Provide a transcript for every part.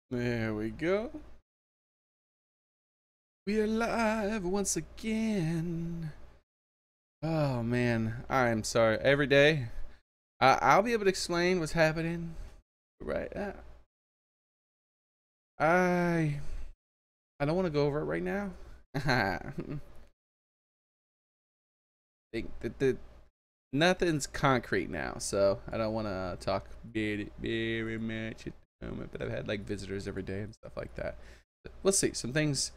There we go. We are live once again. Oh man, I'm sorry. Every day, I'll be able to explain what's happening. Right. I don't want to go over it right now. Think that nothing's concrete now, so I don't want to talk very much at the moment. But I've had like visitors every day and stuff like that. We'll see. Some things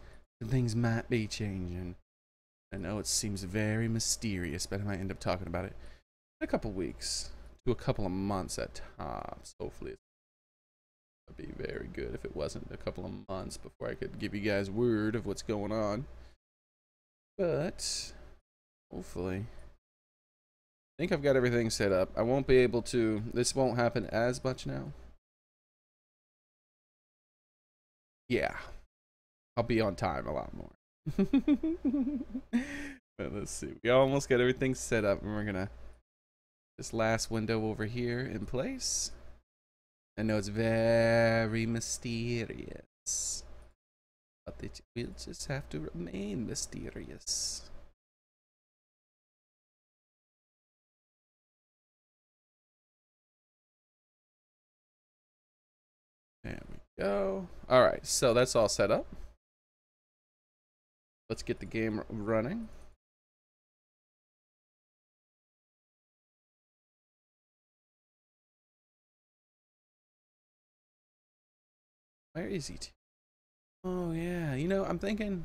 might be changing. I know it seems very mysterious, but I might end up talking about it in a couple weeks to a couple of months at tops. Hopefully, it'd be very good if it wasn't a couple of months before I could give you guys word of what's going on. But hopefully, I think I've got everything set up. I won't be able to. This won't happen as much now. Yeah, I'll be on time a lot more. But let's see. We almost got everything set up, and we're gonna this last window over here in place. I know it's very mysterious, but it will just have to remain mysterious. There we go. All right, so that's all set up. Let's get the game running. Where is he? Oh yeah, you know, I'm thinking,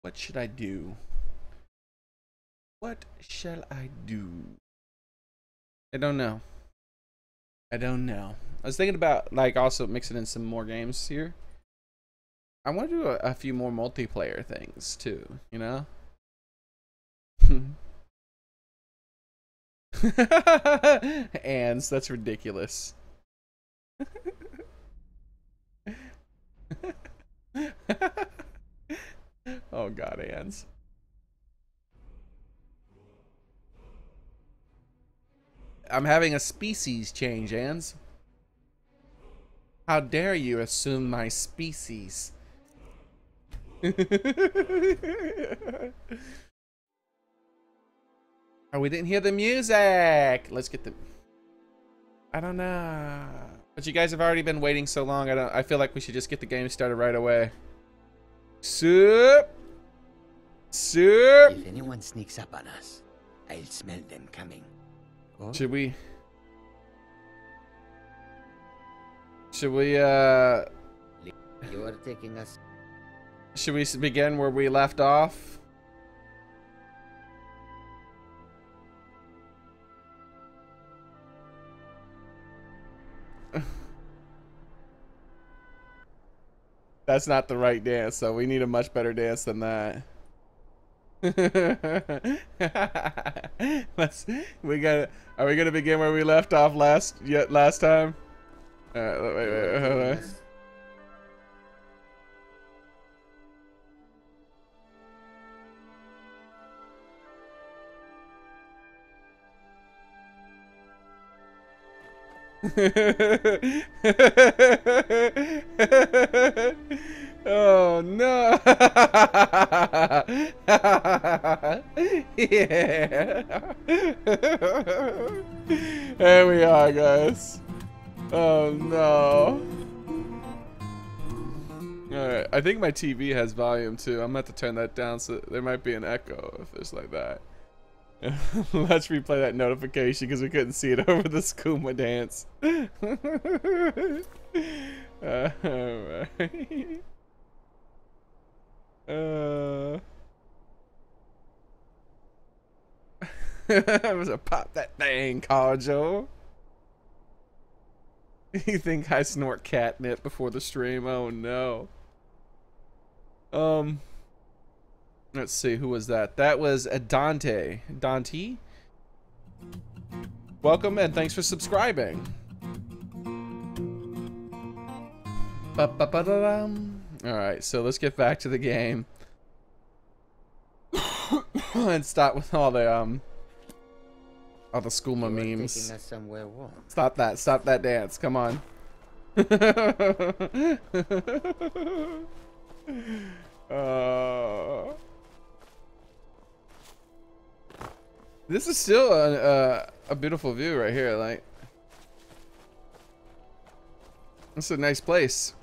what should I do? What shall I do? I don't know. I don't know. I was thinking about like also mixing in some more games here. I want to do a few more multiplayer things too, you know? Ands, that's ridiculous. Oh god, Ands. I'm having a species change, Ands. How dare you assume my species? Oh, we didn't hear the music. Let's get the. I don't know. But you guys have already been waiting so long. I feel like we should just get the game started right away. Soup. Soup. If anyone sneaks up on us, I'll smell them coming. Oh? Should we? You are taking us. Should we begin where we left off? That's not the right dance, so we need a much better dance than that. Are we gonna begin where we left off last time? Wait, hold on. Oh no. Yeah. There we are, guys. Oh no. Alright, I think my TV has volume too. I'm gonna have to turn that down, so there might be an echo if it's like that. Let's replay that notification because we couldn't see it over the skooma dance. Alright. I was gonna pop that thing, Carjo. You think I snort catnip before the stream? Oh no. Let's see, who was that? That was Dante. Dante? Welcome and thanks for subscribing. Alright, so let's get back to the game. And start with all the skooma memes. Taking us somewhere warm. Stop that dance, come on. This is still a beautiful view right here. Like, it's a nice place.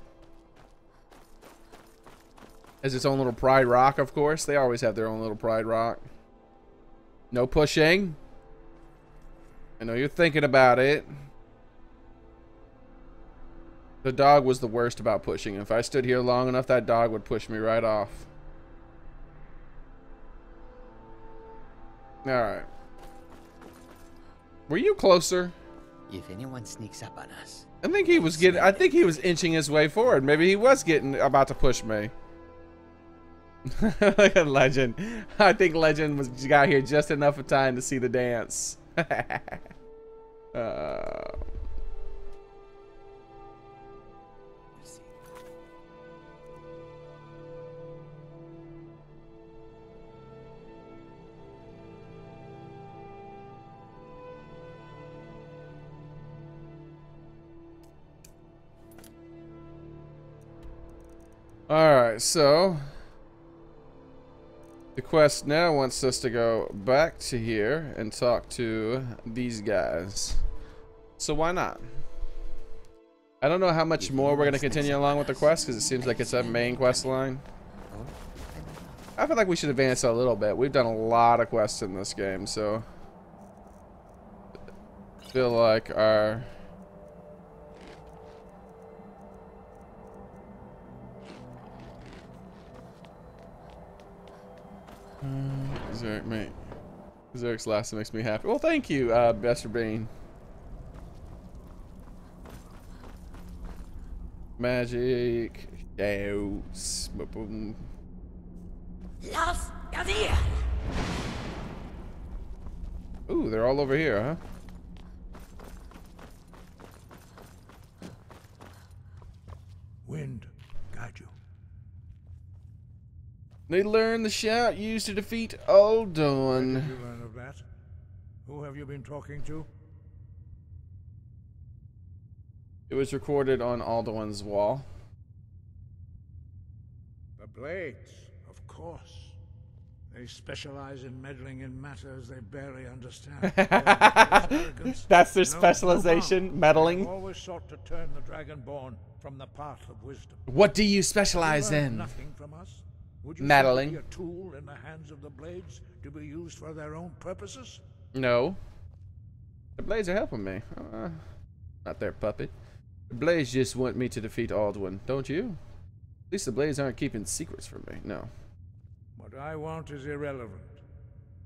Has its own little pride rock, of course. They always have their own little pride rock. No pushing. I know you're thinking about it. The dog was the worst about pushing. If I stood here long enough, that dog would push me right off. Alright. Were you closer? If anyone sneaks up on us, I think he was inching his way forward. Maybe he was about to push me. Look at Legend. I think Legend got here just enough of time to see the dance. Alright, so the quest now wants us to go back to here and talk to these guys. So why not? I don't know how much more we're going to continue along with the quest because it seems like it's a main quest line. I feel like we should advance a little bit. We've done a lot of quests in this game, so I feel like our Xearrik, mate. Xearrik's last makes me happy. Well, thank you, Mr. Bean. Magic. Chaos. Ooh, they're all over here, huh? Wind, guide you. They learned the shout used to defeat Where Alduin. did you learn of that? Who have you been talking to? It was recorded on Alduin's wall. The Blades, of course. They specialize in meddling in matters they barely understand. That's their specialization, meddling. They've always sought to turn the Dragonborn from the path of wisdom. What do you specialize You learn in? nothing from us. Would you Meddling. simply be a tool in the hands of the Blades to be used for their own purposes? No. The Blades are helping me. Not their puppet. The Blades just want me to defeat Alduin, don't you? At least the Blades aren't keeping secrets from me, no. What I want is irrelevant.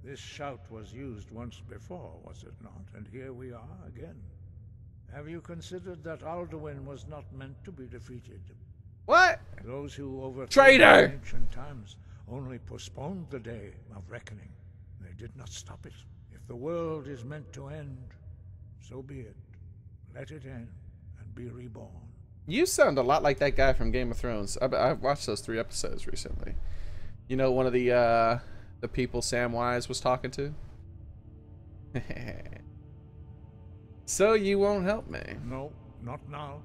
This shout was used once before, was it not? And here we are again. Have you considered that Alduin was not meant to be defeated? What? Those who overthrew Traitor! in ancient times only postponed the day of reckoning. They did not stop it. If the world is meant to end, so be it. Let it end and be reborn. You sound a lot like that guy from Game of Thrones. I've watched those 3 episodes recently. You know, one of the people Samwise was talking to? So you won't help me? No, not now.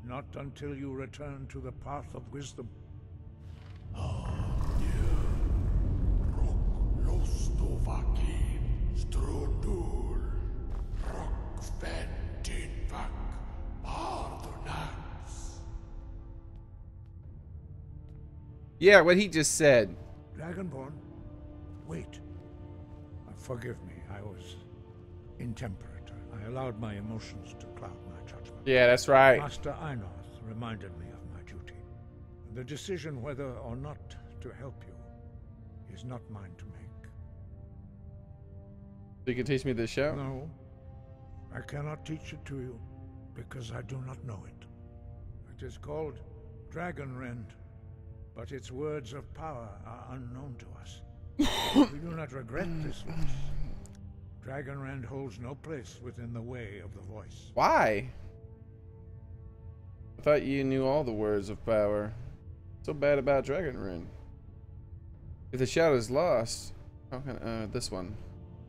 Not until you return to the path of wisdom. Yeah, what he just said. Dragonborn, wait. Forgive me, I was intemperate. I allowed my emotions to cloud my judgment. Yeah, that's right. Master Einorth reminded me of my duty. The decision whether or not to help you is not mine to make. So you can teach me this show? No, I cannot teach it to you because I do not know it. It is called Dragonrend, but its words of power are unknown to us. We do not regret this loss. Dragonrend holds no place within the way of the voice. Why? I thought you knew all the words of power. So bad about Dragonrend. If the shadow is lost, how can this one?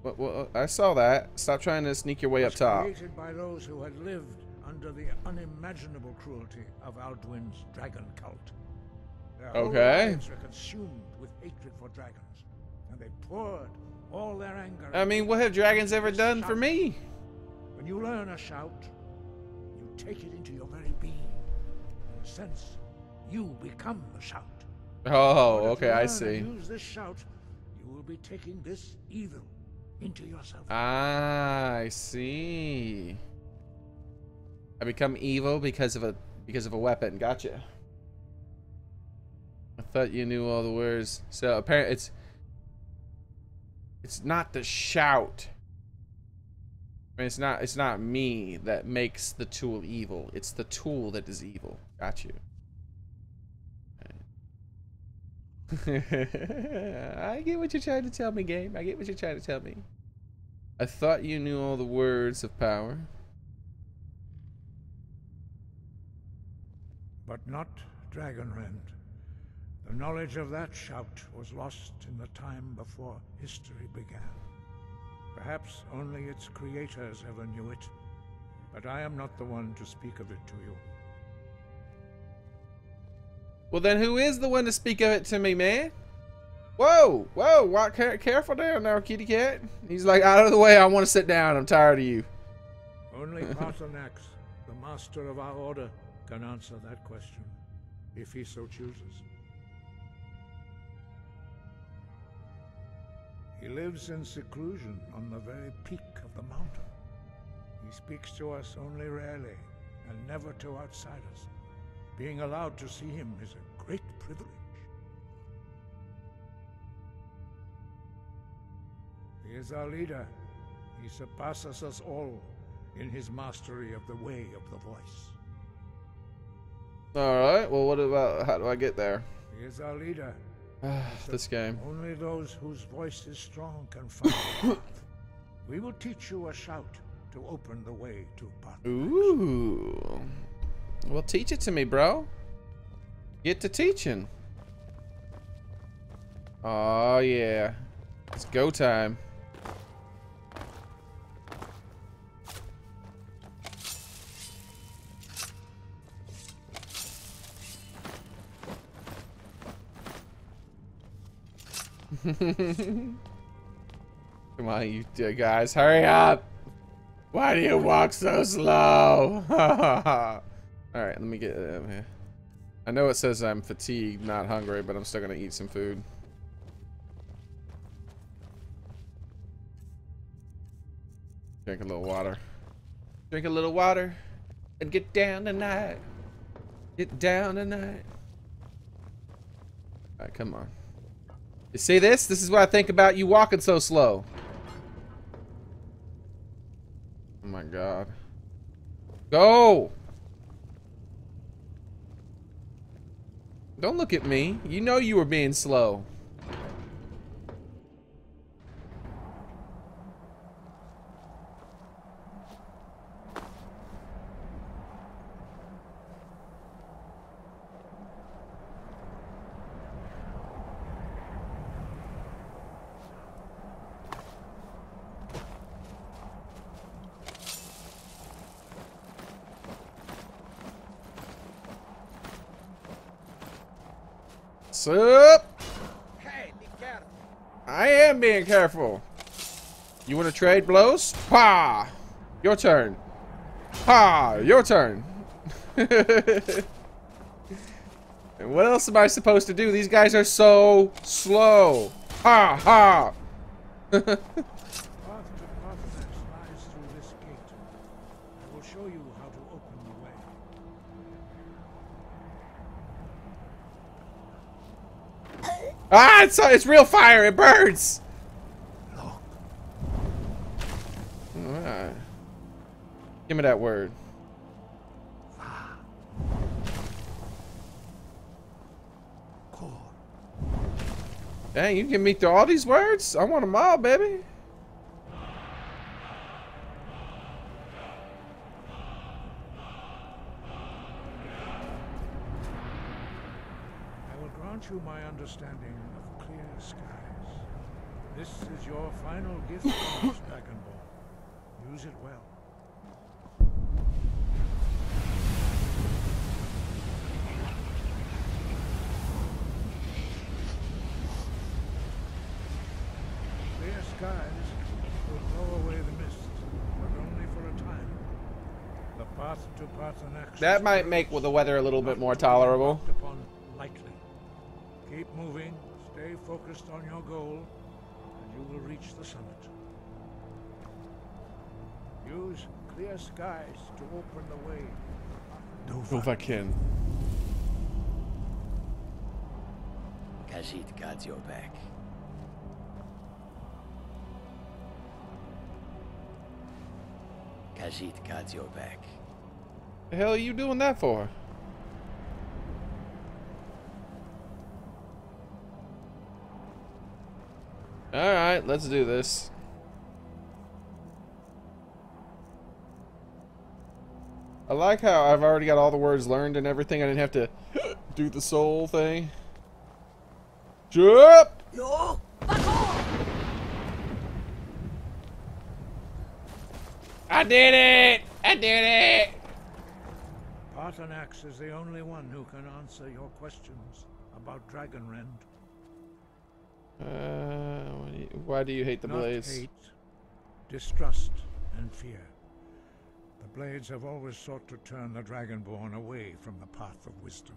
What? I saw that. Stop trying to sneak your way up top. Created by those who had lived under the unimaginable cruelty of Alduin's dragon cult. Their whole Okay. lives were consumed with hatred for dragons, and they poured all their anger. I mean, what have dragons ever done for me? When you learn a shout, you take it into your very being. In a sense, you become the shout. Oh, In order to okay, I learn see. and use this shout, you will be taking this evil into yourself. Ah, I see. I become evil because of a weapon. Gotcha. I thought you knew all the words. So apparently it's not the shout. I mean, it's not me that makes the tool evil. It's the tool that is evil. Got you. I get what you're trying to tell me, game. I get what you're trying to tell me. I thought you knew all the words of power. But not Dragonrend. The knowledge of that shout was lost in the time before history began. Perhaps only its creators ever knew it, but I am not the one to speak of it to you. Well, then who is the one to speak of it to me, man? Whoa, whoa, careful down now, kitty cat. He's like, out of the way, I want to sit down. I'm tired of you. Only Paarthurnax, the master of our order, can answer that question, if he so chooses. He lives in seclusion on the very peak of the mountain. He speaks to us only rarely, and never to outsiders. Being allowed to see him is a great privilege. He is our leader. He surpasses us all in his mastery of the way of the voice. Alright, well, what about, how do I get there? He is our leader. This game. Only those whose voice is strong can find it. We will teach you a shout to open the way to Paarthurnax. Ooh. Well, teach it to me, bro. Get to teaching. Oh, yeah. It's go time. Come on, you guys, hurry up! Why do you walk so slow? Alright, let me get I know it says I'm fatigued, not hungry, but I'm still gonna eat some food. Drink a little water. Drink a little water and get down tonight. Get down tonight. Alright, come on. You see this? This is what I think about you walking so slow. Oh my god. Go! Don't look at me. You know you were being slow. Sup? Hey, be careful. I am being careful. You want to trade blows? Pa! Your turn. Pa! Your turn. And what else am I supposed to do? These guys are so slow. Ha ha! The path to Paarthurnax lies through this gate. I will show you how to open the way. Ah! It's real fire. It burns. Look. Alright. Give me that word. Dang, you can me through all these words? I want them all, baby. I will grant you my understanding of clear skies. This is your final gift from this Dragon Ball. Use it well. path to Paarthurnax. That might make the weather a little bit more tolerable. Upon lightly. Keep moving, stay focused on your goal, and you will reach the summit. Use clear skies to open the way. If I can. Khajiit guards your back. Khajiit guards your back. The hell are you doing that for? Alright, let's do this. I like how I've already got all the words learned and everything. I didn't have to do the soul thing. Jump! No! I did it! I did it! Paarthurnax is the only one who can answer your questions about Dragonrend. Why do you hate the Not Blades? hate, distrust, and fear. The Blades have always sought to turn the Dragonborn away from the path of wisdom.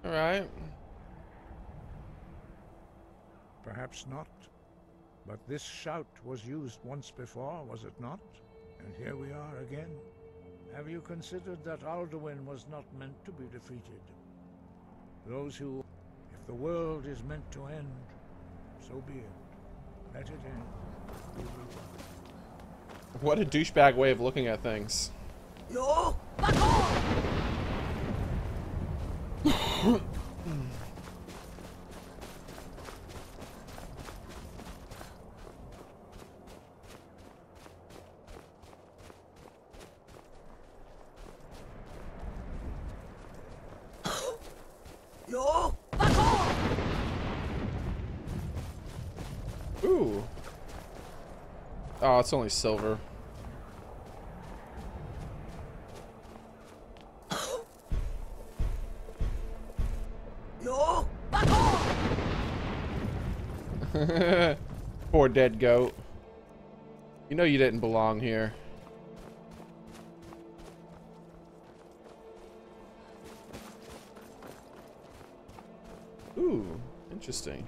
Alright. Perhaps not. But this shout was used once before, was it not? And here we are again. Have you considered that Alduin was not meant to be defeated? Those who, if the world is meant to end, so be it. Let it end. What a douchebag way of looking at things. No! No! Ooh. Oh, it's only silver. No! Poor dead goat. You know you didn't belong here. Ooh, interesting.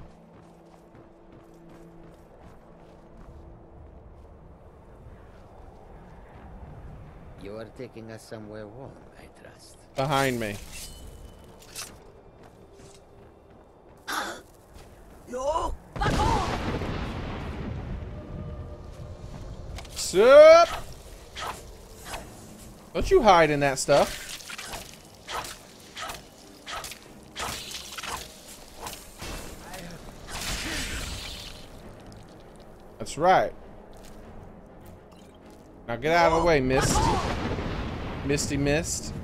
You are taking us somewhere warm, I trust. Behind me. No! Sup? Don't you hide in that stuff. That's right. Now get out of the way, Misty. Misty Mist.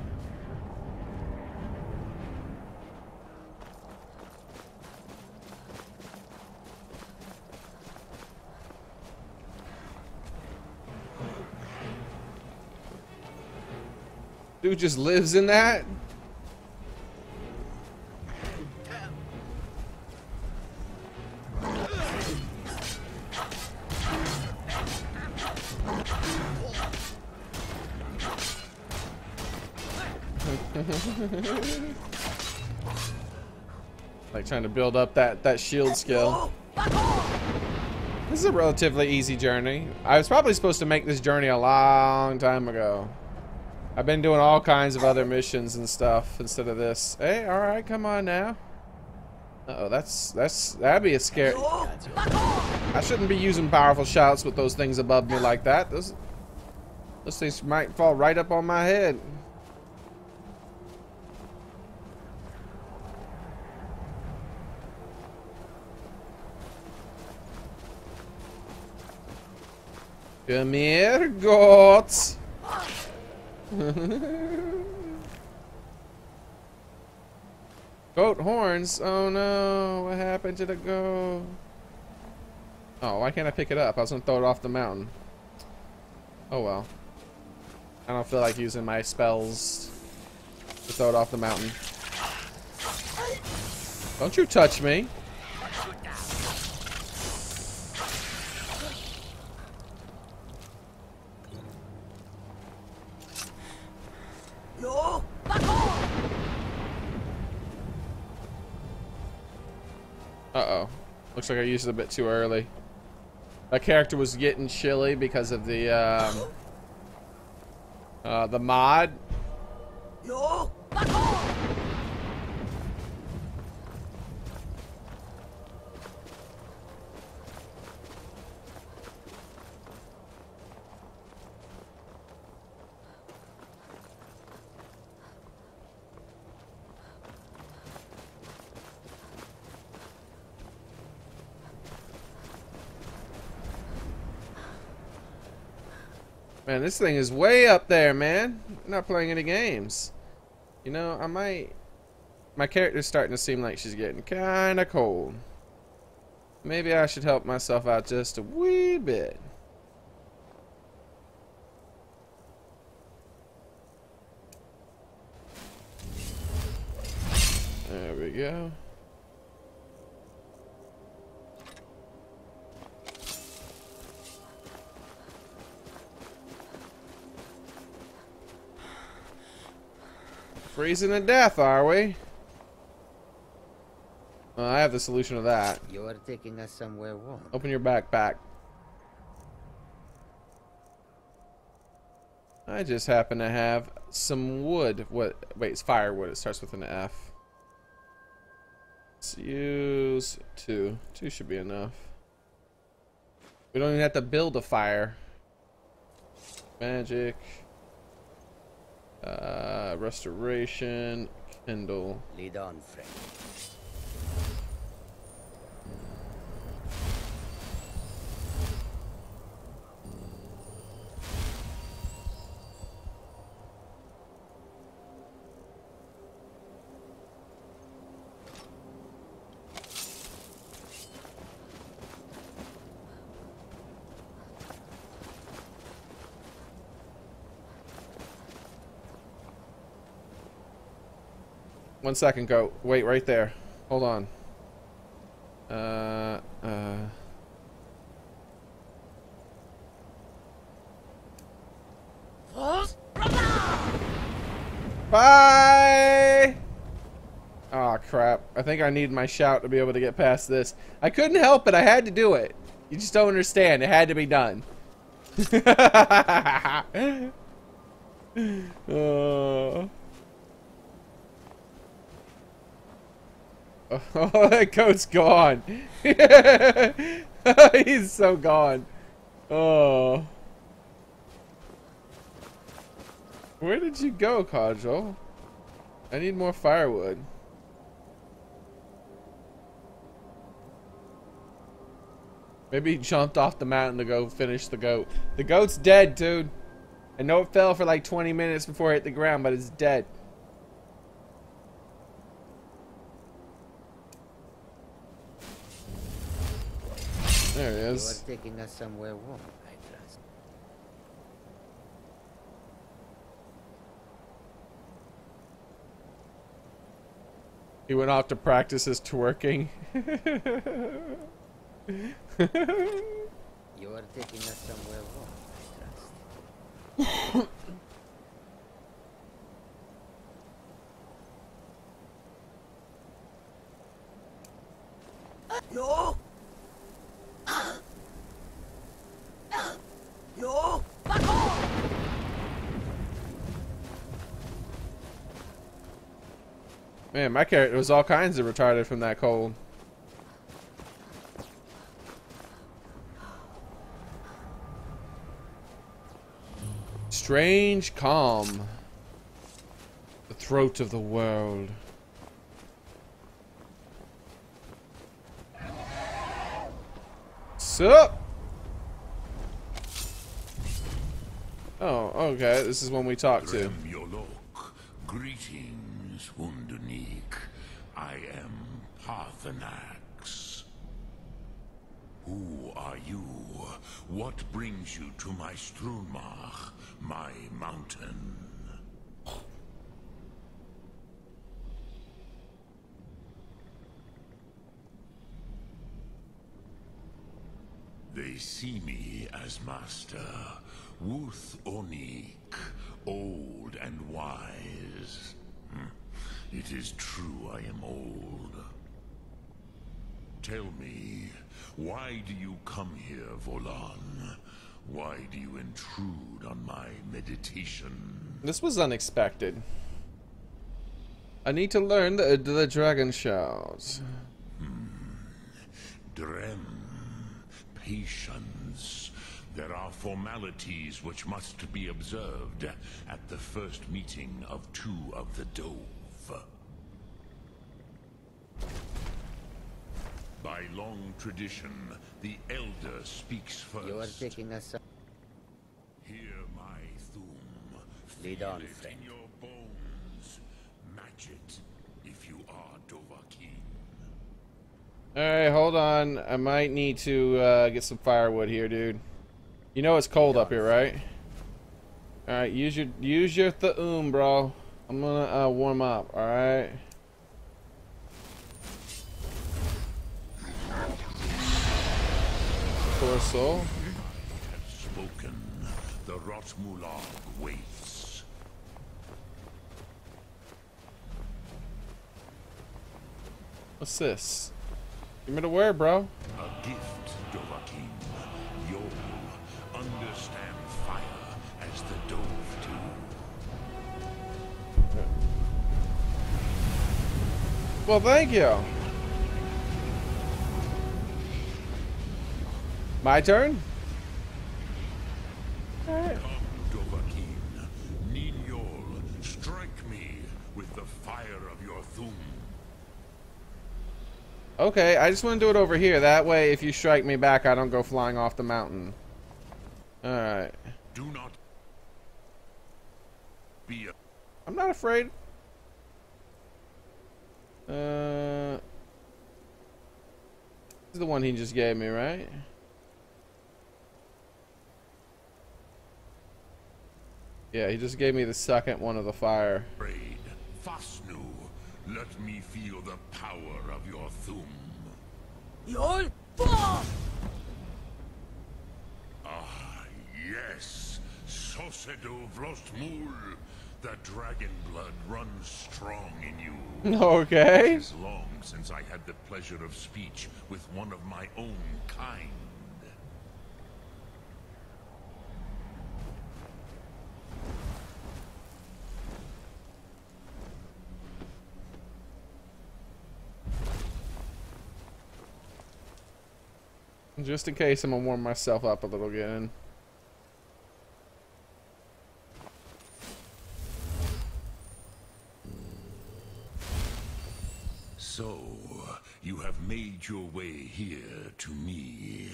Dude just lives in that? Like trying to build up that shield skill. This is a relatively easy journey. I was probably supposed to make this journey a long time ago. I've been doing all kinds of other missions and stuff instead of this. Hey, all right, come on now. Uh-oh, that'd be a scare. I shouldn't be using powerful shouts with those things above me like that. Those things might fall right up on my head. Come here, goats. Goat horns? Oh no, what happened to the goat? Oh, why can't I pick it up? I was gonna throw it off the mountain. Oh well. I don't feel like using my spells to throw it off the mountain. Don't you touch me. Uh-oh. Looks like I used it a bit too early. That character was getting chilly because of the mod. No! Back off! Man, this thing is way up there, man. I'm not playing any games. You know, I might... My character's starting to seem like she's getting kind of cold. Maybe I should help myself out just a wee bit. There we go. Freezing to death, are we? Well, I have the solution to that. You are taking us somewhere warm. Open your backpack. I just happen to have some wood. What? Wait, it's firewood. It starts with an F. Let's use 2. 2 should be enough. We don't even have to build a fire. Magic. Restoration. Kindle. Lead on, friend. One second, go. Wait, right there. Hold on. Bye! Oh crap. I think I need my shout to be able to get past this. I couldn't help it. I had to do it. You just don't understand. It had to be done. Oh, that goat's gone. He's so gone. Oh. Where did you go, Kajal? I need more firewood. Maybe he jumped off the mountain to go finish the goat. The goat's dead, dude. I know it fell for like 20 minutes before it hit the ground, but it's dead. There it is. You are taking us somewhere warm, I trust. He went off to practice his twerking. You are taking us somewhere warm, I trust. No! No! Back off! Man, my character was all kinds of retarded from that cold. Strange calm. The throat of the world. Sup? Oh, okay. This is when we talk to. Greetings, Wunderneek. I am Paarthurnax. Who are you? What brings you to my Strunmach, my mountain? They see me as master, Wuth Onik, old and wise. It is true I am old. Tell me, why do you come here, Volan? Why do you intrude on my meditation? This was unexpected. I need to learn the dragon shout. Drem, patience. There are formalities which must be observed at the first meeting of two of the Dove. By long tradition, the Elder speaks first. You are taking us. Hear my Thum. Lead Feel on, it friend. in your bones. Match it if you are Dovahkiin. Alright, hold on. I might need to get some firewood here, dude. You know it's cold up here, right? Alright, use your Thum, bro. I'm gonna warm up, alright? Poor soul. Have spoken. The Rotmulag waits. What's this? Give me the word, bro. A gift, Dovahkiin. You'll understand fire as the Dove do. Well, thank you. My turn? Alright. Come, Dovahkiin. Ninyol, strike me with the fire of your Thum. Okay, I just want to do it over here. That way, if you strike me back, I don't go flying off the mountain. Alright. Do not be a I'm not afraid. This is the one he just gave me, right? Yeah, he just gave me the second one of the fire. afraid. Fasnu, let me feel the power of your Thum. You're Ah, yes. Sosedo Vrostmul. The dragon blood runs strong in you. Okay. It is long since I had the pleasure of speech with one of my own kind. Just in case, I'm gonna warm myself up a little again. So, you have made your way here to me.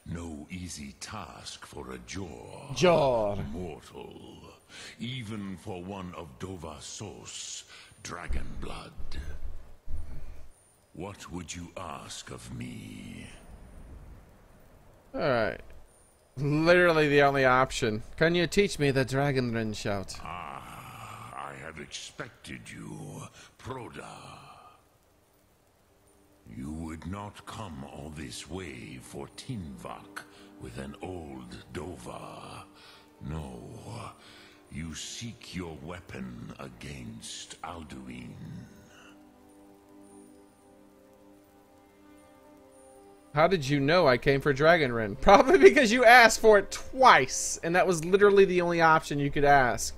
No easy task for a Jor. Mortal. Even for one of Dovahsos, dragon blood. What would you ask of me? Alright. Literally the only option. Can you teach me the dragon shout? Ah, I have expected you, Proda. You would not come all this way for Tinvak with an old Dova. No, you seek your weapon against Alduin. How did you know I came for Dragonrin? Probably because you asked for it twice, and that was literally the only option you could ask.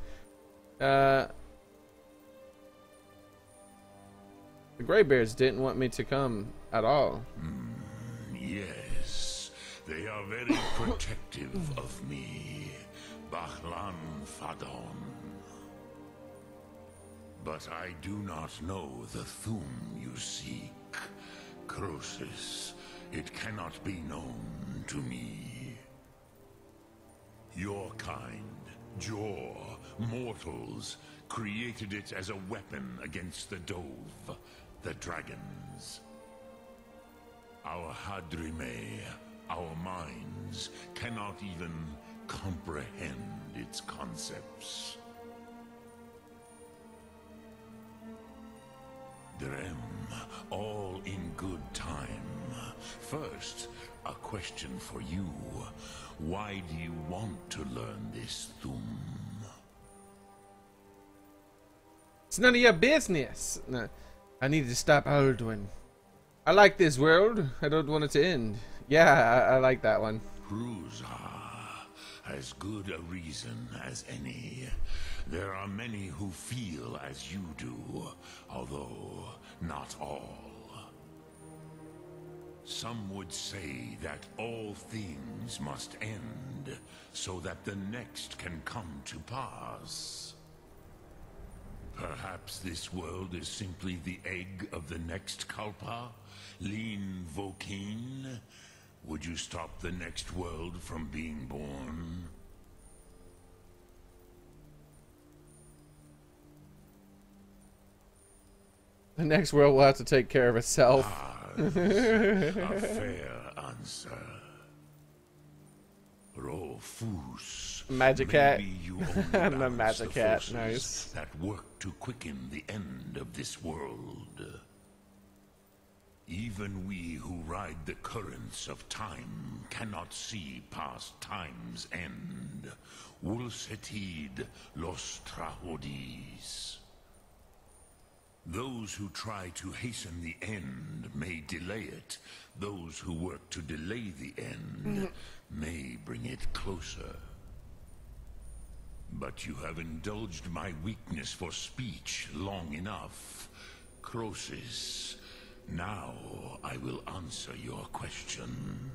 The Greybeards didn't want me to come at all. Yes, they are very protective of me, Bahlan Fadon. But I do not know the Thum you seek. Croesus, it cannot be known to me. Your kind, Jor, mortals, created it as a weapon against the Dove, the dragons. Our Hadrime, our minds, cannot even comprehend its concepts. Drem, all in good time. First, a question for you. Why do you want to learn this Thum? It's none of your business. No, I need to stop Alduin. I like this world. I don't want it to end. Yeah, I like that one. As good a reason as any. There are many who feel as you do, although not all. Some would say that all things must end, so that the next can come to pass. Perhaps this world is simply the egg of the next Kalpa, Lean Vokeen. Would you stop the next world from being born? The next world will have to take care of itself. A fair answer. Rofus. Magic cat. I'm a magic cat. Nice. That work to quicken the end of this world. Even we who ride the currents of time cannot see past time's end. Wulsetid los trahodis. Those who try to hasten the end may delay it. Those who work to delay the end may bring it closer. But you have indulged my weakness for speech long enough. Croesus. Now I will answer your question.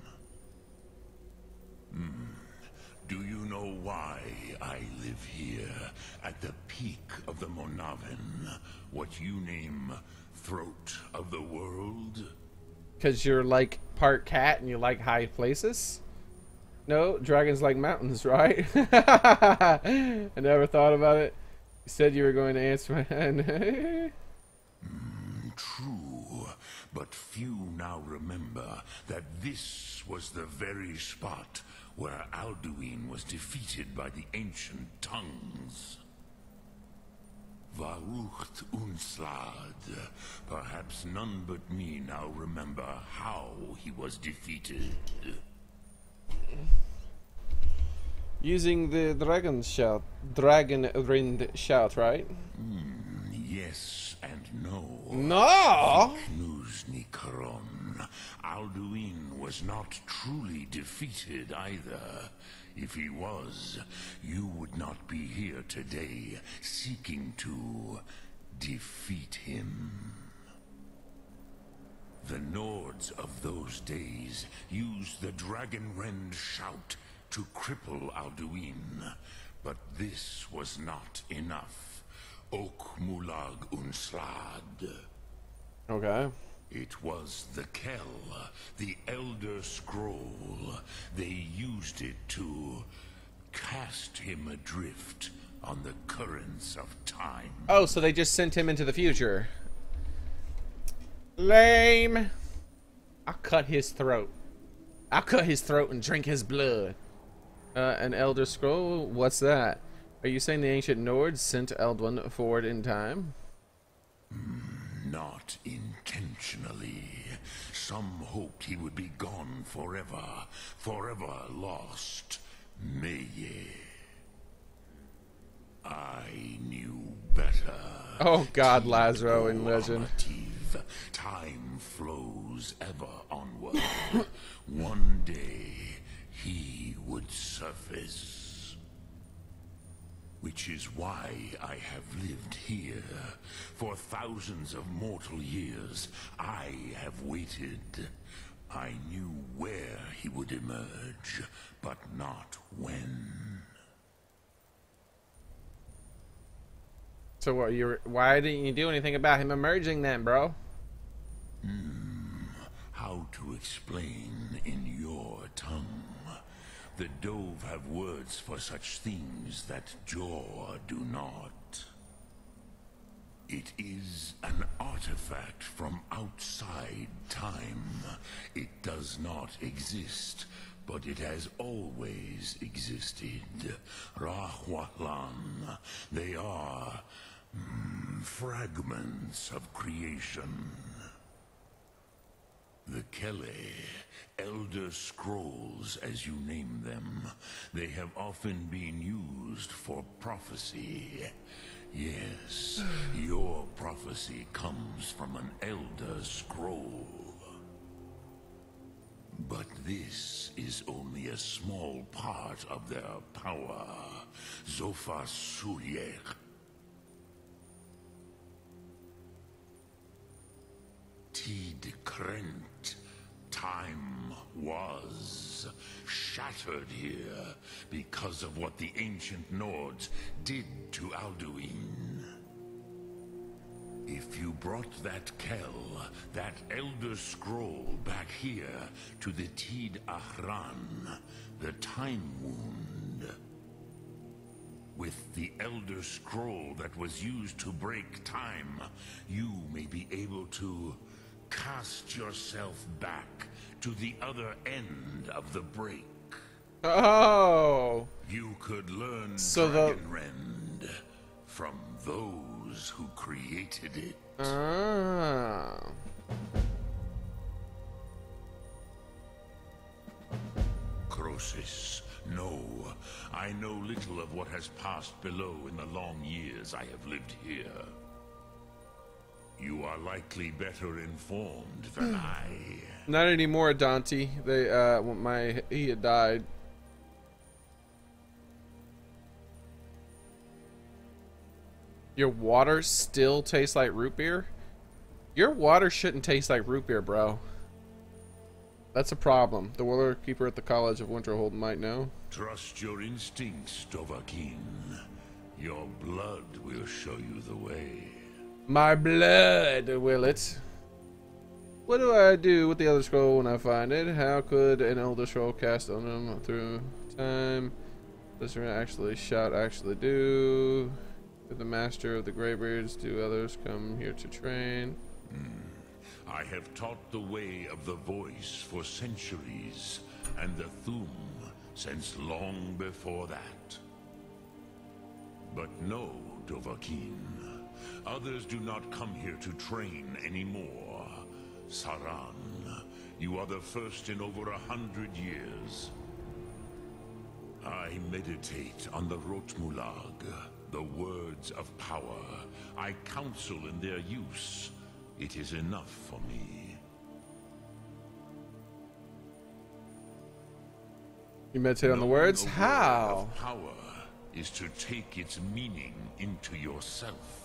Do you know why I live here, at the peak of the Monavin, what you name throat of the world? Because you're like part cat and you like high places? No, dragons like mountains, right? I never thought about it. You said you were going to answer my... True, but few now remember that this was the very spot where Alduin was defeated by the ancient tongues. Varucht Unslad. Perhaps none but me now remember how he was defeated. Using the dragon shout. Dragon rind shout, right? Yes and no. No! Knusni Karon. Alduin was not truly defeated either. If he was, you would not be here today seeking to defeat him. The Nords of those days used the Dragon Rend shout to cripple Alduin, but this was not enough. Ok Mulag Unslad. Okay. It was the Kell, the Elder Scroll. They used it to cast him adrift on the currents of time. Oh, so they just sent him into the future. Lame. I'll cut his throat. I'll cut his throat and drink his blood. An Elder Scroll? What's that? Are you saying the ancient Nords sent Eldwin forward in time? Not intentionally. Some hoped he would be gone forever, forever lost. Meye. I knew better. Oh God, Lazaro in Legend. Time flows ever onward. One day he would surface. Which is why I have lived here. For thousands of mortal years, I have waited. I knew where he would emerge, but not when. So what? Why didn't you do anything about him emerging then, bro? How to explain in your tongue? The Dove have words for such things that Jor do not. It is an artifact from outside time. It does not exist, but it has always existed. Rahwalan. They are fragments of creation. The Kele, Elder Scrolls as you name them, they have often been used for prophecy. Yes, your prophecy comes from an Elder Scroll. But this is only a small part of their power. Zofa Xearrik. Tid Krent. Time was shattered here because of what the ancient Nords did to Alduin. If you brought that Kell, that Elder Scroll, back here to the Tid Ahran, the Time Wound, with the Elder Scroll that was used to break time, you may be able to cast yourself back to the other end of the break. Oh. You could learn So Dragonrend from those who created it. Ah. Croesus, no. I know little of what has passed below in the long years I have lived here. You are likely better informed than I. Not anymore, Dante. He had died. Your water still tastes like root beer? Your water shouldn't taste like root beer, bro. That's a problem. The water keeper at the College of Winterhold might know. Trust your instincts, Dovahkiin. Your blood will show you the way. My blood, will it? What do I do with the Elder Scroll when I find it? How could an Elder Scroll cast on them through time? Does it actually do? With the master of the Greybeards, do others come here to train? I have taught the way of the voice for centuries, and the Thum since long before that. But no, Dovahkiin. Others do not come here to train anymore. Saran, you are the first in over 100 years. I meditate on the Rotmulag, the words of power. I counsel in their use. It is enough for me. You meditate on the words? How? Power is to take its meaning into yourself.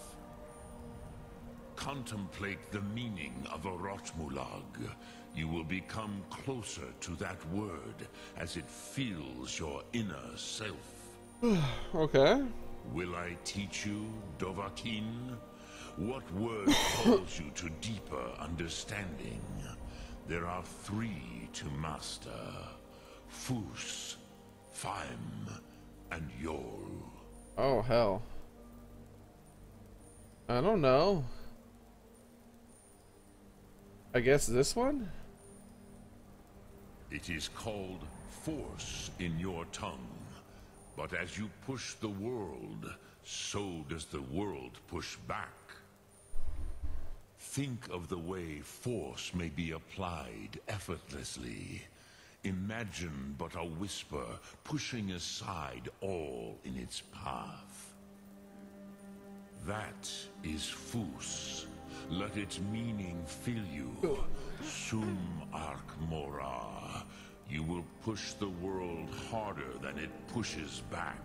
Contemplate the meaning of a Rotmulag. You will become closer to that word as it fills your inner self. Okay. Will I teach you, Dovahkiin? What word calls you to deeper understanding? There are 3 to master. Fus, Faim, and Yol. Oh, hell. I don't know. I guess this one? It is called force in your tongue. But as you push the world, so does the world push back. Think of the way force may be applied effortlessly. Imagine but a whisper pushing aside all in its path. That is Fus. Let its meaning fill you. Sum Ark Mora. You will push the world harder than it pushes back.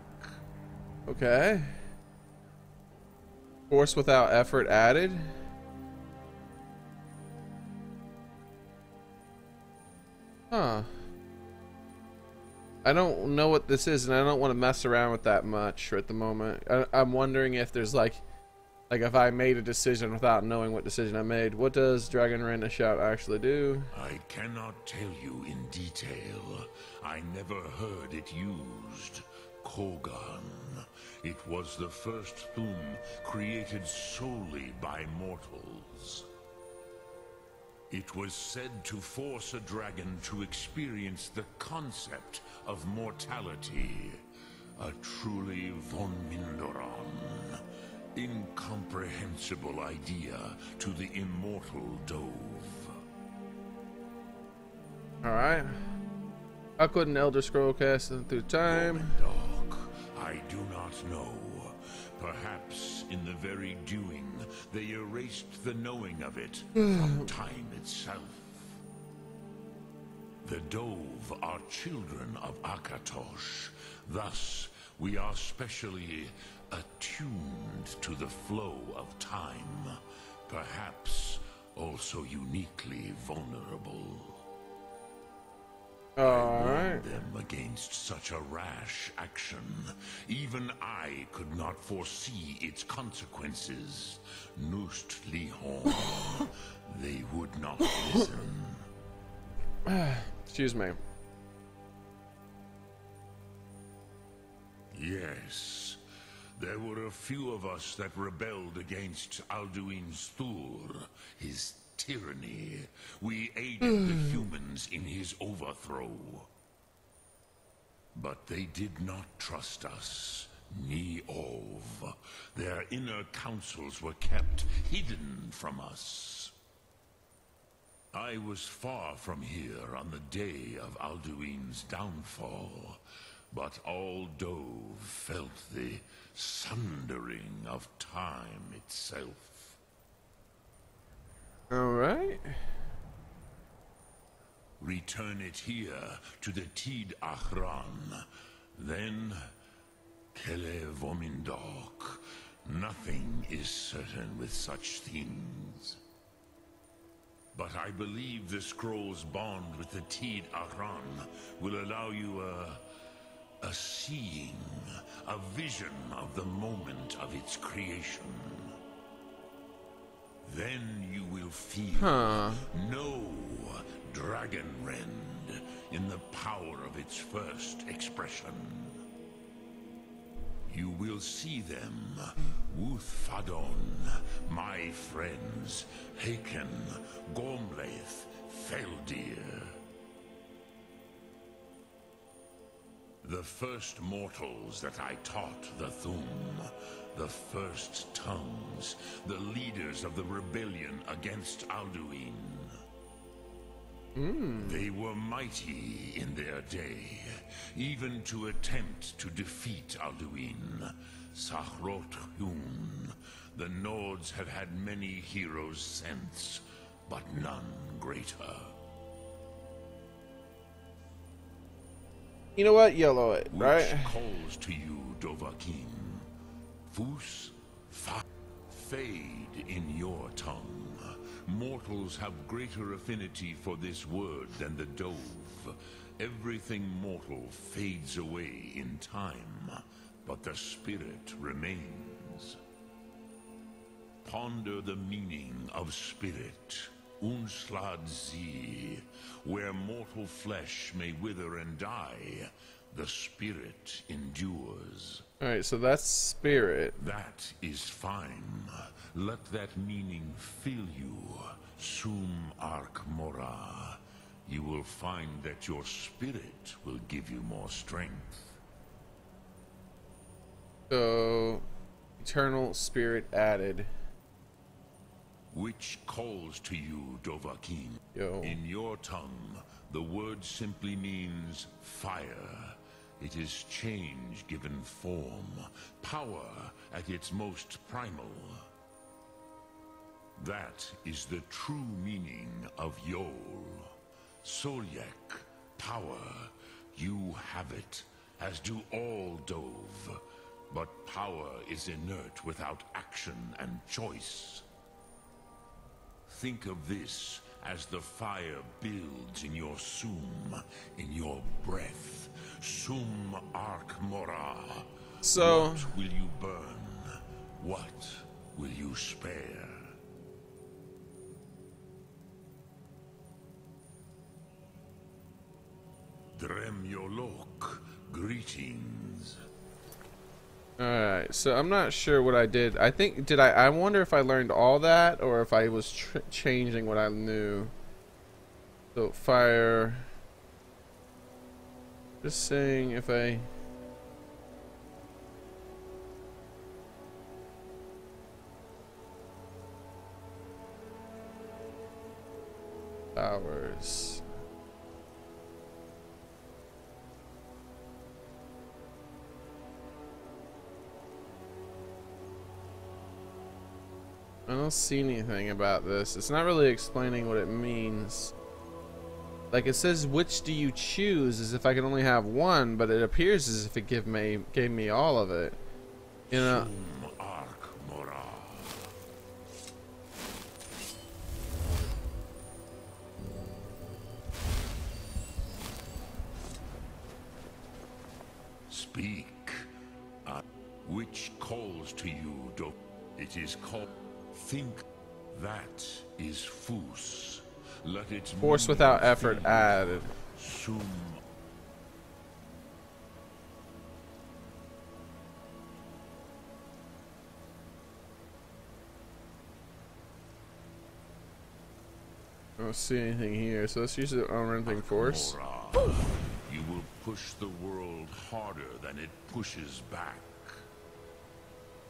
Okay. Force without effort added? Huh. I don't know what this is, and I don't want to mess around with that much at the moment. I'm wondering if there's like if I made a decision without knowing what decision I made. What does Dragonrend Shout actually do? I cannot tell you in detail. I never heard it used. Kogan. It was the first Thum created solely by mortals. It was said to force a dragon to experience the concept of mortality. A truly von Mindoran. Incomprehensible idea to the immortal Dove. Alright. How could an Elder Scroll cast them through time? Dog, I do not know. Perhaps in the very doing, they erased the knowing of it from time itself. The Dove are children of Akatosh. Thus, we are specially attuned to the flow of time. Perhaps also uniquely vulnerable. I warned them against such a rash action. Even I could not foresee its consequences. Nust Lihorn. They would not listen. Excuse me. Yes. There were a few of us that rebelled against Alduin's Thur, his tyranny. We aided the humans in his overthrow. But they did not trust us. Ni Ov. Their inner counsels were kept hidden from us. I was far from here on the day of Alduin's downfall, but all Dove felt the sundering of time itself. All right. Return it here to the Tid Achran. Then, Kele Vomindok. Nothing is certain with such things. But I believe the scroll's bond with the Tid Achran will allow you a seeing, a vision of the moment of its creation. Then you will feel, know Dragonrend in the power of its first expression. You will see them, Wuthfadon, my friends, Haken, Gormlaith, Feldir. The first mortals that I taught the Thum, the first tongues, the leaders of the rebellion against Alduin. They were mighty in their day, even to attempt to defeat Alduin. Sahrot Hun. The Nords have had many heroes since, but none greater. You know what? Yellow it, right? Which calls to you, Dovahkiin? Fus, fa, fade in your tongue. Mortals have greater affinity for this word than the Dove. Everything mortal fades away in time, but the spirit remains. Ponder the meaning of spirit, Unslad Zi. Where mortal flesh may wither and die, the spirit endures. Alright, so that's spirit. That is fine. Let that meaning fill you, Sum Ark Mora. You will find that your spirit will give you more strength. So, eternal spirit added. Which calls to you, Dovahkiin. Yo. In your tongue, the word simply means fire. It is change given form, power at its most primal. That is the true meaning of Yol. Solyek, power. You have it, as do all Dove. But power is inert without action and choice. Think of this as the fire builds in your sum, in your breath. Sum Ark Mora. So, What will you burn? What will you spare? Dremyolok, greetings. alright, so I'm not sure what I did. I think, I wonder if I learned all that or if I was changing what I knew. So, fire. Just saying if I. Powers. I don't see anything about this. It's not really explaining what it means. Like it says, which do you choose? As if I can only have one, but it appears as if it gave me all of it. You know. Speak. Which calls to you, it is called. Think. That is Fus. Let it Force without effort added. Sum. I don't see anything here, so let's use the unrelenting force. You will push the world harder than it pushes back.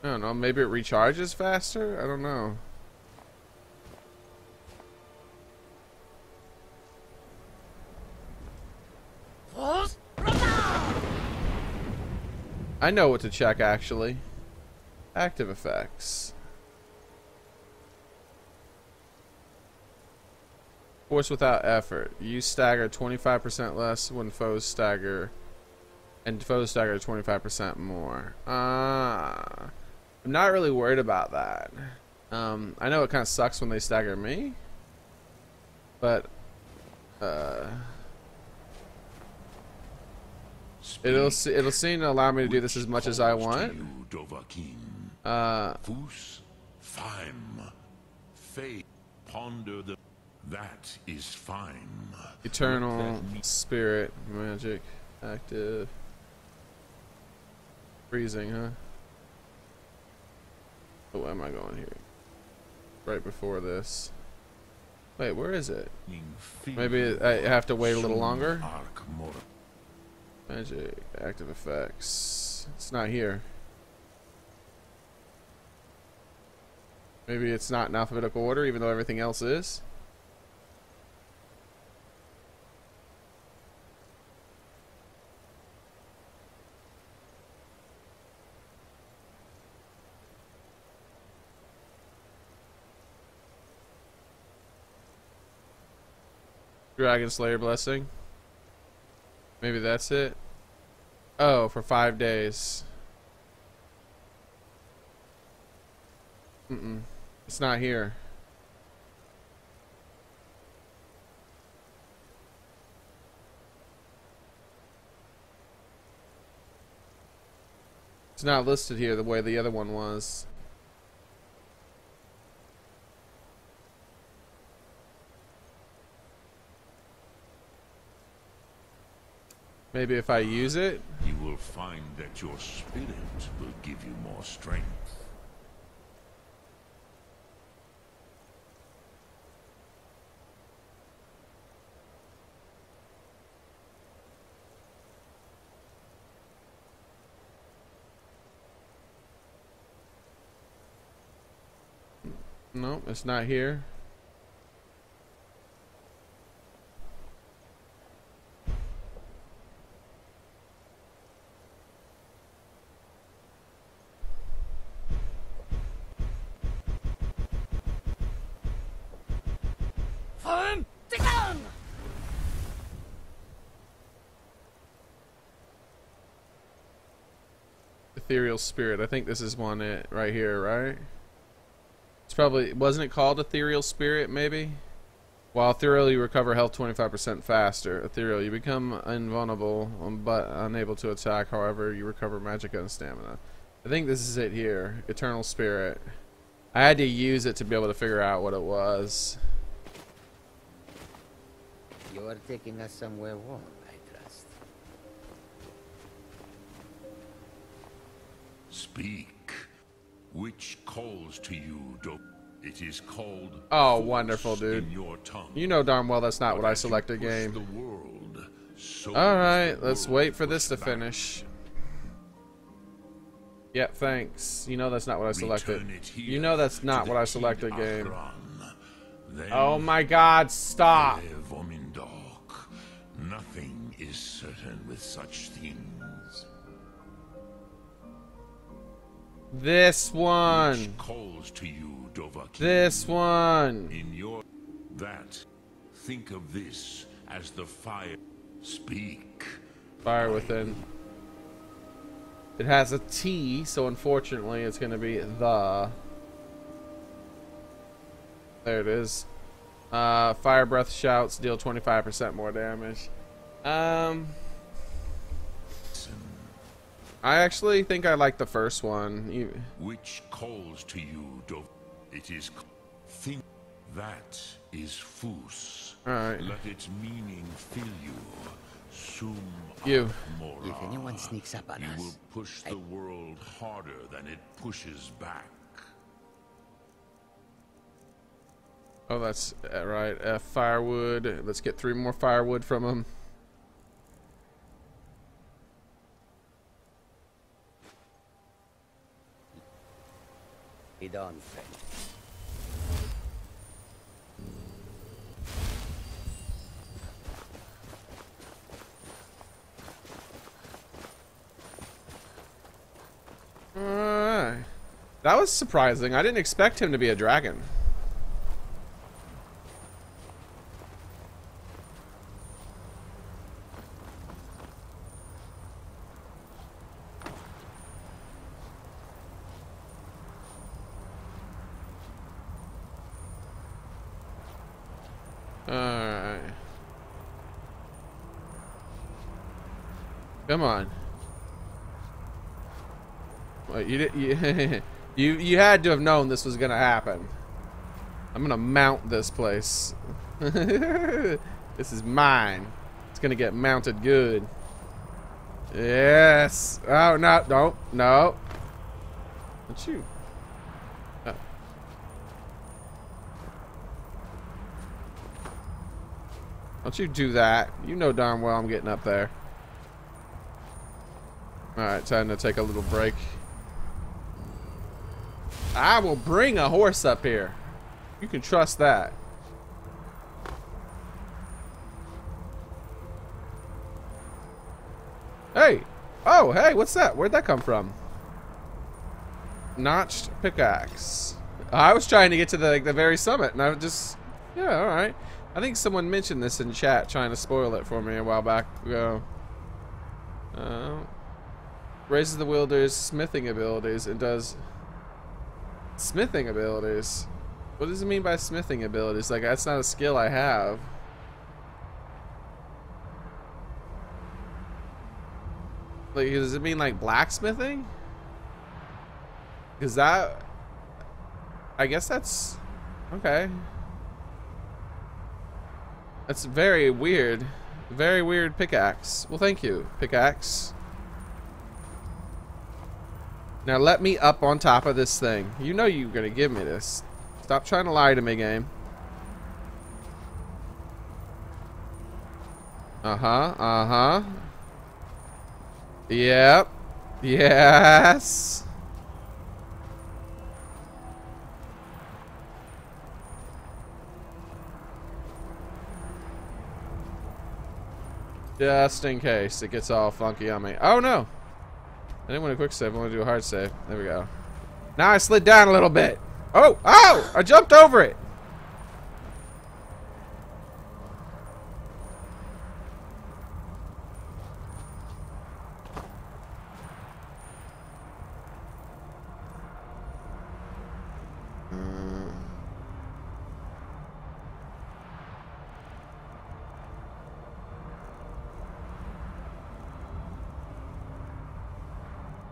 I don't know, maybe it recharges faster? I don't know. I know what to check actually. Active effects. Force without effort. You stagger 25% less when foes stagger, and foes stagger 25% more. I'm not really worried about that. I know it kind of sucks when they stagger me, but it'll seem to allow me to do this as much as I want. Fus, Fime, Fae, ponder the. That is fine. Eternal spirit, magic, active, freezing, huh? Oh, where am I going here? Right before this. Wait, where is it? Maybe I have to wait a little longer. Magic, active effects. It's not here. Maybe it's not in alphabetical order, even though everything else is. Dragon Slayer blessing. Maybe that's it. Oh, for 5 days. It's not here. It's not listed here the way the other one was. Maybe if I use it, you will find that your spirit will give you more strength. no, it's not here. Ethereal spirit. I think this is one right here, right? It's probably, wasn't it called ethereal spirit maybe? While ethereal you recover health 25% faster. Ethereal you become invulnerable but unable to attack, however you recover magic and stamina. I think this is it here. Eternal spirit. I had to use it to be able to figure out what it was. You are taking us somewhere warm, I trust. Speak. Which calls to you, it is called. Oh, wonderful, dude. In your tongue. You know darn well that's not what I selected, game. Alright, let's wait for this to finish. Yep, thanks. You know that's not what I selected. You know that's not what I selected, game. Oh my god, stop! Nothing is certain with such things. This one. Which calls to you, Dovahkiin. This one. In your that, think of this as the fire. Speak. Fire within. It has a T, so unfortunately it's going to be the. There it is. Fire breath shouts deal 25% more damage. I actually think I like the first one. Which calls to you, it is. Think that is Fus. Alright. Let its meaning fill you. Sum You. Mora. If anyone sneaks up on You us, will push the world harder than it pushes back. Oh, that's right. Firewood. Let's get 3 more firewood from him. lead on, friend. Alright. That was surprising. I didn't expect him to be a dragon. Alright. Come on. Well, you had to have known this was gonna happen. I'm gonna mount this place. This is mine. It's gonna get mounted good. Yes. Oh no! Don't no. Don't you? Oh. Don't you do that? You know darn well I'm getting up there. All right, time to take a little break. I will bring a horse up here. You can trust that. Hey! Oh, hey, what's that? Where'd that come from? Notched pickaxe. I was trying to get to the very summit, and I just... Yeah, alright. I think someone mentioned this in chat, trying to spoil it for me a while back ago. Raises the wielder's smithing abilities and does... Smithing abilities? What does it mean by smithing abilities? Like, that's not a skill I have. Like, does it mean like blacksmithing? Is that... I guess that's... Okay. That's very weird. Very weird pickaxe. Well, thank you, pickaxe. Now let me up on top of this thing. You know you're gonna give me this. Stop trying to lie to me, game. Uh-huh. Yep. Yes. Just in case it gets all funky on me. Oh no! I didn't want a quick save, I want to do a hard save. There we go. Now I slid down a little bit. Oh! Oh! I jumped over it!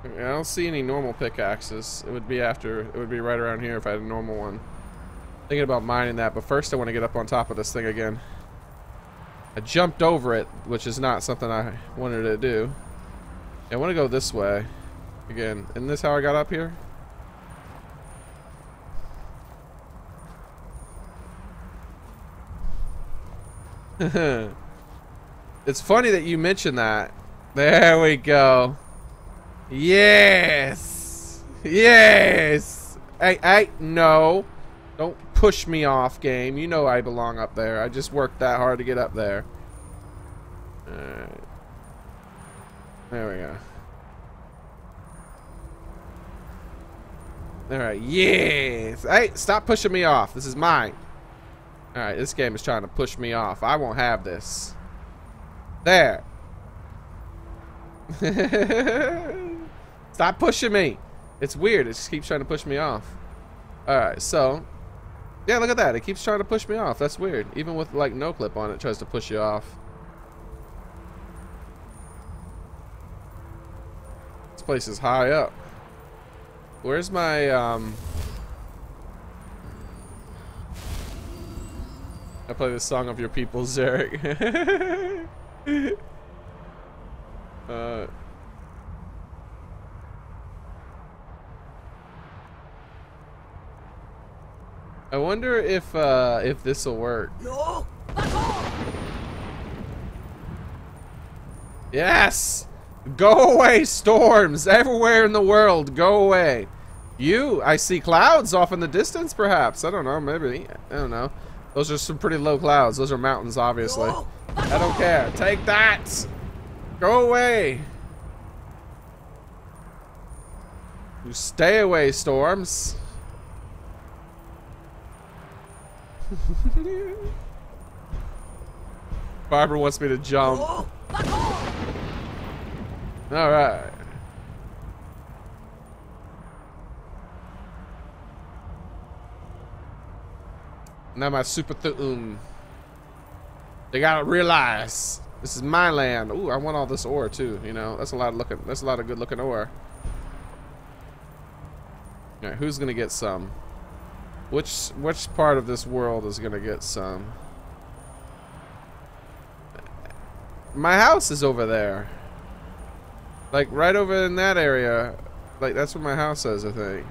I don't see any normal pickaxes. It would be after, it would be right around here if I had a normal one. Thinking about mining that, but first I want to get up on top of this thing again. I jumped over it, which is not something I wanted to do. I want to go this way again. Isn't this how I got up here? It's funny that you mentioned that. There we go. Yes! Yes! Hey, no. Don't push me off, game. You know I belong up there. I just worked that hard to get up there. Alright. There we go. Alright, yes! Hey, stop pushing me off. This is mine. Alright, this game is trying to push me off. I won't have this. There. Stop pushing me. It's weird. It just keeps trying to push me off. Alright, so. Yeah, look at that. It keeps trying to push me off. That's weird. Even with like no clip on it, it tries to push you off. This place is high up. Where's my I play the song of your people, Xearrik. I wonder if this will work. Yes! Go away, storms! Everywhere in the world, go away. I see clouds off in the distance, perhaps. I don't know, maybe. I don't know. Those are some pretty low clouds. Those are mountains, obviously. I don't care. Take that! Go away! You stay away, storms. Barbara wants me to jump. Alright. Now my super thum. They gotta realize this is my land. Ooh, I want all this ore too. You know, that's a lot of looking. That's a lot of good looking ore. All right, who's gonna get some? Which part of this world is gonna get some? My house is over there. Like right over in that area. Like that's where my house is, I think.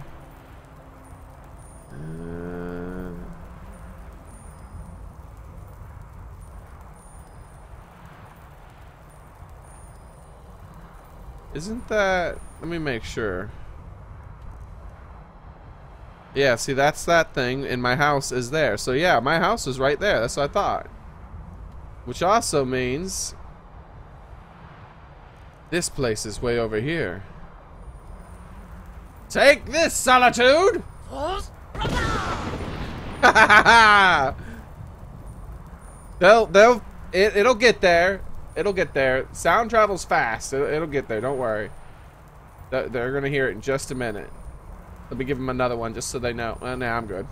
Isn't that... Let me make sure. Yeah, see, that's that thing, and my house is there. So yeah, my house is right there. That's what I thought. Which also means... this place is way over here. Take this, Solitude! It'll get there. It'll get there. Sound travels fast. It'll get there. Don't worry. They're gonna hear it in just a minute. Let me give them another one just so they know. Nah, I'm good.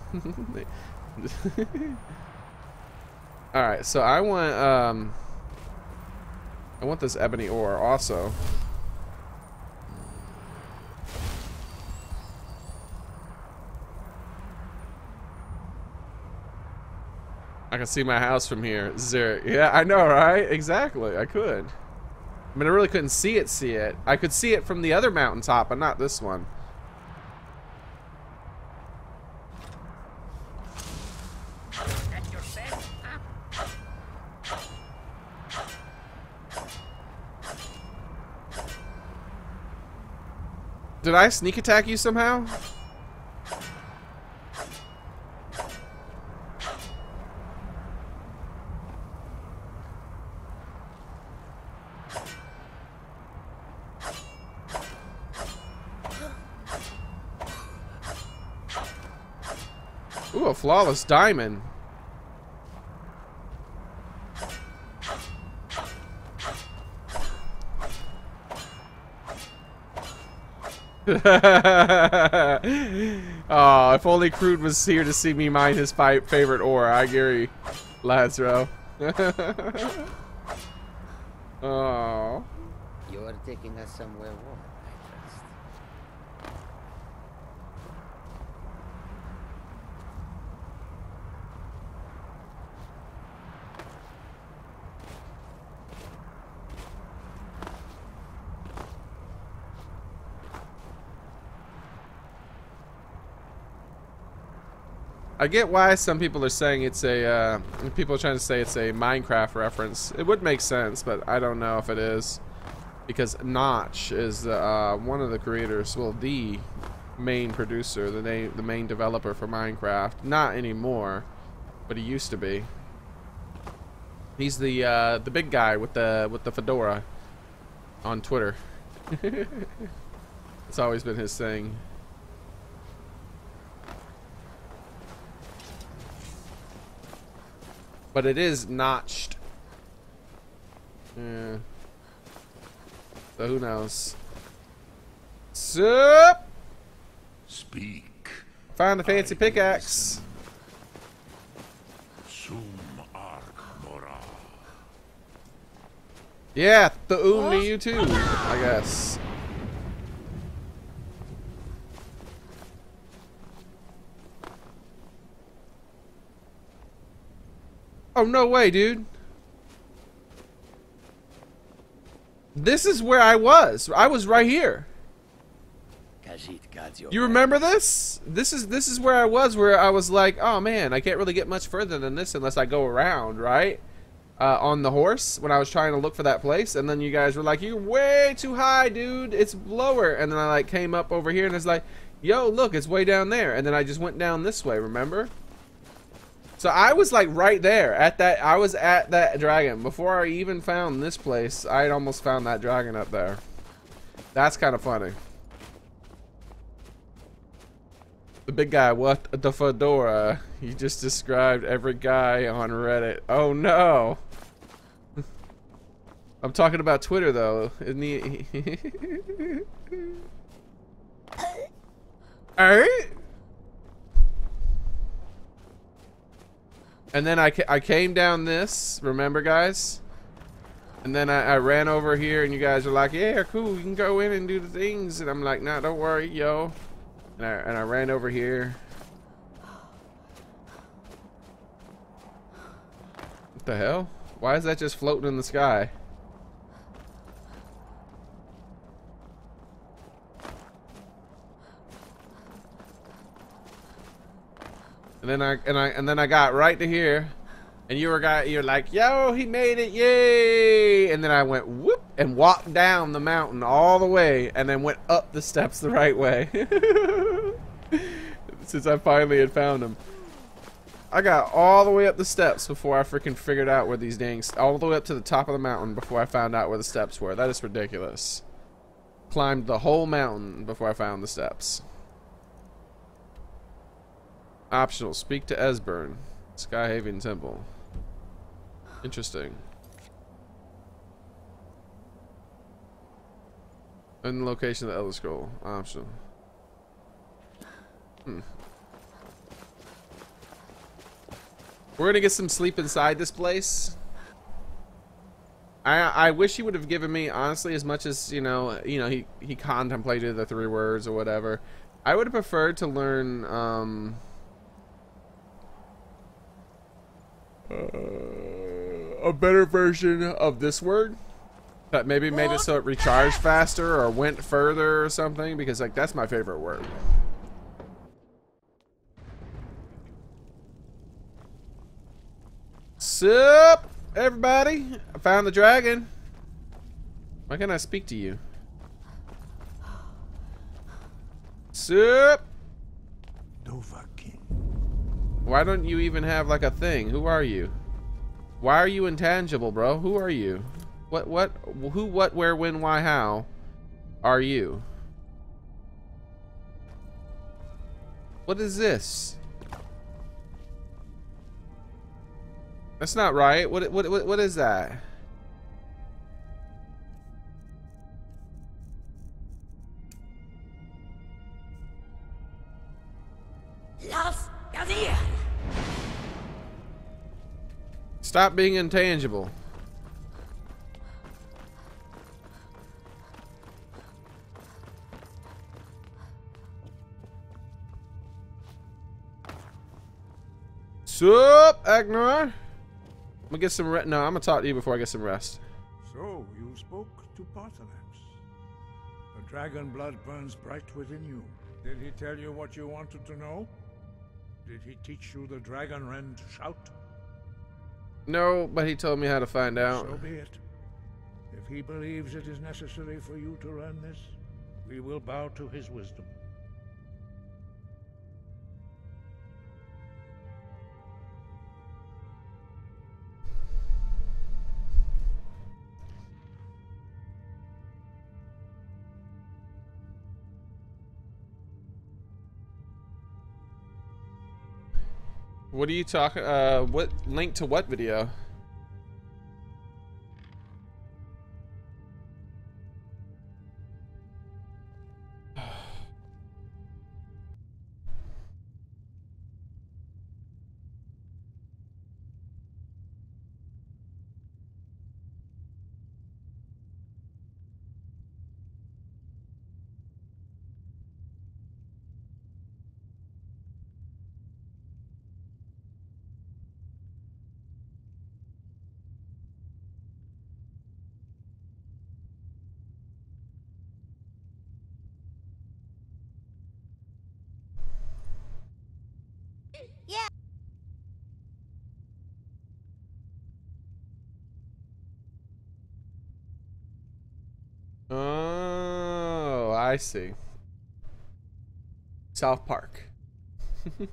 All right. So I want this ebony ore also. I can see my house from here. Xearrik. Yeah, I know, right? Exactly. I could. I mean, I really couldn't see it. I could see it from the other mountaintop, but not this one. Did I sneak attack you somehow? Ooh, a flawless diamond. Oh, if only Crude was here to see me mine his favorite ore. I agree, Lazaro. Oh. You're taking us somewhere warm, I trust. I get why some people are saying it's a, people are trying to say it's a Minecraft reference. It would make sense, but I don't know if it is. Because Notch is one of the creators, well, the main producer, the main developer for Minecraft. Not anymore, but he used to be. He's the big guy with the fedora on Twitter. It's always been his thing. But it is notched. Yeah. So who knows? Sup? Speak. Found the fancy pickaxe. Sum arc mora. Yeah, the to you too, I guess. Oh, no way, dude. This is where I was. I was right here. You remember this? This is where I was like, oh man, I can't really get much further than this unless I go around, right? On the horse when I was trying to look for that place, and then you guys were like, you're way too high, dude. It's lower. And then I like came up over here and it's like, yo, look, it's way down there. And then I just went down this way, remember? So I was like right there at that. I was at that dragon before I even found this place. I had almost found that dragon up there. That's kind of funny. The big guy, what the fedora? You just described every guy on Reddit. Oh no. I'm talking about Twitter though. Isn't he? Alright. And then I came down this, remember guys? And then I ran over here and you guys were like, yeah, cool, you can go in and do the things. And I'm like, nah, don't worry, yo. And I ran over here. What the hell? Why is that just floating in the sky? And then I got right to here, and you're like, yo, he made it, yay! And then I went whoop and walked down the mountain all the way, and then went up the steps the right way. Since I finally had found him, I got all the way up the steps before I freaking figured out where these all the way up to the top of the mountain before I found out where the steps were. That is ridiculous. Climbed the whole mountain before I found the steps. Optional. Speak to Esbern. Skyhaven Temple. Interesting. And the location of the Elder Scroll. Optional. We're gonna get some sleep inside this place. I wish he would have given me, honestly, as much as, you know, he contemplated the 3 words or whatever. I would have preferred to learn, a better version of this word that maybe made it so it recharged faster or went further or something, because like that's my favorite word. Sup everybody, I found the dragon. Why can't I speak to you? Sup. Why don't you even have like a thing? Who are you? Why are you intangible, bro? Who are you? What, who, what, where, when, why, how are you? What is this? That's not right. What is that? Stop being intangible. Sup, Agnar? I'm gonna get some rest. No, I'm gonna talk to you before I get some rest. So, you spoke to Paarthurnax. The dragon blood burns bright within you. Did he tell you what you wanted to know? Did he teach you the dragon wren to shout? No, but he told me how to find out. So be it. If he believes it is necessary for you to learn this, we will bow to his wisdom. What are you talking? What link to what video? Oh, I see. South Park. You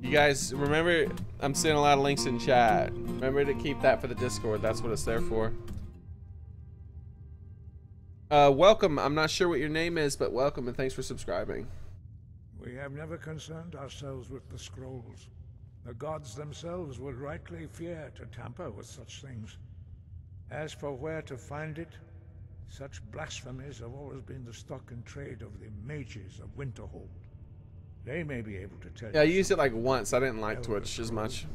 guys remember, I'm seeing a lot of links in chat. Remember to keep that for the Discord. That's what it's there for. Welcome. I'm not sure what your name is, but welcome and thanks for subscribing. We have never concerned ourselves with the scrolls. The gods themselves would rightly fear to tamper with such things. As for where to find it, such blasphemies have always been the stock and trade of the mages of Winterhold. They may be able to tell you. Yeah, I used it like once. I didn't like Twitch as much.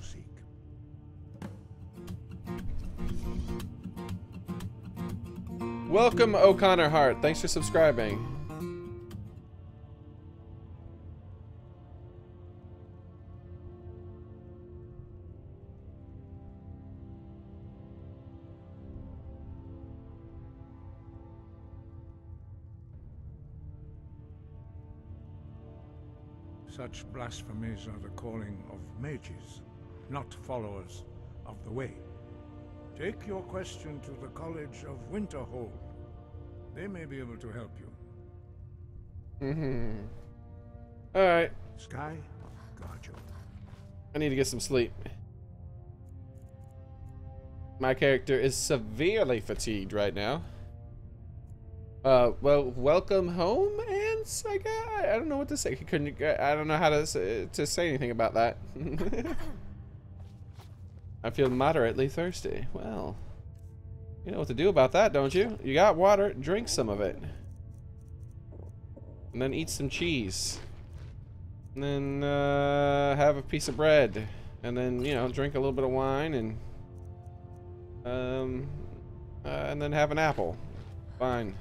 Welcome, O'Connor Hart. Thanks for subscribing. Such blasphemies are the calling of mages, not followers of the way. Take your question to the College of Winterhold. They may be able to help you. Alright. Sky, guard you. I need to get some sleep. My character is severely fatigued right now. Well, welcome home, Ants. I don't know what to say. I don't know how to say anything about that. I feel moderately thirsty. Well, you know what to do about that, don't you? You got water. Drink some of it, and then eat some cheese, and then have a piece of bread, and then drink a little bit of wine, and then have an apple. Fine.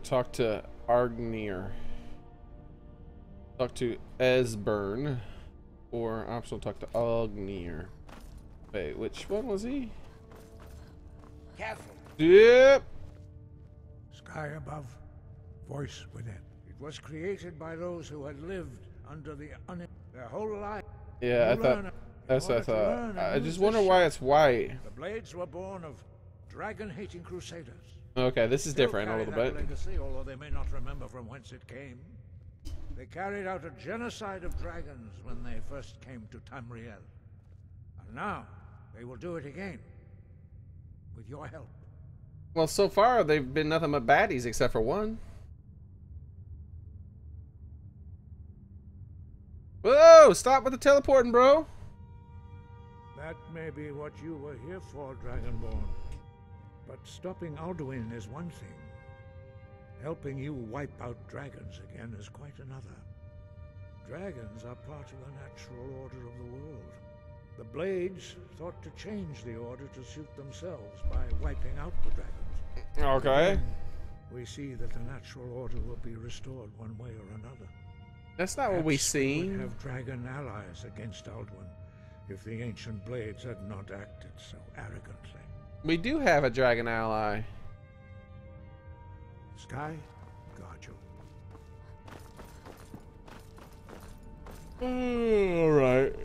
Talk to Argnir. Talk to Esbern. Or optional talk to Argnir. Wait, which one was he? Careful. Yep. Sky above, voice within. It was created by those who had lived under the their whole life. Yeah, I thought. That's what I thought. I just wonder why it's white. The blades were born of dragon-hating crusaders. Okay, this is different a little bit. Legacy, although they may not remember from whence it came. They carried out a genocide of dragons when they first came to Tamriel. And now, they will do it again. With your help. Well, so far, they've been nothing but baddies except for one. Whoa! Stop with the teleporting, bro! That may be what you were here for, Dragonborn. But stopping Alduin is one thing. Helping you wipe out dragons again is quite another. Dragons are part of the natural order of the world. The Blades thought to change the order to suit themselves by wiping out the dragons. Okay. Then we see that the natural order will be restored one way or another. That's not what we Perhaps we seen. would have dragon allies against Alduin if the ancient Blades had not acted so arrogantly. We do have a dragon ally. Sky, guard you. Alright.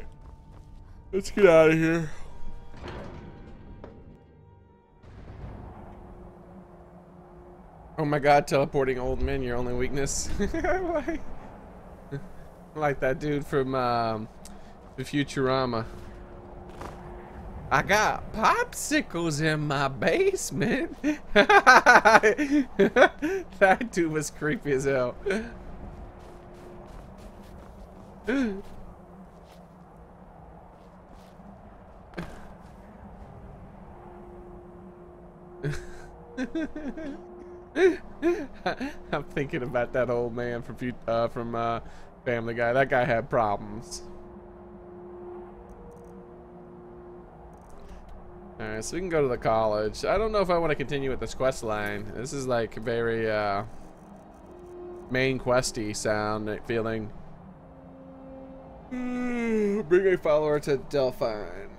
Let's get out of here. Oh my god, teleporting old men, your only weakness. like that dude from the Futurama. I got popsicles in my basement. That dude was creepy as hell. I'm thinking about that old man from Family Guy. That guy had problems. Alright, so we can go to the college. I don't know if I want to continue with this quest line. This is like very main questy sound feeling. Bring a follower to Delphine.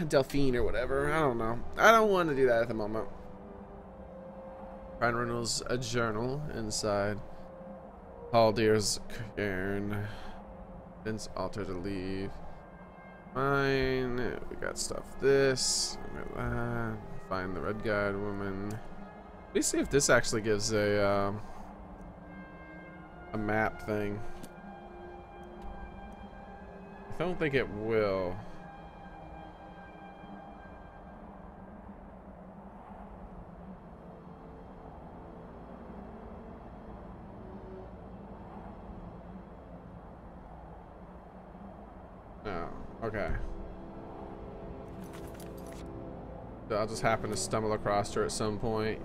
Delphine or whatever. I don't know. I don't want to do that at the moment. Find Reynolds a journal inside. Haldir's cairn. Vince altar to leave. Fine. We got stuff. This. We got that. Find the red guide woman. Let me see if this actually gives a map thing. I don't think it will. No. Okay. So I'll just happen to stumble across her at some point.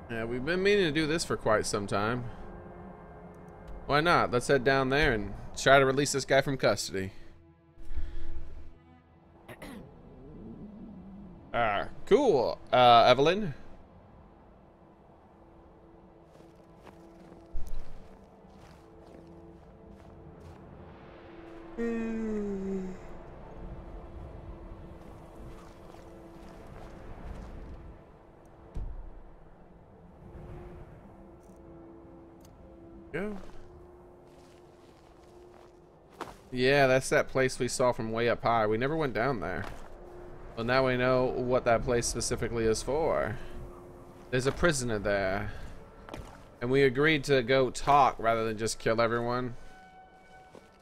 Yeah, we've been meaning to do this for quite some time. Why not? Let's head down there and try to release this guy from custody. Cool. Evelyn. Go. Yeah, that's that place we saw from way up high. We never went down there. Well, now we know what that place specifically is for. There's a prisoner there. And we agreed to go talk rather than just kill everyone.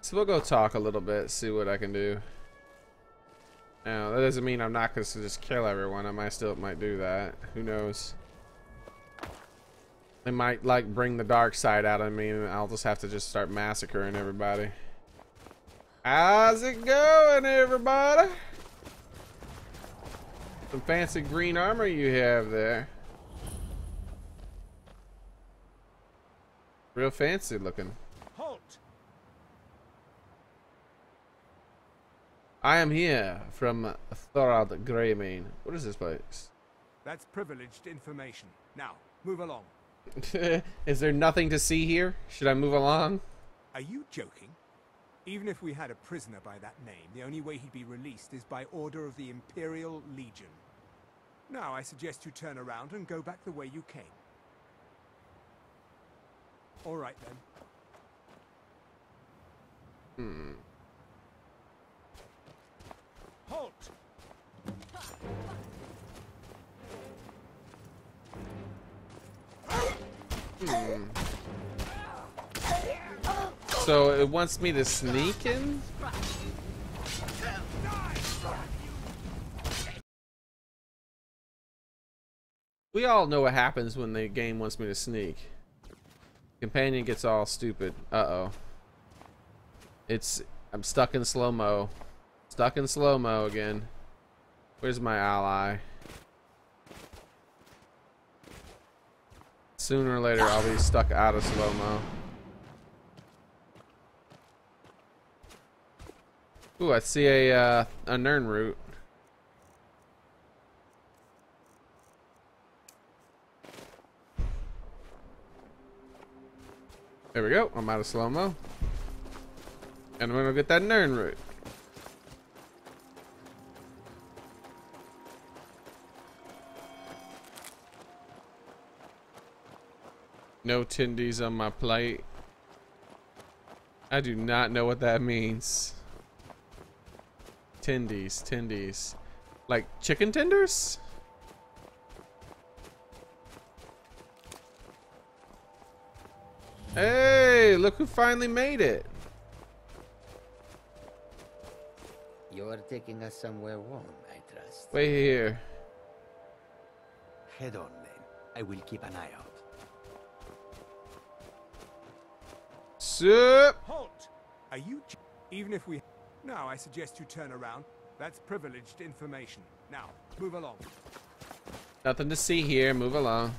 So we'll go talk a little bit, see what I can do. Now, that doesn't mean I'm not going to just kill everyone. I might do that. Who knows? They might, like, bring the dark side out of me and I'll just have to just start massacring everybody. How's it going, everybody? Some fancy green armor you have there. Real fancy looking. Halt! I am here from Thorald Greymane. What is this place? That's privileged information. Now, move along. Is there nothing to see here? Should I move along? Are you joking? Even if we had a prisoner by that name, the only way he'd be released is by order of the Imperial Legion. Now, I suggest you turn around and go back the way you came. All right, then. Halt! So it wants me to sneak in? We all know what happens when the game wants me to sneak. Companion gets all stupid. Uh-oh. I'm stuck in slow-mo. Stuck in slow-mo again. Where's my ally? Sooner or later I'll be stuck out of slow-mo. Ooh, I see a Nern route. There we go. I'm out of slow-mo. And I'm gonna get that Nern route. No tindies on my plate. I do not know what that means. Tindies. Like chicken tenders? Hey, look who finally made it. You're taking us somewhere warm, I trust. Wait here. Head on then. I will keep an eye out. Sup? Halt! Are you... Even if we... Now, I suggest you turn around. That's privileged information. Now, move along. Nothing to see here. Move along.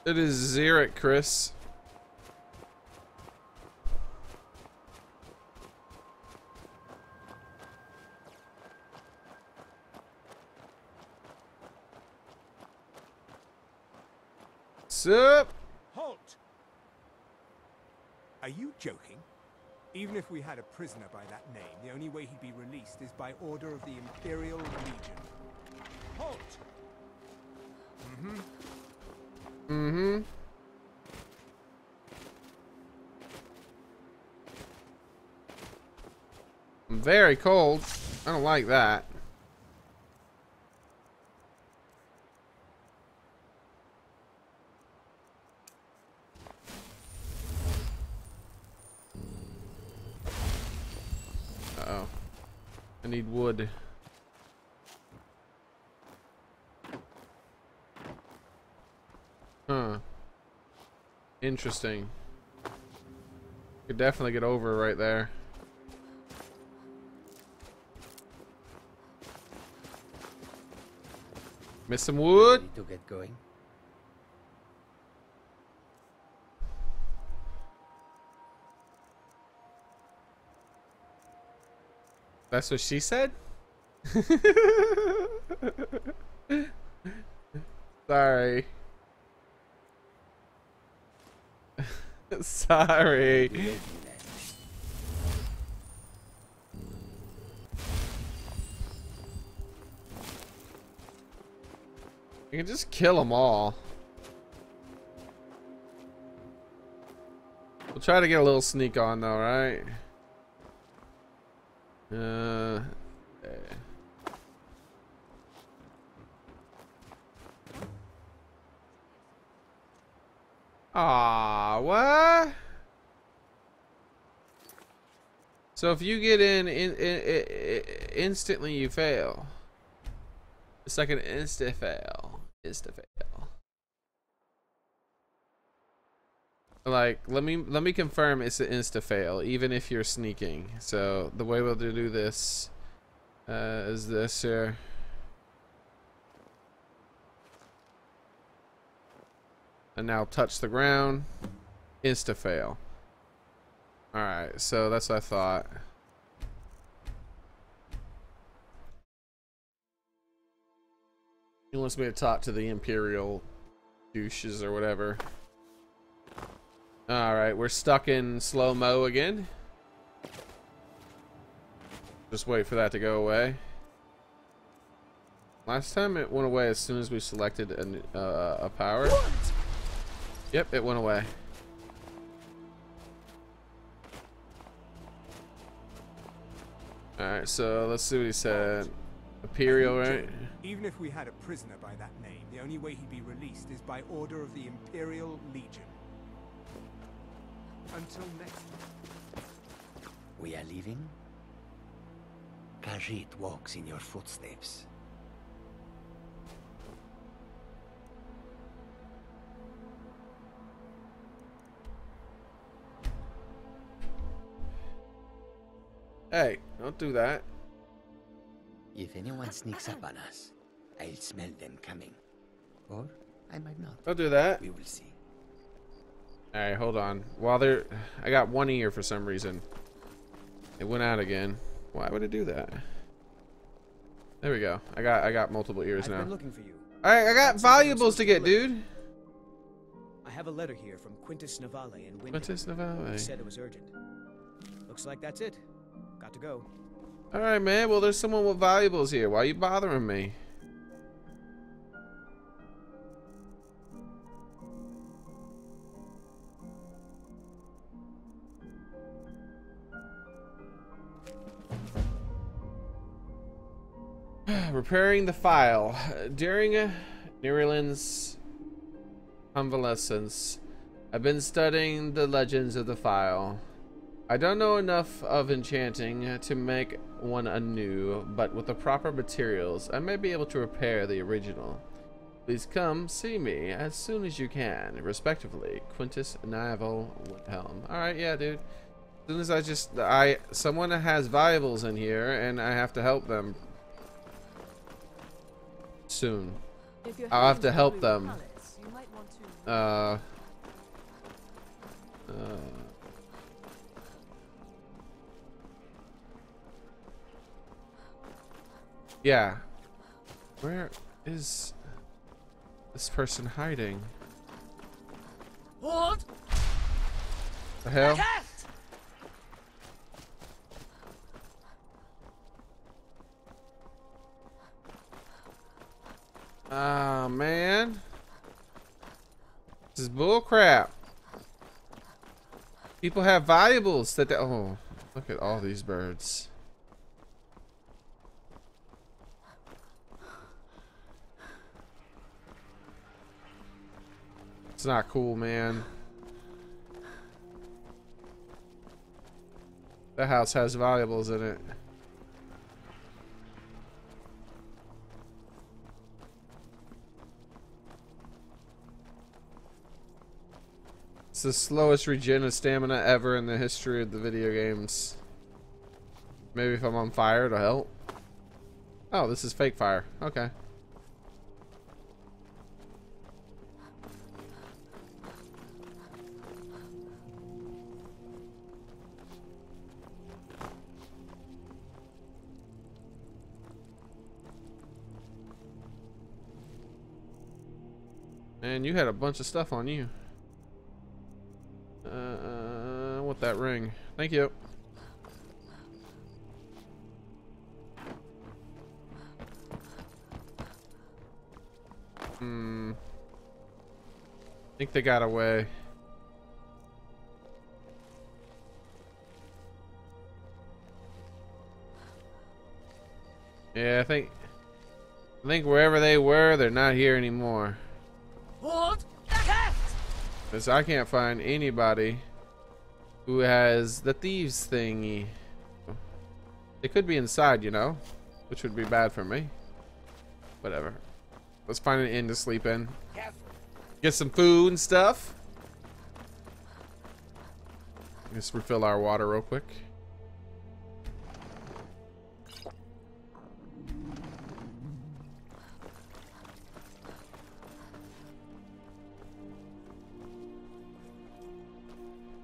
It is Xearrik, Chris. Sup? Halt! Are you joking? Even if we had a prisoner by that name, the only way he'd be released is by order of the Imperial Legion. Halt! Mm-hmm. I'm very cold. I don't like that. Uh-oh. I need wood. Huh. Interesting. Could definitely get over right there. Miss some wood? Ready to get going? That's what she said? Sorry. Sorry. You can just kill them all. We'll try to get a little sneak on though, right? Ah, what? So if you get in instantly, you fail. It's like an insta fail. Like, let me confirm it's an insta fail, even if you're sneaking. So the way we'll do this is this here. And now touch the ground. Insta fail. Alright, so that's what I thought. He wants me to talk to the Imperial douches or whatever. Alright, we're stuck in slow-mo again. Just wait for that to go away. Last time it went away as soon as we selected a power. What? Yep, it went away. Alright, so let's see what he said. Imperial, right? Even if we had a prisoner by that name, the only way he'd be released is by order of the Imperial Legion. Until next time. We are leaving? Khajiit walks in your footsteps. Hey, don't do that. If anyone sneaks up on us, I'll smell them coming. Or I might not. Don't do that. We will see. Alright, hold on. While they're... I got one ear for some reason. It went out again. Why would it do that? There we go. I got multiple ears now. I've been looking for you. Alright, I got valuables to get, dude. I have a letter here from Quintus Navale in Windham. Quintus Navale. He said it was urgent. Looks like that's it. Got to go. All right, man. Well, there's someone with valuables here. Why are you bothering me? Repairing the phial. During Nerilin's convalescence, I've been studying the legends of the phial. I don't know enough of enchanting to make one anew, but with the proper materials, I may be able to repair the original. Please come see me as soon as you can. Respectively, Quintus Naval Woodhelm. Alright, yeah, dude. As soon as someone has valuables in here, and I have to help them soon. I'll have to help them. Yeah. Where is this person hiding? What? The hell? Ah, man. This is bull crap. People have valuables that they, oh, look at all these birds. It's not cool, man. The house has valuables in it. It's the slowest regen of stamina ever in the history of the video games. Maybe if I'm on fire it'll help. Oh, this is fake fire. Okay. Man, you had a bunch of stuff on you. I want that ring. Thank you. I think they got away. Yeah, I think wherever they were, they're not here anymore. What? Because I can't find anybody who has the thieves thingy. They could be inside, you know, which would be bad for me. Whatever. Let's find an inn to sleep in. Get some food and stuff. Let's refill our water real quick.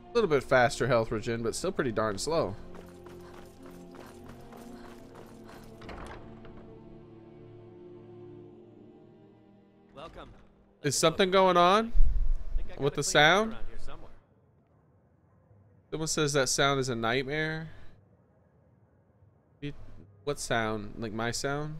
A little bit faster health regen, but still pretty darn slow. Welcome. Is something going on with the sound? Someone says that sound is a nightmare. What sound? Like my sound?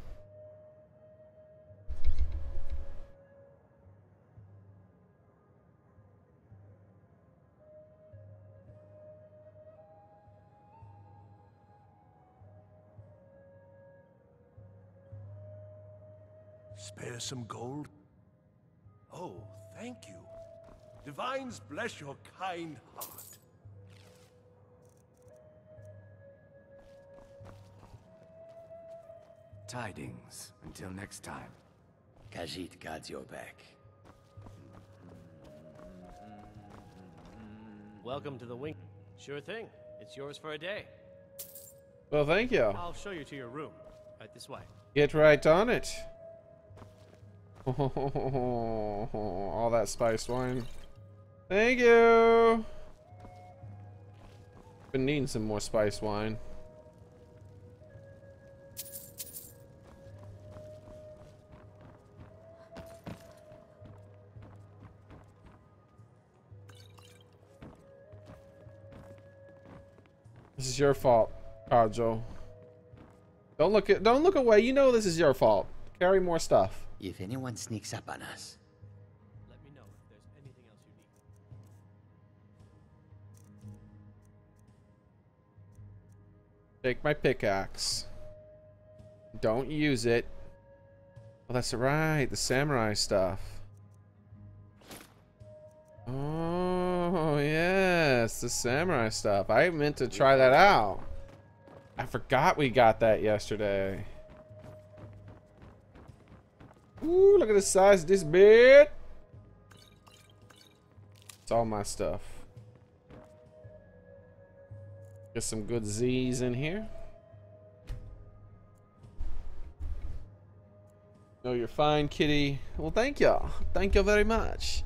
Spare some gold? Oh, thank you. Divines bless your kind heart. Tidings. Until next time. Khajiit guards your back. Welcome to the wing. Sure thing. It's yours for a day. Well, thank you. I'll show you to your room. Right this way. Get right on it. All that spiced wine. Thank you. Been needing some more spiced wine. This is your fault, Arjo. Don't look away. You know this is your fault. Carry more stuff. If anyone sneaks up on us, Let me know if there's anything else you need. Take my pickaxe. Don't use it. Oh, that's right. The samurai stuff. Oh, yes. The samurai stuff. I meant to try that out. I forgot we got that yesterday. Ooh, look at the size of this bed. It's all my stuff. Get some good Z's in here. No, you're fine, kitty. Well, thank y'all. Thank you very much.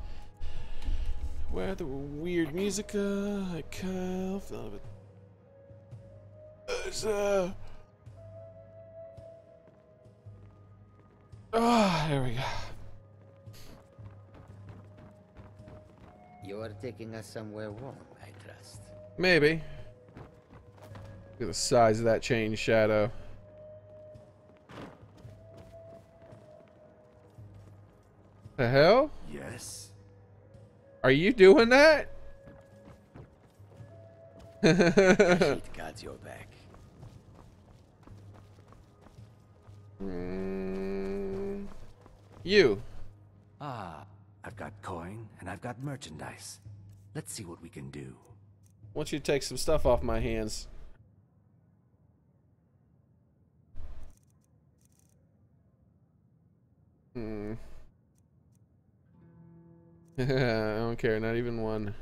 Where the weird music? I can't feel it. There we go. you're taking us somewhere warm, I trust. Maybe. Look at the size of that chain shadow. The hell? Yes. Are you doing that? It got your back. You. Ah, I've got coin and I've got merchandise. Let's see what we can do. I want you to take some stuff off my hands. I don't care, not even one.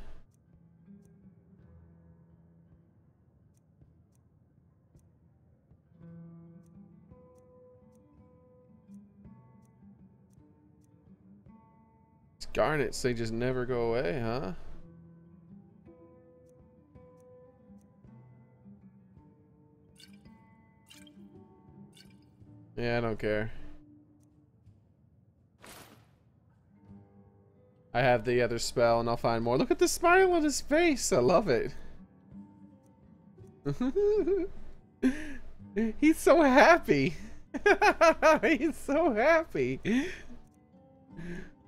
It's garnets, they just never go away, huh? Yeah, I don't care. I have the other spell and I'll find more. Look at the smile on his face. I love it. He's so happy. He's so happy.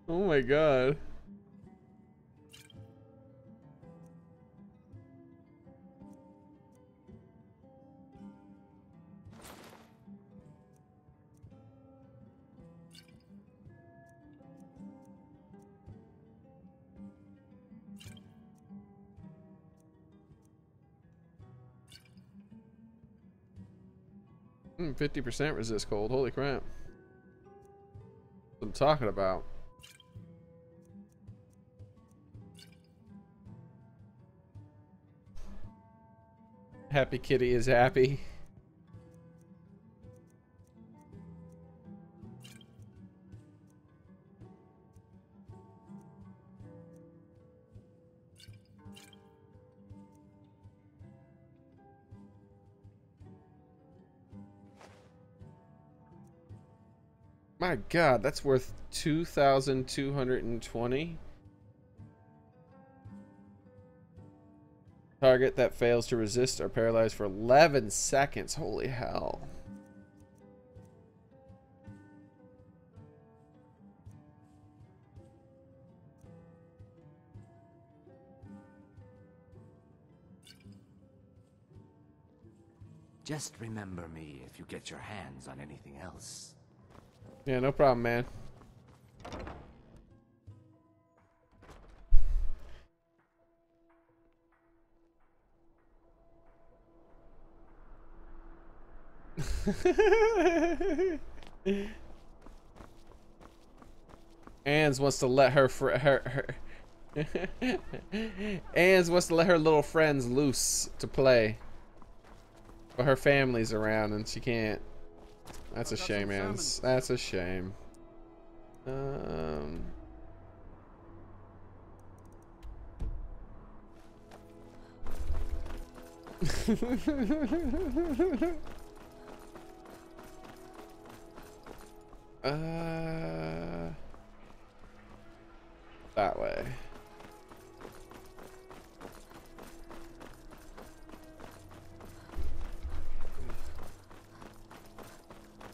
Oh my god. Hmm, 50% resist cold. Holy crap. That's what I'm talking about. Happy Kitty is happy. My god, that's worth 2,220. Target that fails to resist or paralyze for 11 seconds. Holy hell. Just remember me if you get your hands on anything else. Yeah, no problem, man. Anz wants to let her Anz wants to let her little friends loose to play, but her family's around and she can't. That's a shame, Anz. That's a shame. That way.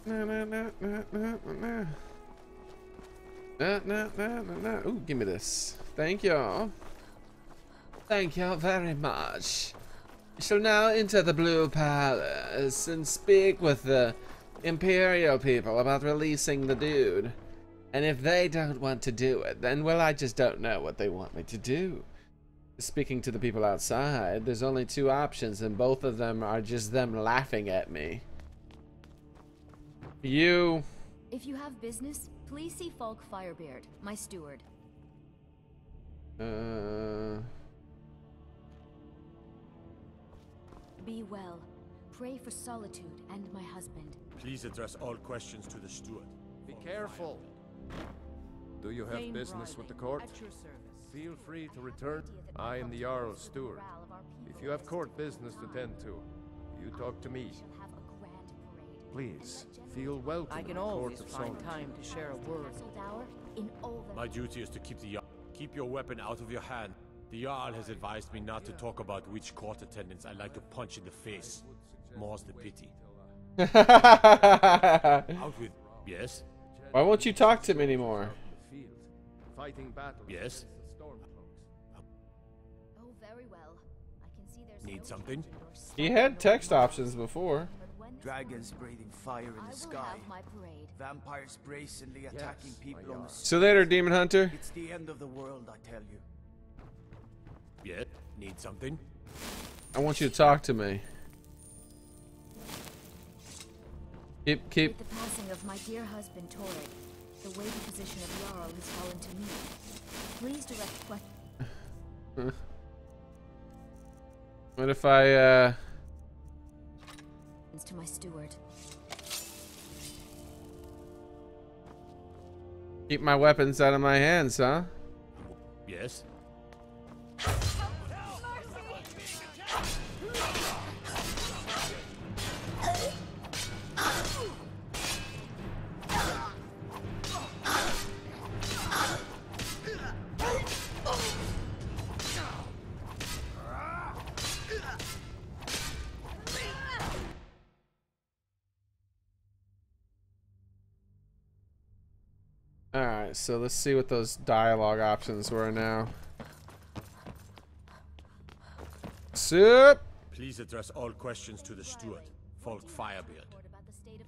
Ooh, give me this. Thank you. Thank you very much. We shall now enter the Blue Palace and speak with the Imperial people about releasing the dude. And if they don't want to do it, then, well, I just don't know what they want me to do. Speaking to the people outside, there's only two options, and both of them are just them laughing at me. You... If you have business, please see Falk Firebeard, my steward. Be well. Pray for solitude and my husband. Please address all questions to the steward. Be careful. Do you have business with the court? Feel free to return. I am the Jarl's steward. If you have court business to tend to, you talk to me. Please, feel welcome. I can always find time to share a word. My duty is to keep the Jarl. Keep your weapon out of your hand. The Jarl has advised me not to talk about which court attendants I like to punch in the face. More's the pity. Out with... Yes? Why won't you talk to me anymore? Fighting battle. Yes? Oh, very well. I can see there's Need something? He had text options before. Dragons breathing fire in the sky. Vampires brazenly attacking people on the street. See you later, Demon Hunter. It's the end of the world, I tell you. Yeah? Need something? I want you to talk to me. Keep. With the passing of my dear husband Torrig, the weighty position of Jarl has fallen to me. Please direct questions. What if I to my steward. keep my weapons out of my hands, huh? Yes? Alright, so let's see what those dialogue options were now. Soup! Please address all questions to the steward, Falk Firebeard.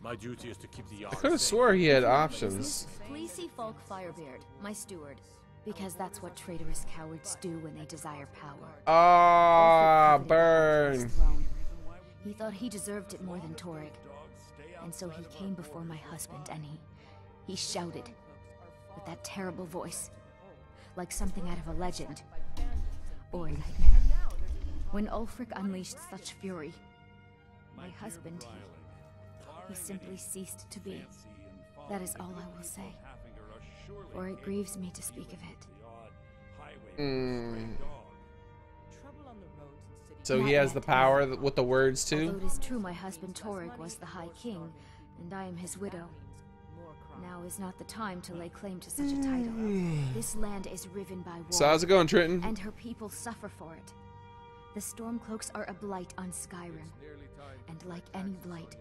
My duty is to keep the Jarl. I could have swore he had options. Please see Falk Firebeard, my steward, because that's what traitorous cowards do when they desire power. Ah, burn. He thought he deserved it more than Torrig, and so he came before my husband and he shouted. With that terrible voice, like something out of a legend or a nightmare. When Ulfric unleashed such fury, my husband, he simply ceased to be. That is all I will say, for it grieves me to speak of it. So he has the power with the words too? Although it is true my husband Torrig was the High King, and I am his widow. Now is not the time to lay claim to such a title. This land is riven by war. So how's it going, Trenton? And her people suffer for it. The Stormcloaks are a blight on Skyrim, and like any blight,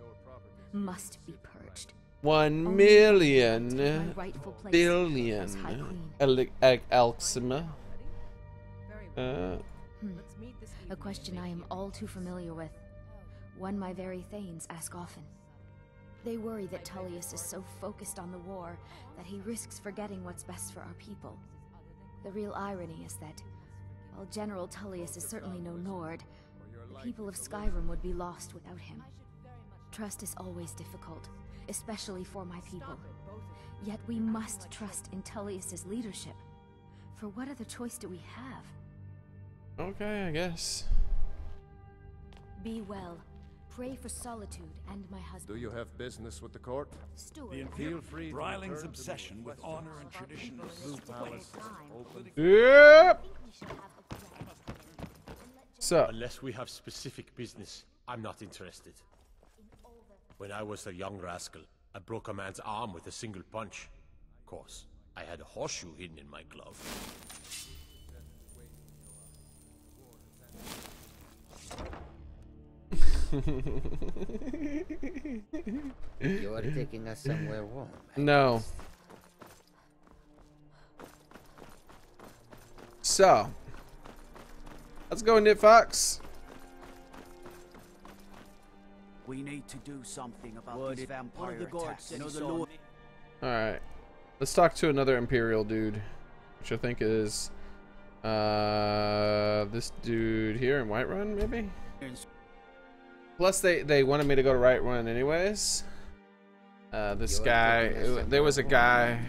must be purged. 1 million billion Elxima. A question I am all too familiar with. One my very thanes ask often. They worry that Tullius is so focused on the war that he risks forgetting what's best for our people. The real irony is that, while General Tullius is certainly no Nord, the people of Skyrim would be lost without him. Trust is always difficult, especially for my people. Yet we must trust in Tullius's leadership. For what other choice do we have? Okay, I guess. Be well. Pray for solitude and my husband. Do you have business with the court? Feel free to Bryling's obsession with honor and tradition of Blue Palace open. Yep. So, unless we have specific business, I'm not interested. When I was a young rascal, I broke a man's arm with a single punch. Of course, I had a horseshoe hidden in my glove. You are taking us somewhere warm. No. So, let's go, Knit Fox. We need to do something about these vampire attacks. Alright. Let's talk to another Imperial dude, which I think is this dude here in Whiterun, maybe? Plus they wanted me to go to Whiterun anyways. This guy, there was a guy.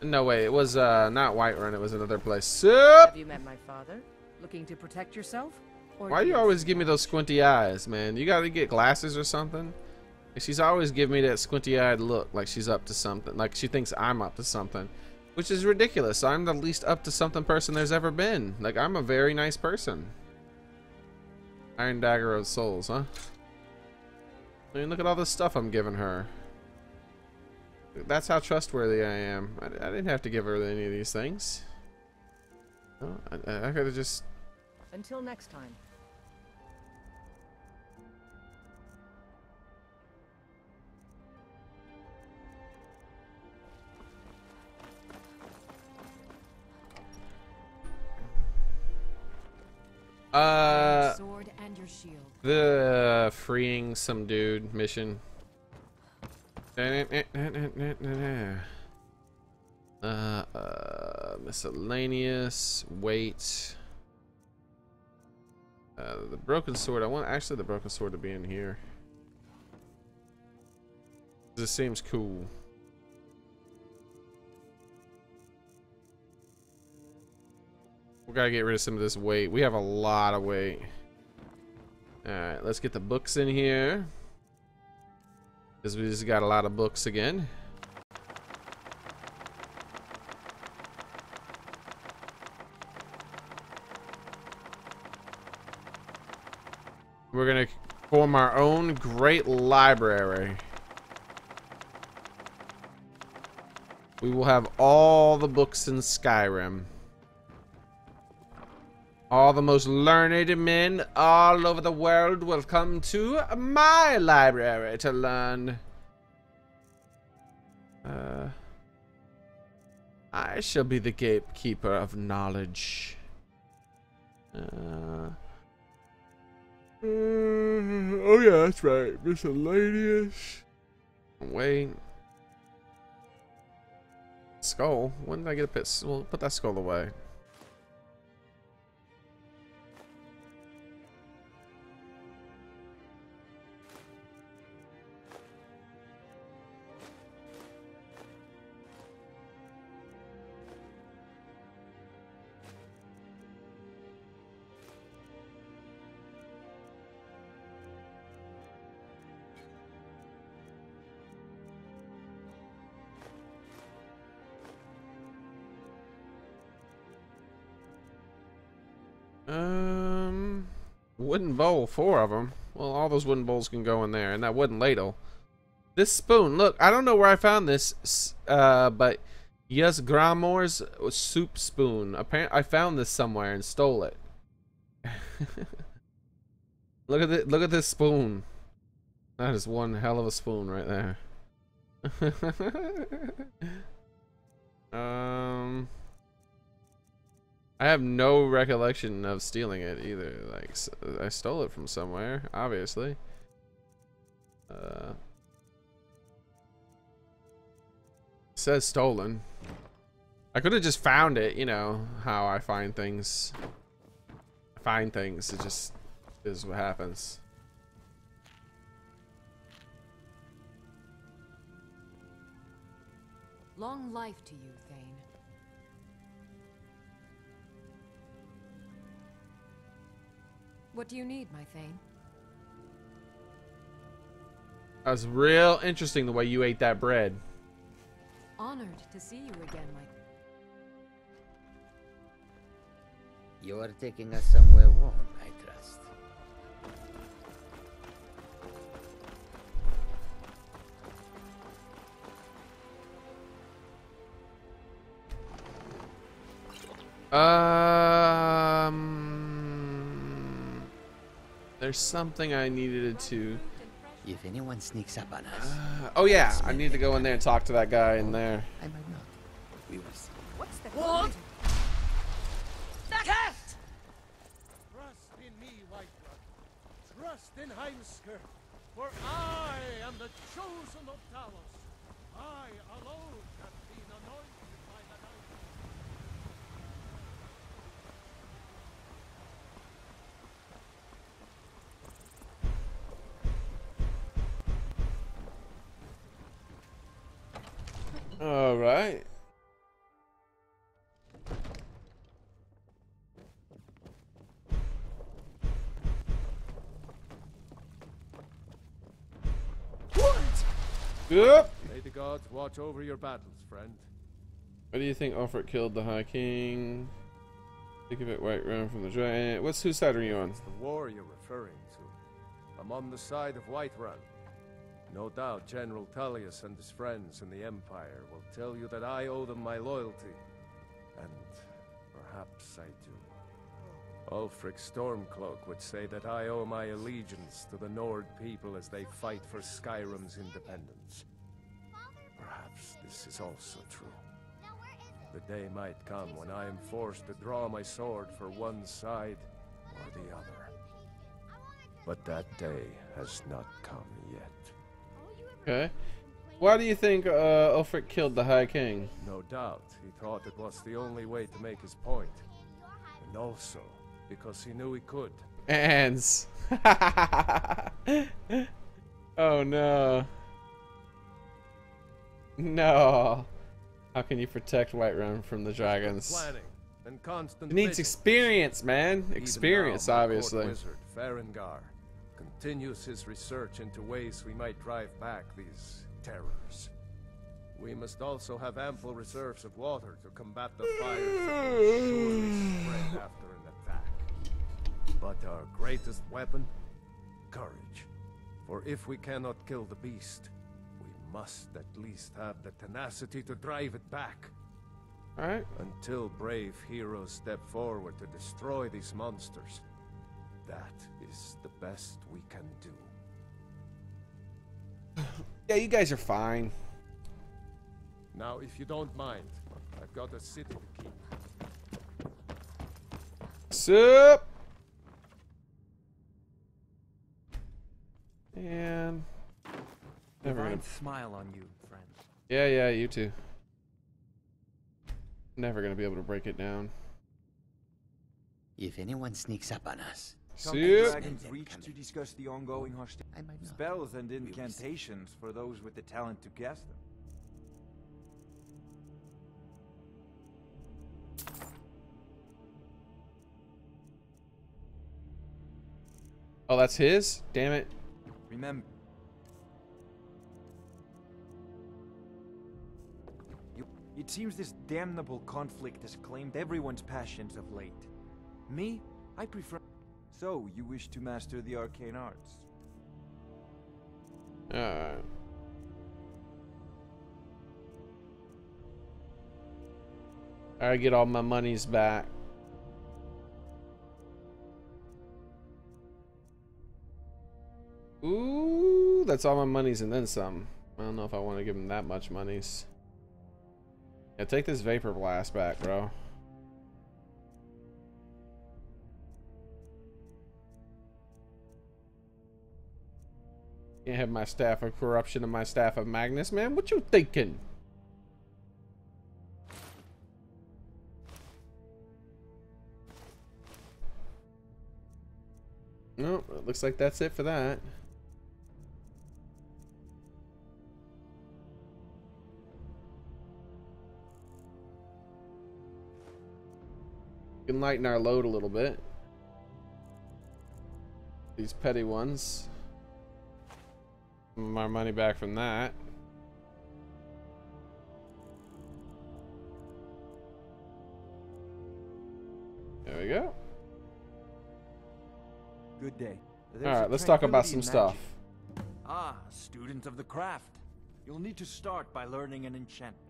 No way, it was not Whiterun, it was another place. Sup? Have you met my father? Looking to protect yourself? Or Why do you always give me those squinty eyes, man? You gotta get glasses or something? She's always giving me that squinty-eyed look, like she's up to something, like she thinks I'm up to something, which is ridiculous. I'm the least up to something person there's ever been. Like, I'm a very nice person. Iron Dagger of Souls, huh? I mean, look at all the stuff I'm giving her. That's how trustworthy I am. I didn't have to give her any of these things. Oh, I could have just... Until next time. Sword and your shield. The freeing some dude mission. Miscellaneous, weight. The broken sword. I want actually the broken sword to be in here. This seems cool. We gotta get rid of some of this weight. We have a lot of weight. Alright, let's get the books in here. Because we just got a lot of books again. We're gonna form our own great library. We will have all the books in Skyrim. All the most learned men all over the world will come to my library to learn. I shall be the gatekeeper of knowledge. Oh yeah, that's right. Miscellaneous. Wait. Skull. When did I get a pit? We'll put that skull away. Wooden bowl, 4 of them. Well, all those wooden bowls can go in there, and that wooden ladle. This spoon, look, I don't know where I found this, but yes, Gramor's soup spoon. Apparently, I found this somewhere and stole it. Look at it. Look at this spoon. That is one hell of a spoon right there. I have no recollection of stealing it either. Like, I stole it from somewhere, obviously. It says stolen. I could have just found it, you know, how I find things. I find things, it just is what happens. Long life to you, Thane. What do you need, my Thane? That was real interesting the way you ate that bread. Honored to see you again, my... You are taking us somewhere warm, I trust. There's something I needed to. If anyone sneaks up on us. Oh yeah, I need to go in there and talk to that guy in there. I might not. We will see. What's the What? Test! Trust in me, Whiterun. Trust in Heimskir. For I am the chosen of Talos. I alone have been anointed by the night. All right. Yep. May the gods watch over your battles, friend. What do you think Ulfric killed the High King? Think of it, Whiterun from the giant. Whose side are you on? It's the war you're referring to. I'm on the side of Whiterun. No doubt General Tullius and his friends in the Empire will tell you that I owe them my loyalty. And perhaps I do. Ulfric Stormcloak would say that I owe my allegiance to the Nord people as they fight for Skyrim's independence. Perhaps this is also true. The day might come when I am forced to draw my sword for one side or the other. But that day has not come yet. Okay. Why do you think Ulfric killed the High King? No doubt, he thought it was the only way to make his point. And also, because he knew he could. Ants. Oh no. No. How can you protect Whiterun from the dragons? Planning and constant It needs vigilance. experience, man. Experience, Even now, my obviously. court wizard, Farengar, continues his research into ways we might drive back these terrors. We must also have ample reserves of water to combat the fires that will surely spread after an attack. But our greatest weapon? Courage. For if we cannot kill the beast, we must at least have the tenacity to drive it back. Alright. Until brave heroes step forward to destroy these monsters, that is the best we can do. Yeah, you guys are fine. Now, if you don't mind, I've got a city to keep. Sup? And never gonna smile on you, friend. Yeah, you too. Never gonna be able to break it down. If anyone sneaks up on us. Dragons reached to discuss the ongoing hostility. I might not. Spells and incantations for those with the talent to cast them. Oh, that's his? Damn it. Remember, it seems this damnable conflict has claimed everyone's passions of late. Me, I prefer. So, you wish to master the arcane arts? Alright. I get all my monies back. Ooh, that's all my monies and then some. I don't know if I want to give him that much monies. Yeah, take this vapor blast back, bro. Can't have my staff of corruption and my staff of Magnus, man. What you thinking? Nope, it looks like that's it for that. We can lighten our load a little bit. These petty ones. Some of our money back from that. There we go. Good day. Alright, let's talk about some stuff. Ah, student of the craft. You'll need to start by learning an enchantment.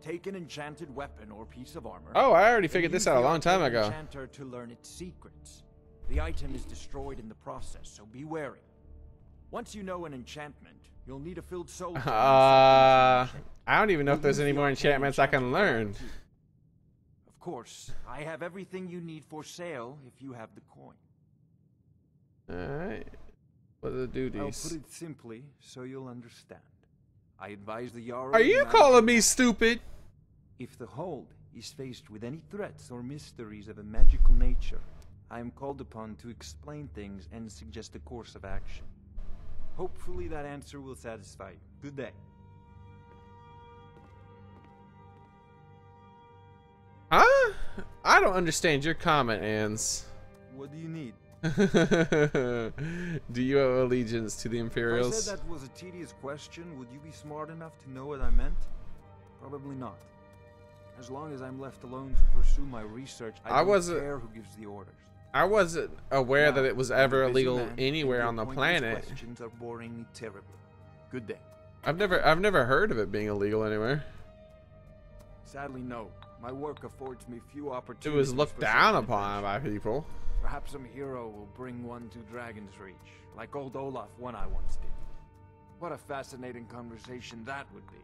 Take an enchanted weapon or piece of armor. Oh, I already figured and this use out a the long time arcane ago. enchanter to learn its secrets. The item is destroyed in the process, so be wary. Once you know an enchantment, you'll need a filled soul. I don't even know if there's any more enchantments I can learn. Of course, I have everything you need for sale if you have the coin. Alright. What are the duties? I'll put it simply so you'll understand. I advise the Jarl. Are you calling me stupid? If the hold is faced with any threats or mysteries of a magical nature, I am called upon to explain things and suggest a course of action. Hopefully that answer will satisfy you. Good day. Huh? I don't understand your comment, Ans. What do you need? Do you owe allegiance to the Imperials? If I said that was a tedious question, would you be smart enough to know what I meant? Probably not. As long as I'm left alone to pursue my research, I don't care who gives the orders. I wasn't aware that it was ever illegal anywhere on the planet. Questions are boring me terribly. Good day. I've never heard of it being illegal anywhere. Sadly, no. My work affords me few It opportunities. was looked down upon by people. Perhaps some hero will bring one to Dragon's Reach, like old Olaf one I once did. What a fascinating conversation that would be.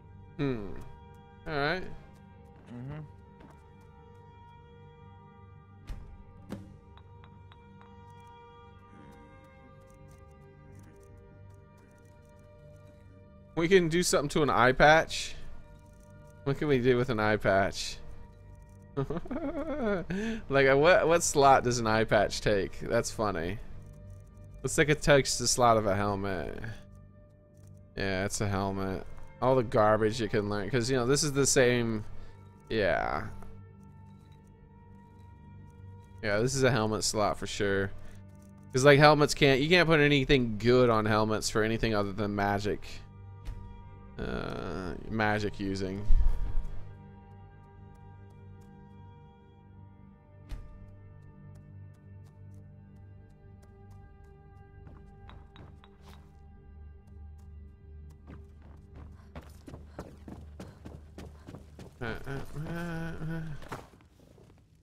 Alright. We can do something to an eye patch. What can we do with an eye patch? Like, what slot does an eye patch take? That's funny. Looks like it takes the slot of a helmet. Yeah, it's a helmet. All the garbage you can learn, because you know this is the same. Yeah. Yeah, this is a helmet slot for sure. Because like helmets you can't put anything good on helmets for anything other than magic. Magic using.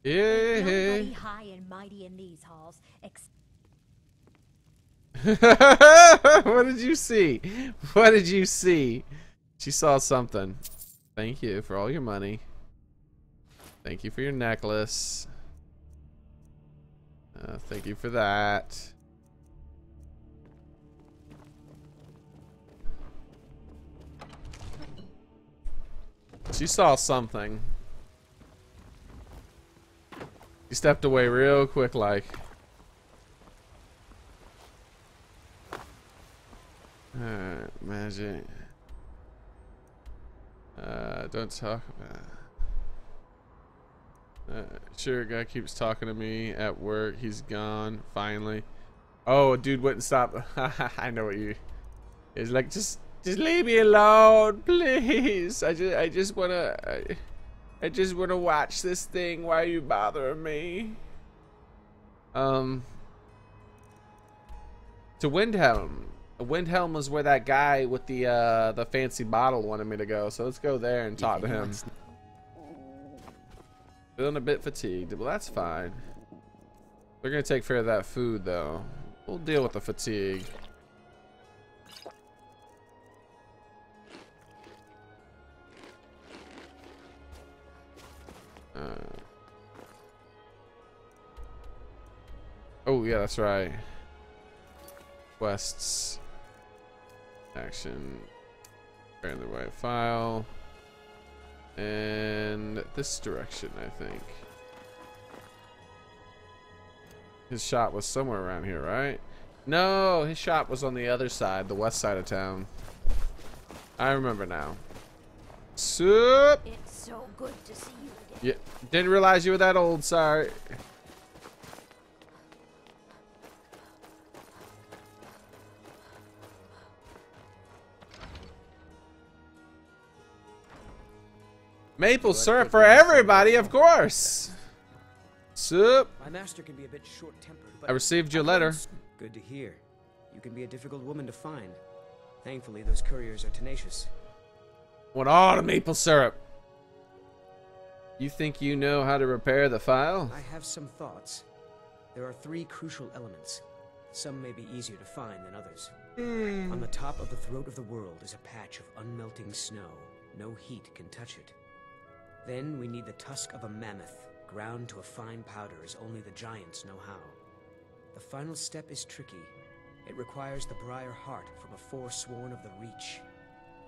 Yeah. Nobody high and mighty in these halls. What did you see? What did you see? She saw something. Thank you for all your money. Thank you for your necklace. Thank you for that. She saw something. She stepped away real quick like. Alright, magic. Don't talk about it. Sure, guy keeps talking to me at work. He's gone, finally. Oh, a dude wouldn't stop. I know what you. It's like, just leave me alone, please. I just wanna watch this thing. Why are you bothering me? To Windhelm. Windhelm was where that guy with the fancy bottle wanted me to go. So let's go there and talk to him. Feeling a bit fatigued. Well, that's fine. We're gonna take care of that food though. We'll deal with the fatigue. Oh yeah, that's right. Quests. Action. Apparently right file. And this direction, I think. His shop was somewhere around here, right? No, his shop was on the other side, the west side of town. I remember now. Sup? It's so good to see you again. Yeah, didn't realize you were that old, sorry. Maple syrup for everybody, of course. Sup? My master can be a bit short-tempered, but I received your letter. Good to hear. You can be a difficult woman to find. Thankfully, those couriers are tenacious. Want all the maple syrup. You think you know how to repair the phial? I have some thoughts. There are 3 crucial elements. Some may be easier to find than others. On the top of the throat of the world is a patch of unmelting snow. No heat can touch it. Then we need the tusk of a mammoth, ground to a fine powder as only the giants know how. The final step is tricky. It requires the briar heart from a forsworn of the Reach.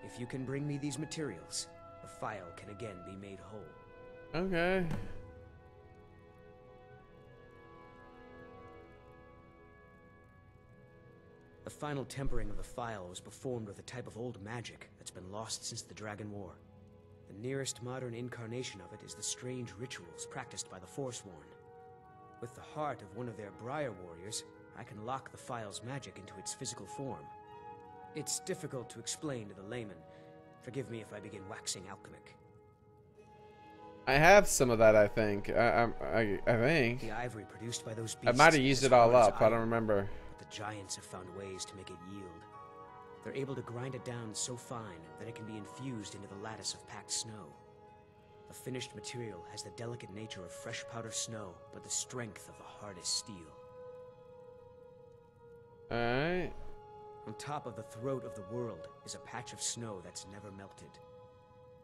If you can bring me these materials, the phial can again be made whole. Okay. The final tempering of the phial was performed with a type of old magic that's been lost since the Dragon War. The nearest modern incarnation of it is the strange rituals practiced by the Forsworn. With the heart of one of their Briar warriors, I can lock the phial's magic into its physical form. It's difficult to explain to the layman. Forgive me if I begin waxing alchemic. I have some of that, I think. I think. The ivory produced by those beasts I might have used it all up. I don't iron, remember. But the giants have found ways to make it yield. They're able to grind it down so fine that it can be infused into the lattice of packed snow. The finished material has the delicate nature of fresh powder snow, but the strength of the hardest steel. Alright. On top of the throat of the world is a patch of snow that's never melted.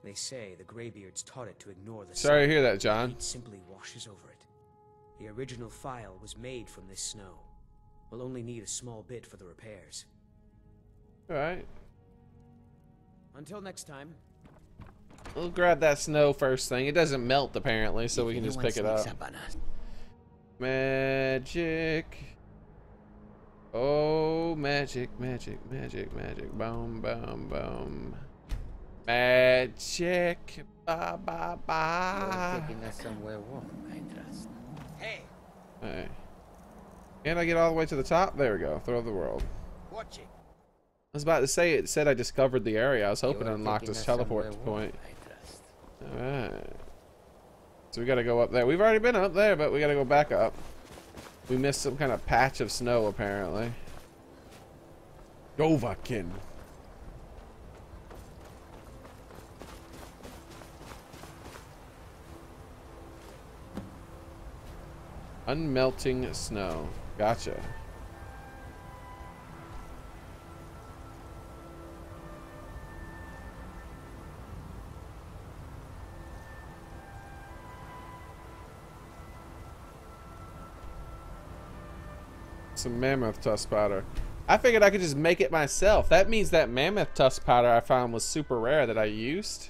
They say the Greybeards taught it to ignore the sun. Sorry to hear that, John. It simply washes over it. The original phial was made from this snow. We'll only need a small bit for the repairs. Alright. Until next time. We'll grab that snow first thing. It doesn't melt apparently, so we can just pick it up. Magic. Oh, magic, magic, magic, magic. Boom, boom, boom. Magic. Ba ba ba. You're taking us somewhere warm, I trust. Hey. Alright. Can I get all the way to the top? There we go. Throw the world. Watch it. I was about to say, it said I discovered the area. I was hoping to unlock this teleport point. Alright. So we gotta go up there. We've already been up there, but we gotta go back up. We missed some kind of patch of snow, apparently. Govakin. Unmelting snow. Gotcha. Some mammoth tusk powder. I figured I could just make it myself. That means that mammoth tusk powder I found was super rare that I used.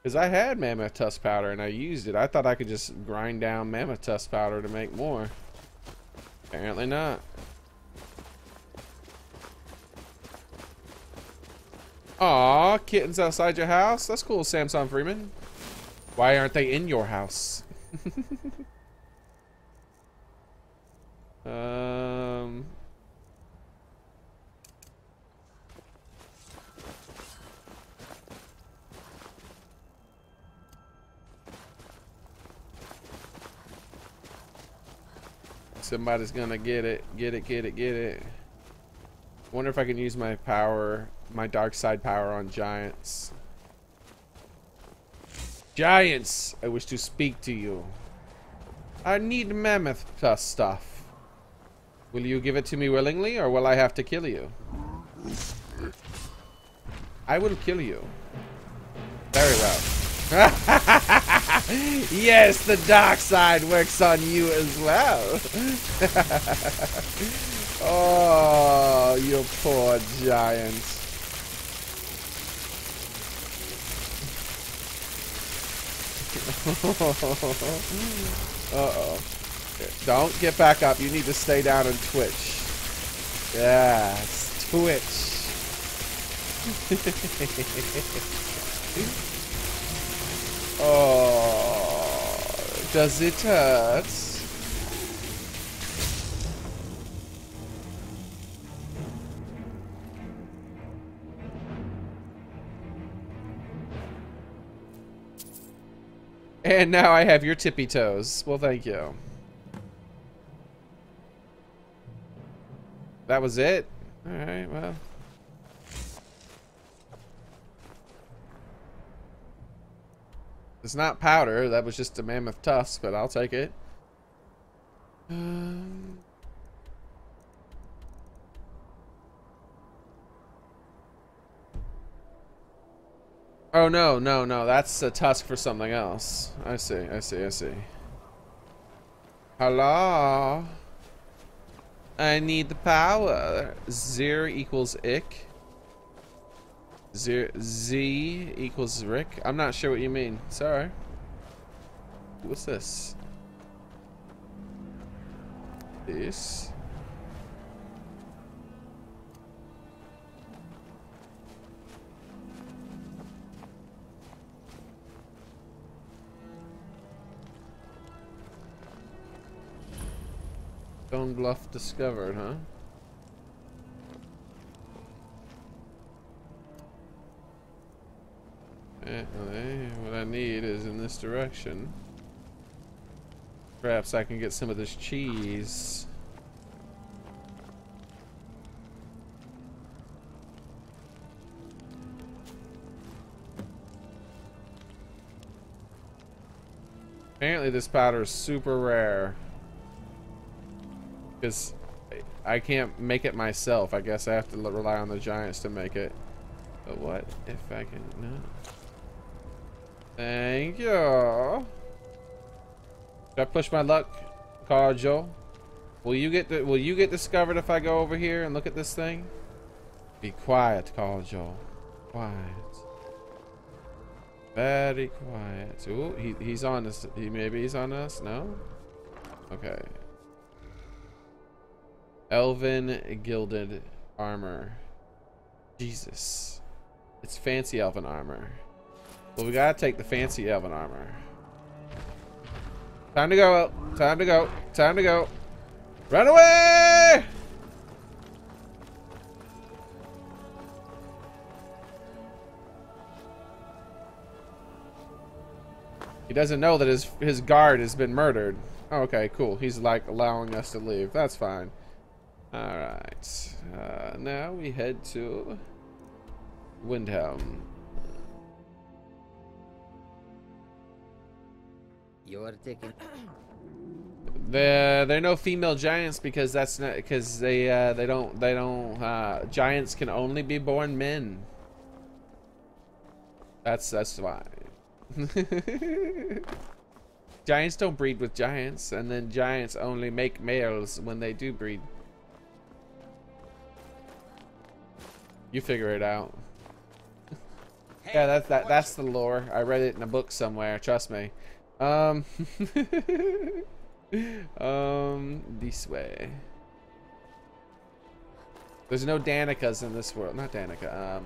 Because I had mammoth tusk powder and I used it. I thought I could just grind down mammoth tusk powder to make more. Apparently not. Aw, kittens outside your house? That's cool, Samson Freeman. Why aren't they in your house? Somebody's gonna get it. Get it, get it, get it. Wonder if I can use my power, my dark side power on giants. Giants, I wish to speak to you. I need mammoth tusk stuff. Will you give it to me willingly, or will I have to kill you? I will kill you. Very well. Yes, the dark side works on you as well. Oh, you poor giant. Uh-oh. Don't get back up. You need to stay down and twitch. Yes, twitch. Oh, does it hurt? And now I have your tippy toes. Well, thank you. That was it? Alright, well. It's not powder. That was just a mammoth tusk, but I'll take it. Oh, no, no, no. That's a tusk for something else. I see, I see, I see. Hello? I need the power. Xearrik equals ick. Z equals Rick. I'm not sure what you mean. Sorry. What's this? This. Stone Bluff discovered, huh? What I need is in this direction. Perhaps I can get some of this cheese. Apparently this powder is super rare. Because I can't make it myself. I guess I have to rely on the giants to make it. But what if I can... No. Thank you. Should I push my luck, Carl? Will you get discovered if I go over here and look at this thing? Be quiet, Carl. Quiet. Very quiet. Ooh, he's on us. Maybe he's on us? No? Okay. Elven gilded armor. Jesus. It's fancy elven armor. Well, we gotta take the fancy elven armor. Time to go. Time to go. Time to go. Run away! He doesn't know that his guard has been murdered. Oh, okay, cool. He's like allowing us to leave. That's fine. Alright. Now we head to Windhelm. You're taking. There are no female giants because that's not because they don't giants can only be born men. That's why. Giants don't breed with giants, and then giants only make males when they do breed. You figure it out. Yeah, that's the lore. I read it in a book somewhere. Trust me. This way. There's no Danikas in this world. Not Danica.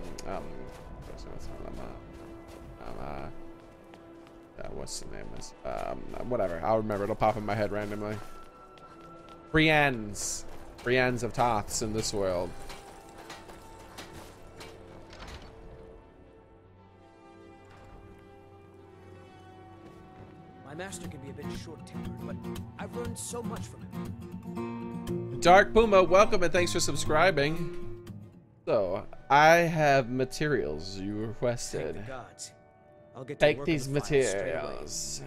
What's the name is? Whatever. I'll remember. It'll pop in my head randomly. Briennes of Toths in this world. My master can be a bit short-tempered, but I've learned so much from him. Dark Puma, welcome and thanks for subscribing. So, I have materials you requested. Thank the gods. I'll get to Take work these on the files straight away. materials.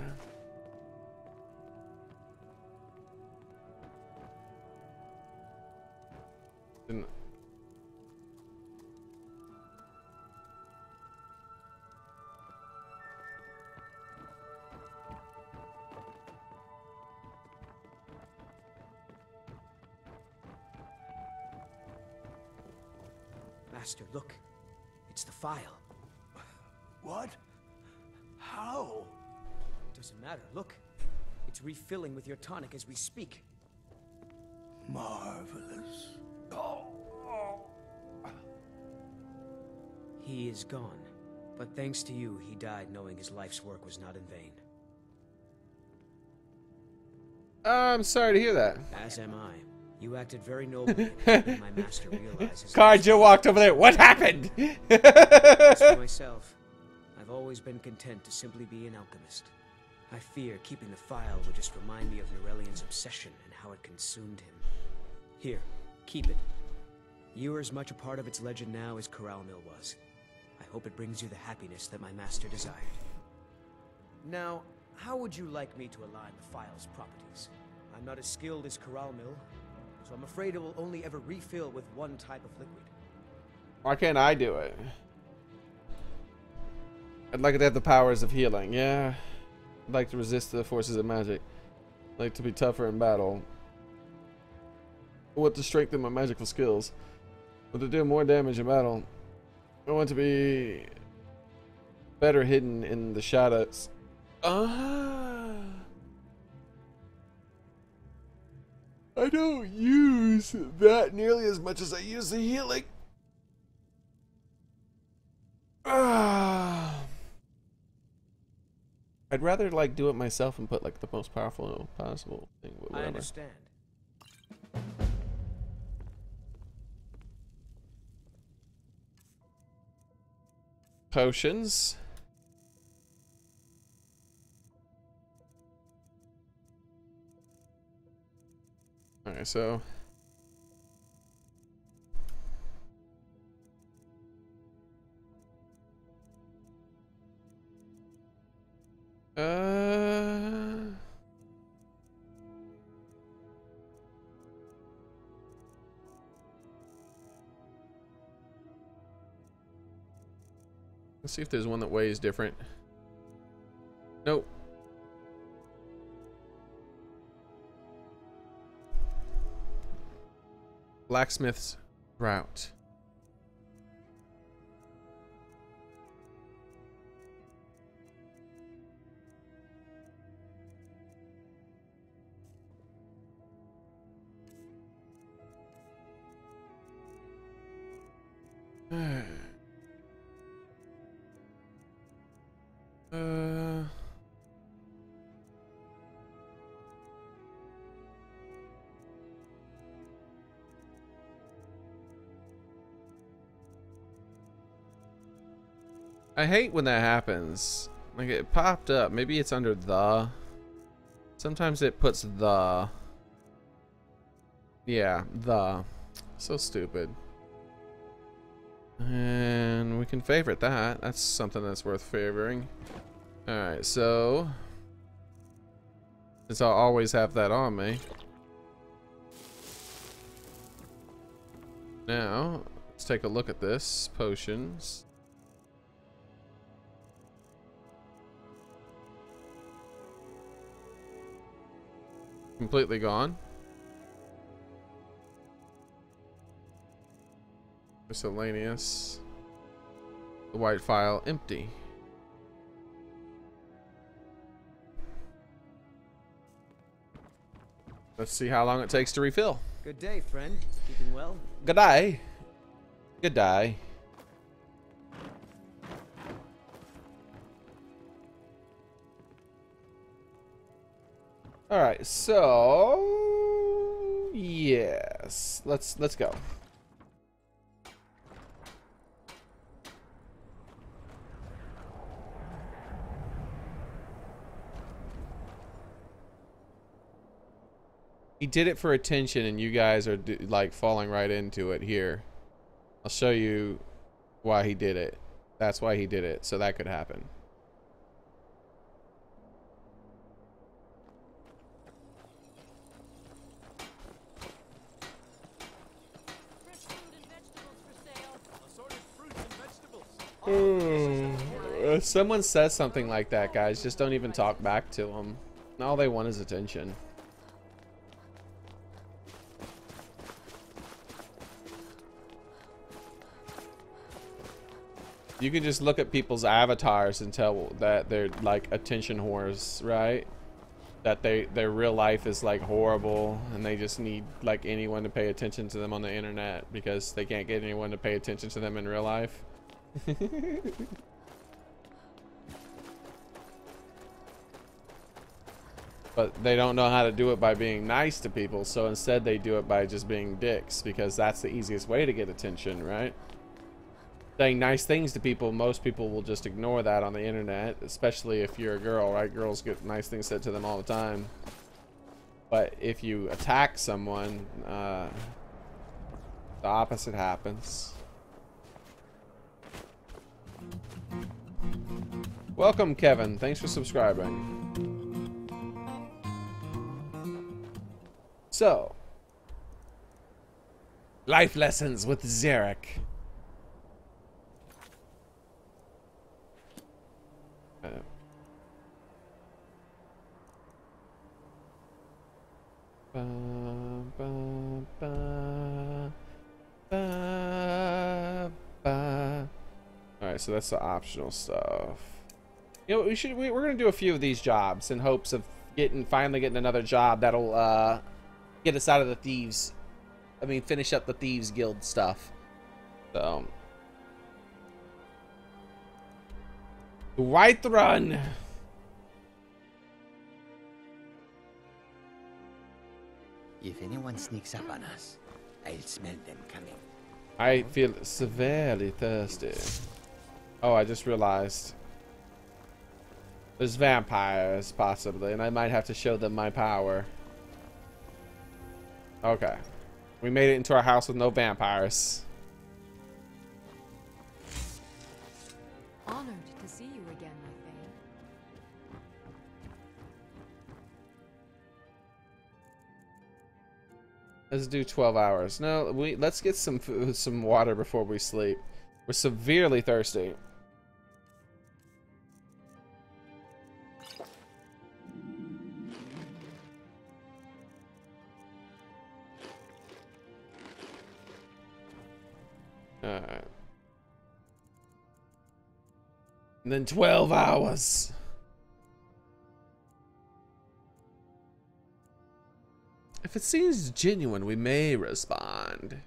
Master, look. It's the phial. What? How? Doesn't matter. Look. It's refilling with your tonic as we speak. Marvelous. He is gone. But thanks to you, he died knowing his life's work was not in vain. I'm sorry to hear that. As am I. You acted very nobly in helping my master realize his... Carjo walked over there. What happened? As for myself, I've always been content to simply be an alchemist. I fear keeping the phial would just remind me of Norelian's obsession and how it consumed him. Here, keep it. You are as much a part of its legend now as Coralmill was. I hope it brings you the happiness that my master desired. Now, how would you like me to align the phial's properties? I'm not as skilled as Coralmill, so I'm afraid it will only ever refill with one type of liquid. Why can't I do it? I'd like to have the powers of healing. Yeah. I'd like to resist the forces of magic. I'd like to be tougher in battle. I want to strengthen my magical skills. I want to do more damage in battle. I want to be better hidden in the shadows. I don't use that nearly as much as I use the healing. I'd rather like do it myself and put like the most powerful possible thing. Whatever. I understand. Potions. Okay, so let's see if there's one that weighs different. Nope. Blacksmith's route. I hate when that happens. Like it popped up. Maybe it's under the. Sometimes it puts the. Yeah, the. So stupid. And we can favorite that. That's something that's worth favoring. Alright, so since I'll always have that on me. Now, let's take a look at this. Potions. Completely gone. Miscellaneous. The white phial empty. Let's see how long it takes to refill. Good day, friend. Keeping well? Good day. Good day. All right, so yes, let's go. He did it for attention, and you guys are like falling right into it here. I'll show you why he did it. That's why he did it, so that could happen. Someone says something like that, guys. Just don't even talk back to them. All they want is attention. You can just look at people's avatars and tell that they're like attention whores, right? That their real life is like horrible, and they just need like anyone to pay attention to them on the internet because they can't get anyone to pay attention to them in real life. But they don't know how to do it by being nice to people, so instead they do it by just being dicks, because that's the easiest way to get attention, right? Saying nice things to people, most people will just ignore that on the internet, especially if you're a girl, right? Girls get nice things said to them all the time. But if you attack someone, the opposite happens. Welcome, Kevin. Thanks for subscribing. So, life lessons with Xearrik. Alright, so that's the optional stuff. You know, we're gonna do a few of these jobs in hopes of finally getting another job that'll get us out of the thieves. I mean, finish up the Thieves Guild stuff. So, White Run. If anyone sneaks up on us, I'll smell them coming. I feel severely thirsty. Oh, I just realized there's vampires possibly, and I might have to show them my power. Okay. We made it into our house with no vampires. Honored to see you again, my Thane. Let's do 12 hours. No, let's get some food, some water before we sleep. We're severely thirsty. Alright. And then 12 hours. If it seems genuine, we may respond.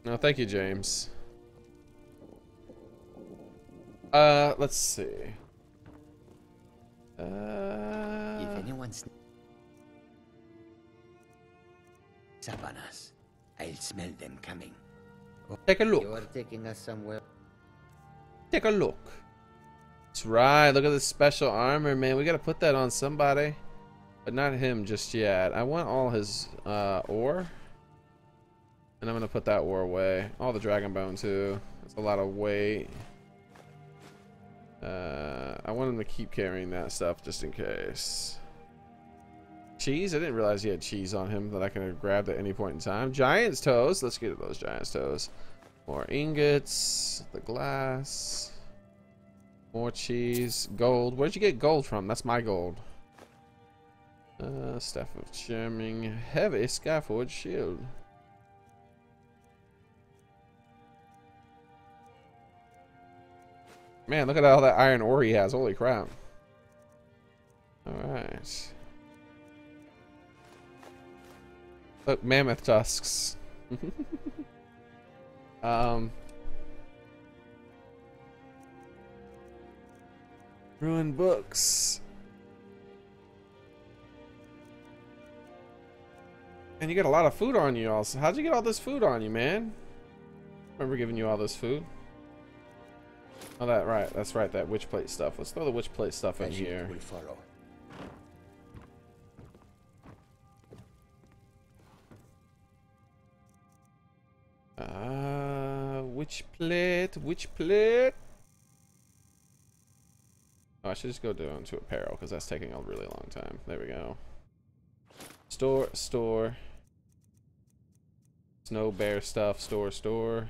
No, thank you, James. Let's see. If anyone sneaks up on us, I'll smell them coming. Take a look. You are taking us somewhere. Take a look. That's right. Look at this special armor, man. We gotta put that on somebody, but not him just yet. I want all his ore, and I'm gonna put that ore away. All the dragon bone too. That's a lot of weight. I want him to keep carrying that stuff just in case. Cheese? I didn't realize he had cheese on him that I can grab at any point in time. Giant's toes. Let's get those giant's toes. More ingots. The glass. More cheese. Gold. Where'd you get gold from? That's my gold. Staff of charming. Heavy scaffold shield. Man, look at all that iron ore he has. Holy crap. Alright. Look, mammoth tusks. Ruined books. And you got a lot of food on you also. How'd you get all this food on you, man? Remember giving you all this food? Oh, that's right, that witch plate stuff. Let's throw the witch plate stuff in here. Will follow. Witch plate. Oh, I should just go down to apparel because that's taking a really long time. There we go. Store. Snow bear stuff, store.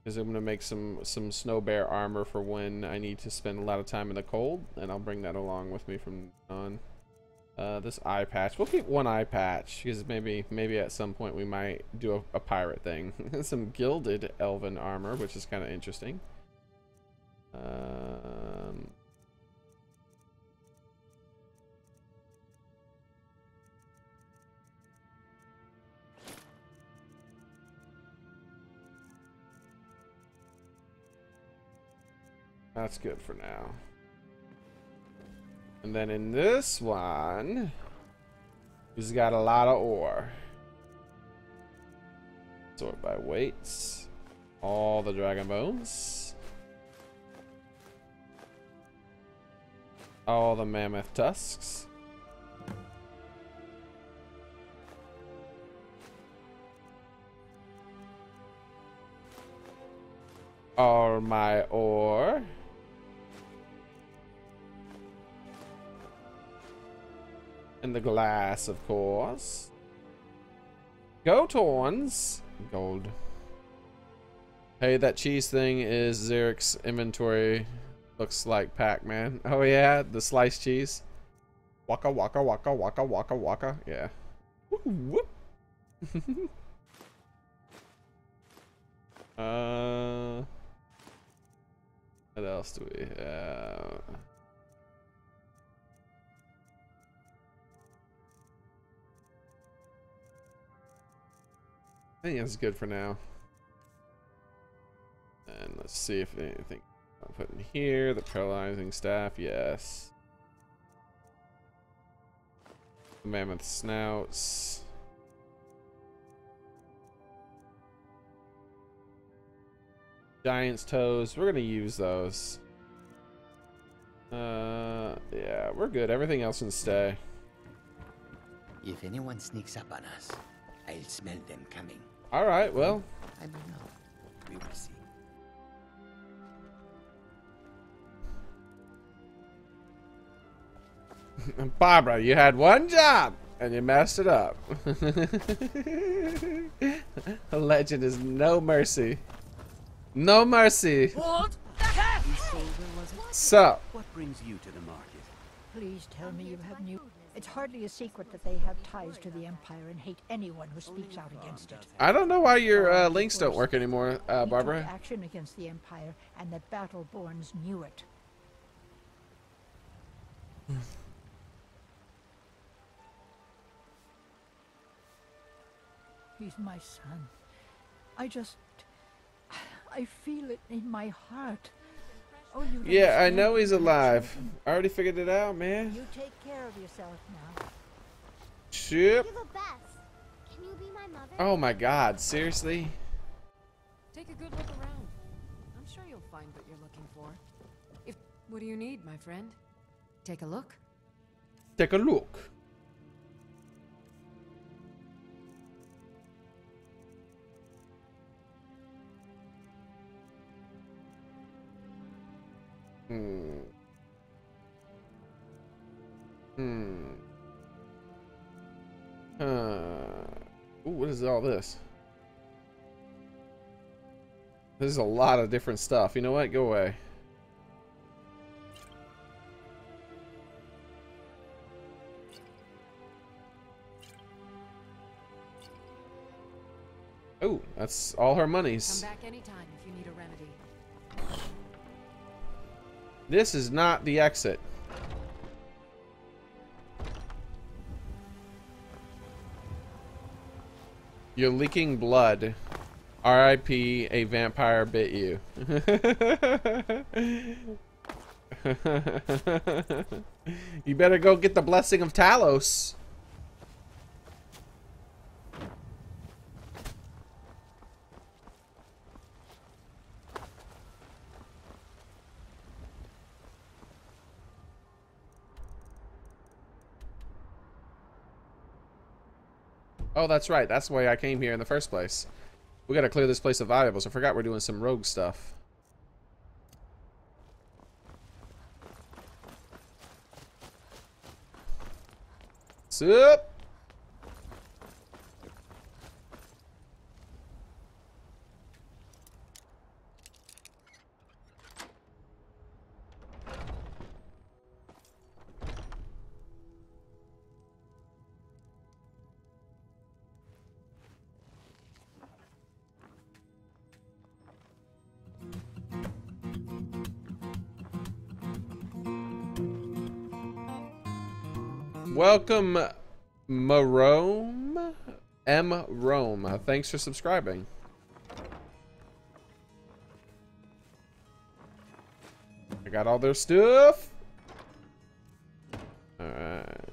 Because I'm gonna make some snow bear armor for when I need to spend a lot of time in the cold, and I'll bring that along with me from on. This eye patch. We'll keep one eye patch because maybe at some point we might do a pirate thing. Some gilded elven armor, which is kind of interesting. That's good for now. And then in this one, he's got a lot of ore. Sort by weights. All the dragon bones. All the mammoth tusks. All my ore. And the glass, of course. Goat horns. gold. Hey, that cheese thing is Xearrik's inventory. Looks like Pac-Man. Oh yeah, the sliced cheese. Waka waka waka waka waka waka. Yeah. Whoop. What else do we have? I think that's good for now. And let's see if anything I'll put in here. The paralyzing staff, yes. Mammoth snouts. Giant's toes. We're gonna use those. Yeah, we're good. Everything else can stay. If anyone sneaks up on us, I'll smell them coming. All right. Well. I don't know. We will see. Barbara, you had one job and you messed it up. A legend is no mercy. No mercy. What? So. What brings you to the market? Please tell me you have new. It's hardly a secret that they have ties to the Empire and hate anyone who speaks out against it. I don't know why your links don't work anymore, Barbara. He took action against the Empire, and that Battleborns knew it. He's my son. I feel it in my heart. Oh, you yeah, I know he's alive. I already figured it out, man. You take care of yourself now. Chip. You're the best. Can you be my mother? Oh my God, seriously? Take a good look around. I'm sure you'll find what you're looking for. What do you need, my friend? Take a look. Take a look. Ooh, what is all this? There's a lot of different stuff. You know what? Go away. Oh, that's all her monies. Come back anytime if you need a remedy. This is not the exit. You're leaking blood. R.I.P. A vampire bit you. You better go get the blessing of Talos. Oh, that's right. That's why I came here in the first place. We gotta clear this place of valuables. I forgot we're doing some rogue stuff. Sup? Welcome, Marome. M. Rome. Thanks for subscribing. I got all their stuff. Alright.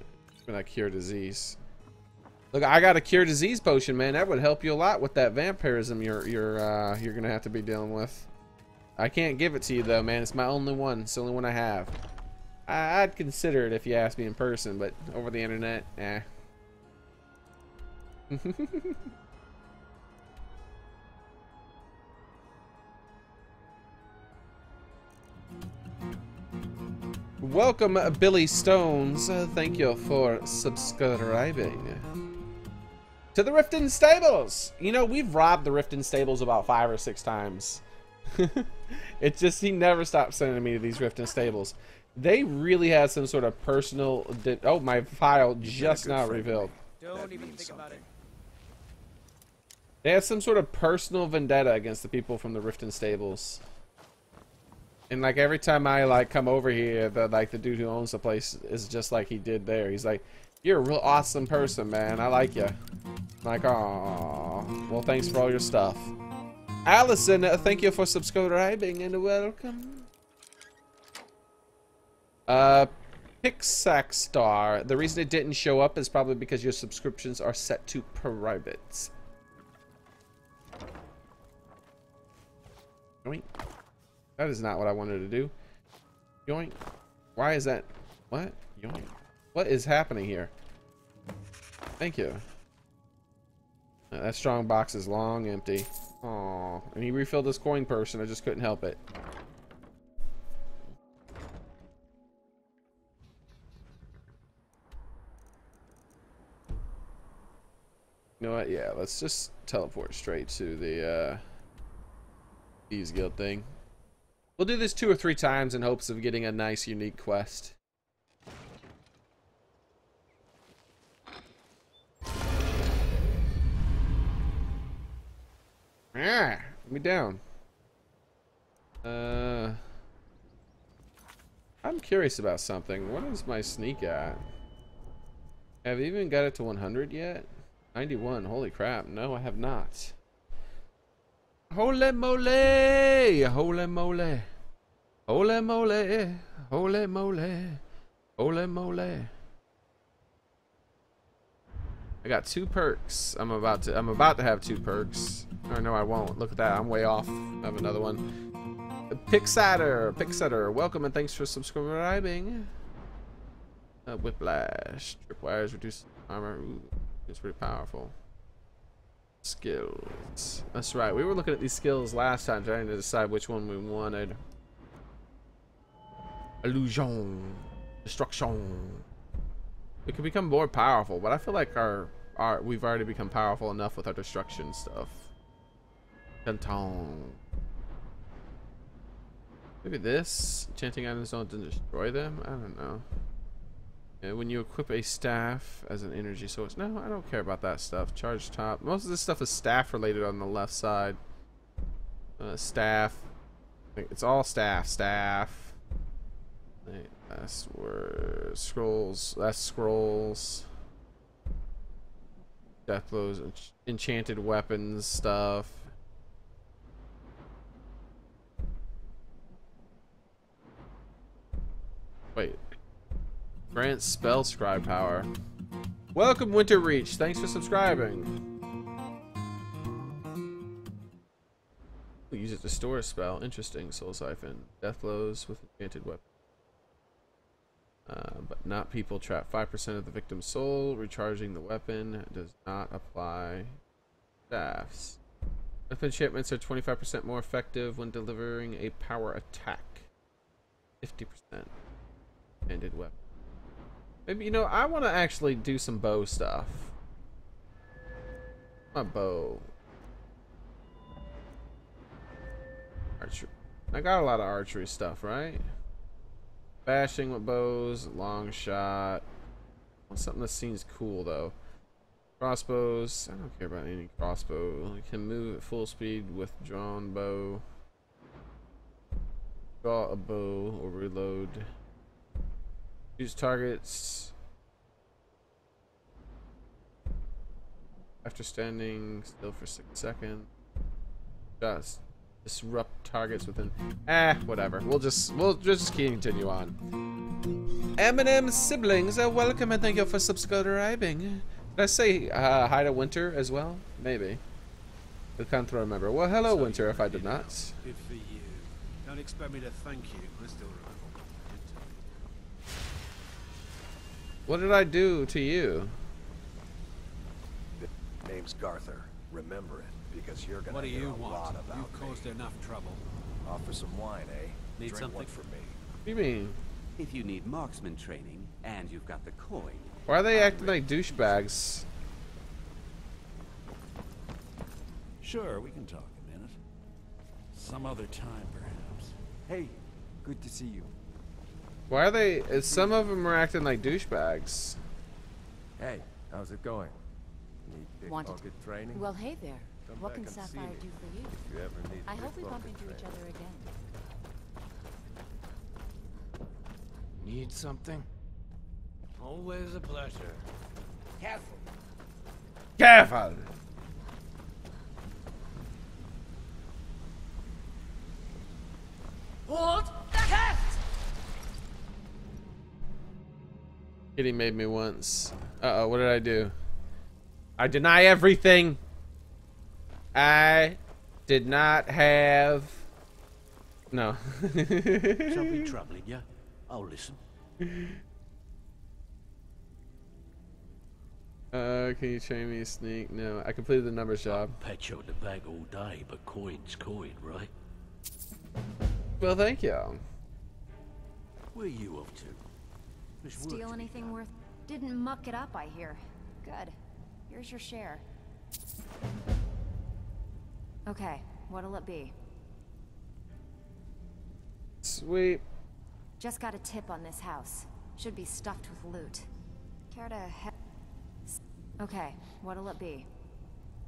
When I cure disease. Look, I got a cure disease potion, man. That would help you a lot with that vampirism you're gonna have to be dealing with. I can't give it to you though, man. It's my only one. It's the only one I have. I'd consider it if you asked me in person, but over the internet, eh. Welcome, Billy Stones. Thank you for subscribing. To the Riften Stables! You know, we've robbed the Riften Stables about 5 or 6 times. It's just, he never stops sending me to these Riften Stables. They really had some sort of personal... Oh, my file just now revealed. Don't even think about it. They had some sort of personal vendetta against the people from the Riften Stables. And like every time I like come over here, the dude who owns the place is just like he did there. He's like, "You're a real awesome person, man. I like you." I'm like, "Aw, well, thanks for all your stuff." Allison, thank you for subscribing and welcome. Pixac Star. The reason it didn't show up is probably because your subscriptions are set to private. Yoink. That is not what I wanted to do. Yoink. Why is that? What? Yoink. What is happening here? Thank you. That strong box is long empty. Aw. And he refilled his coin purse and I just couldn't help it. You know what? Yeah, let's just teleport straight to the Thieves Guild thing. We'll do this 2 or 3 times in hopes of getting a nice, unique quest. Ah, let me down. I'm curious about something. What is my sneak at? Have I even got it to 100 yet? 91. Holy crap. No, I have not. Holy moly! Holy moly! Holy moly! Holy moly! Holy moly! I got 2 perks. I'm about to have 2 perks. Or no, I won't. Look at that. I'm way off. I have another one. Pixatter, welcome and thanks for subscribing. Whiplash. Tripwires, reduce armor. Ooh, it's pretty powerful. Skills. That's right. We were looking at these skills last time, trying to decide which one we wanted. Illusion. Destruction. We can become more powerful, but I feel like we've already become powerful enough with our destruction stuff. Canton. Maybe this. Enchanting items don't destroy them? I don't know. And when you equip a staff as an energy source. No, I don't care about that stuff. Charge top. Most of this stuff is staff related on the left side. Staff. It's all staff. Staff. That's where scrolls. That's scrolls. Death blows. Enchanted weapons stuff. Wait. Grant spell scribe power. Welcome, Winter Reach. Thanks for subscribing. We'll use it to store a spell. Interesting. Soul Siphon. Death blows with enchanted weapon. But not people. Trap 5% of the victim's soul. Recharging the weapon does not apply. Staffs. Weapon enchantments are 25% more effective when delivering a power attack. 50%. Enchanted weapon. Maybe, you know, I want to actually do some bow stuff. My bow. Archery. I got a lot of archery stuff, right? Bashing with bows, long shot. Want something that seems cool, though. Crossbows. I don't care about any crossbow. I can move at full speed with drawn bow. Draw a bow or reload. Use targets after standing still for 6 seconds. Just disrupt targets within. Whatever. We'll just continue on. Eminem's siblings are welcome and thank you for subscribing. Did I say hi to Winter as well? Maybe. I can't remember. Well, hello, Winter. If I did not. Good for you. Don't expect me to thank you. I still remember. What did I do to you? Name's Garther. Remember it, because you're gonna What do hear you a want? lot about You've caused enough trouble. Offer some wine, eh? Need Drink something? one for me. What do you mean? If you need marksman training and you've got the coin. Why are they acting like douchebags? Sure, we can talk a minute. Some other time, perhaps. Hey, good to see you. Why are they? Some of them are acting like douchebags. Hey, how's it going? Need pickpocket training? Well, hey there. Come What back can and see Sapphire me do for you? if you ever need I hope we bump pickpocket into each training. other again. Need something? Always a pleasure. Careful. Careful. Hold the heft! Kitty made me once. Uh-oh, what did I do? I deny everything. I did not have... No. Something troubling you? I'll listen. Can you train me to sneak? No, I completed the numbers job. Pat you in the bag all day, but coin's coin, right? Well, thank you. Where you off to? There's work Steal to be anything worth? Didn't muck it up, I hear. Good. Here's your share. Okay, what'll it be? Sweet. Just got a tip on this house. Should be stuffed with loot. Care to Okay, what'll it be?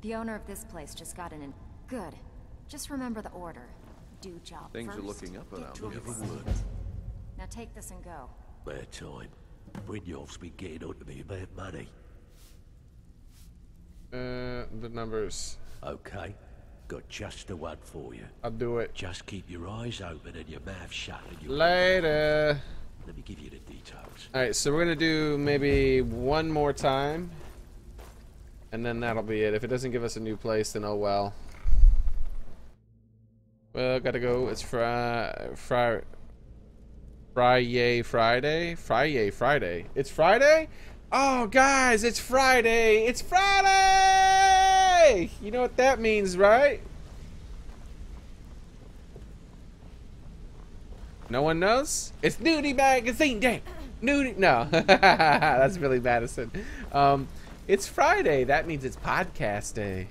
The owner of this place just got in. Good. Just remember the order. Do job Things first, are looking up around get here. dressed. Now take this and go. Bad time. Brynjolf's been getting on to me about money. The numbers. Okay. Got just the one for you. I'll do it. Just keep your eyes open and your mouth shut. And you'll Later. Let me give you the details. Alright, so we're gonna do maybe one more time. And then that'll be it. If it doesn't give us a new place, then oh well. Well, gotta go. It's Friday. It's Friday? Oh, guys, it's Friday. It's Friday! You know what that means, right? No one knows? It's Nudie Magazine Day. Nudie. No, that's Billy Madison. It's Friday. That means it's podcast day.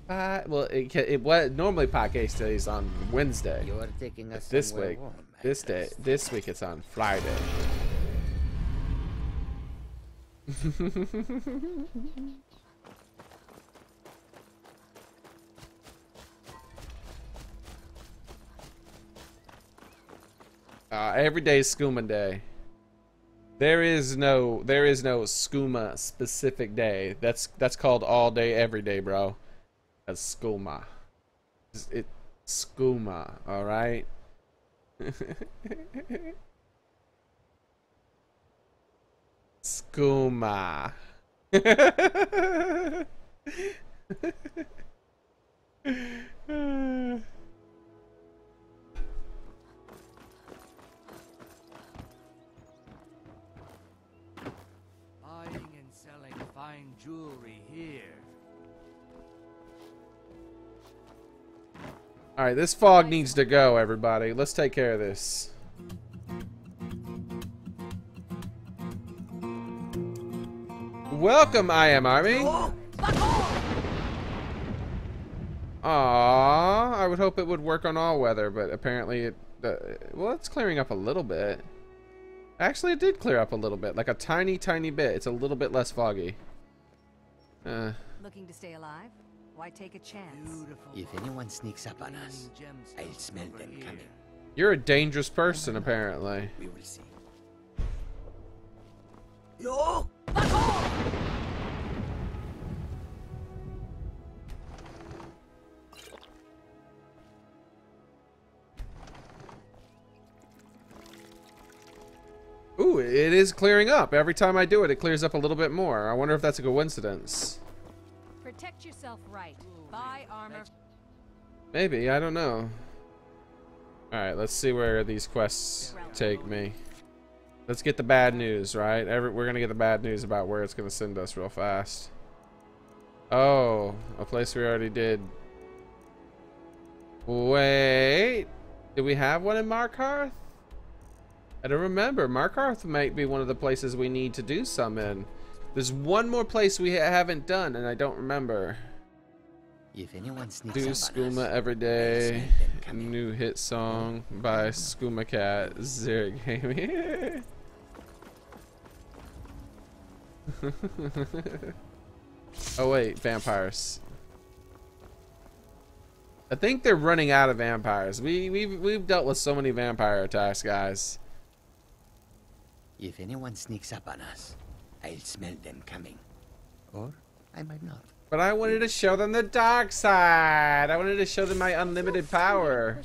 Well, it was normally podcast day is on Wednesday. You're taking us This somewhere week, warm, this week it's on Friday. Every day is skooma day. There is no skooma specific day. That's called all day, every day, bro. That's skooma. It's skooma, all right. Skooma. Buying and selling fine jewelry here. Alright, this fog needs to go, everybody. Let's take care of this. Welcome, I Am Army. Aww, I would hope it would work on all weather, but apparently it... well, it's clearing up a little bit. Actually, it did clear up a little bit. Like a tiny, tiny bit. It's a little bit less foggy. Looking to stay alive? Why take a chance? If anyone sneaks up on us, I'll smell them coming. You're a dangerous person, apparently. We will see. No! Ooh, it is clearing up. Every time I do it, it clears up a little bit more. I wonder if that's a coincidence. Protect yourself right. Buy armor. Maybe, I don't know. Alright, let's see where these quests take me. Let's get the bad news, right? We're gonna get the bad news about where it's gonna send us real fast. Oh, a place we already did. Wait, did we have one in Markarth? I don't remember. Markarth might be one of the places we need to do some in. There's one more place we haven't done, and I don't remember. If anyone sneaks Do up on Skooma us, every I'll day. smell them coming. New hit song by Skooma Cat. Xearrik Gaming. Oh wait, vampires. I think they're running out of vampires. We've dealt with so many vampire attacks, guys. If anyone sneaks up on us, I'll smell them coming. Or I might not. But I wanted to show them the dark side. I wanted to show them my unlimited power.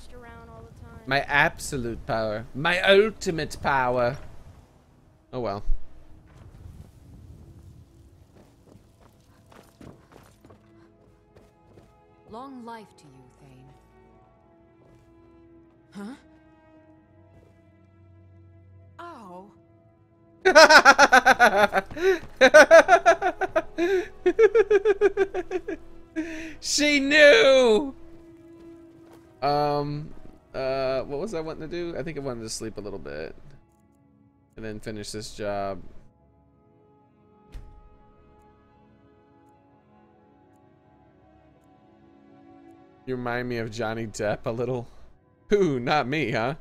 My absolute power. My ultimate power. Oh well. Long life to you, Thane. Huh? Oh. She knew. What was I wanting to do? I think I wanted to sleep a little bit and then finish this job. You remind me of Johnny Depp a little. Who? Not me, huh?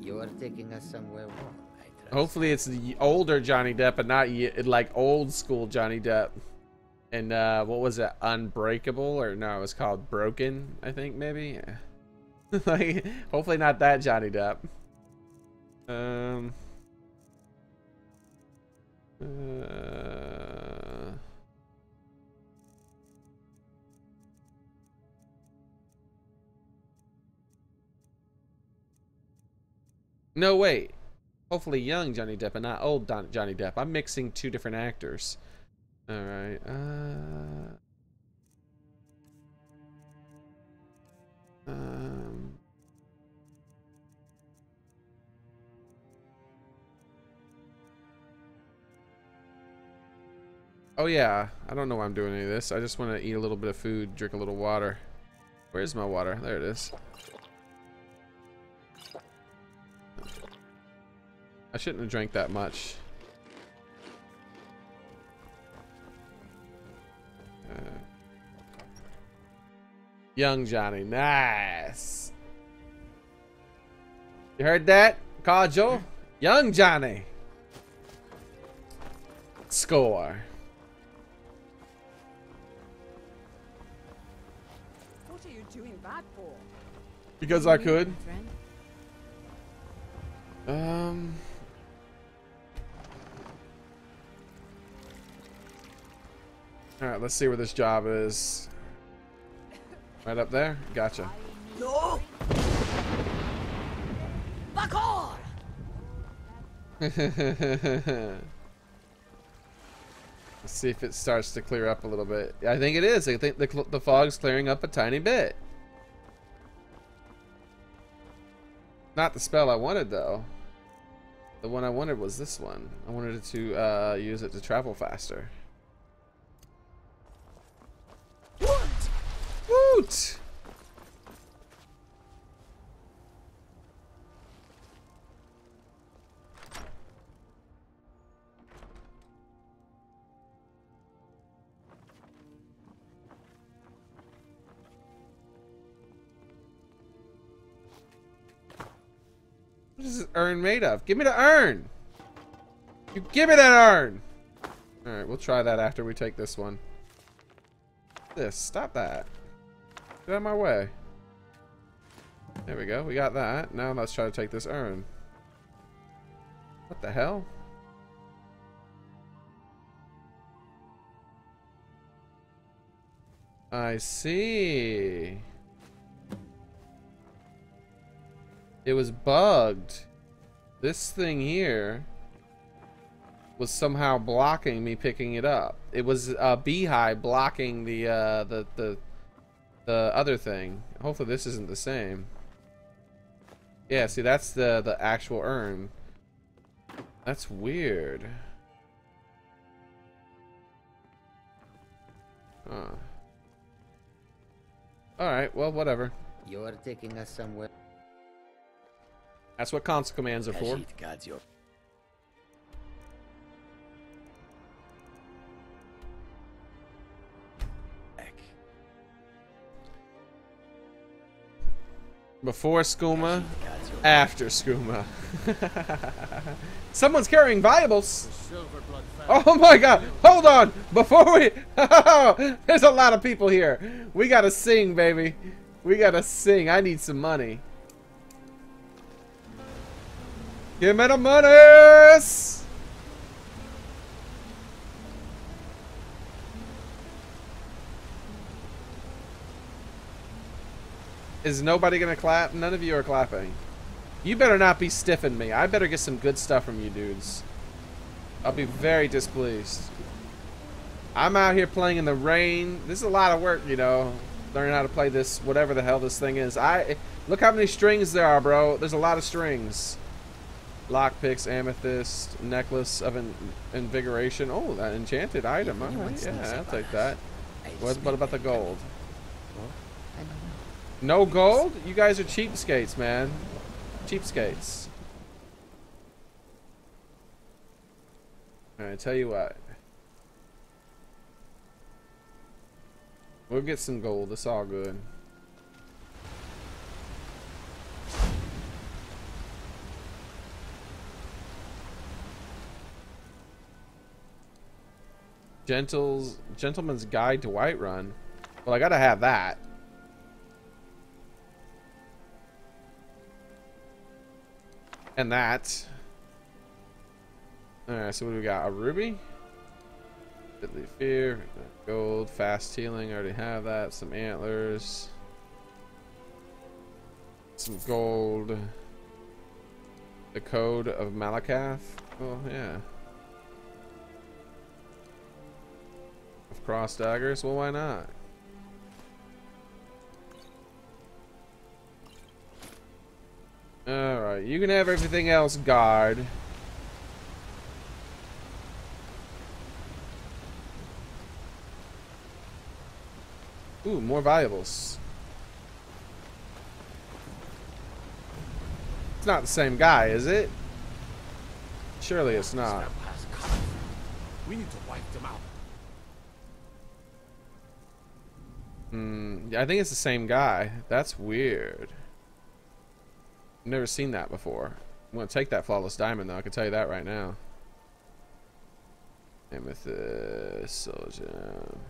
You are taking us somewhere warm, I trust. Hopefully it's the older Johnny Depp and not like old school Johnny Depp. And what was it? Unbreakable? Or no, it was called Broken, I think maybe. Yeah. Like, hopefully not that Johnny Depp. No, wait. Hopefully young Johnny Depp and not old Johnny Depp. I'm mixing two different actors. Alright, oh yeah, I don't know why I'm doing any of this. I just want to eat a little bit of food, drink a little water. Where's my water? There it is. I shouldn't have drank that much. Young Johnny, nice. You heard that, Kajal? Young Johnny. Score. What are you doing that for? Because I could. Alright, let's see where this job is. Right up there? Gotcha. No! Back on! Let's see if it starts to clear up a little bit. I think it is. I think the fog's clearing up a tiny bit. Not the spell I wanted, though. The one I wanted was this one. I wanted it to use it to travel faster. Woot! What is this urn made of? Give me the urn! You give me that urn! Alright, we'll try that after we take this one. Stop that. Get out of my way. There we go. We got that. Now let's try to take this urn. What the hell? I see. It was bugged. This thing here was somehow blocking me picking it up. It was a beehive blocking the other thing. Hopefully this isn't the same. Yeah, see, that's the actual urn. That's weird. Huh. Alright, well, whatever. You're taking us somewhere. That's what console commands are for. Before skooma, after skooma. Someone's carrying valuables. Oh my god, hold on, before we, there's a lot of people here. We gotta sing, baby. We gotta sing. I need some money. Give me the monies! Is nobody gonna clap? None of you are clapping. You better not be stiffing me. I better get some good stuff from you dudes. I'll be very displeased. I'm out here playing in the rain. This is a lot of work, you know. Learning how to play this, whatever the hell this thing is. Look how many strings there are, bro. There's a lot of strings. Lockpicks, amethyst, necklace of invigoration. Oh, that enchanted item. All right, yeah, I'll take that. What about the gold? No gold? You guys are cheapskates, man. Cheapskates. Alright, tell you what. We'll get some gold. It's all good. Gentleman's Guide to Whiterun. Well, I gotta have that. And that. Alright, so what do we got? A ruby? Deadly Fear. Gold. Fast healing. I already have that. Some antlers. Some gold. The Code of Malakath. Oh, yeah. Of cross daggers? Well, why not? Alright, you can have everything else, guard. Ooh, more valuables. It's not the same guy, is it? Surely it's not. We need to wipe them out. Yeah, I think it's the same guy. That's weird. Never seen that before. I'm gonna take that flawless diamond though, I can tell you that right now. Amethyst, soul gem.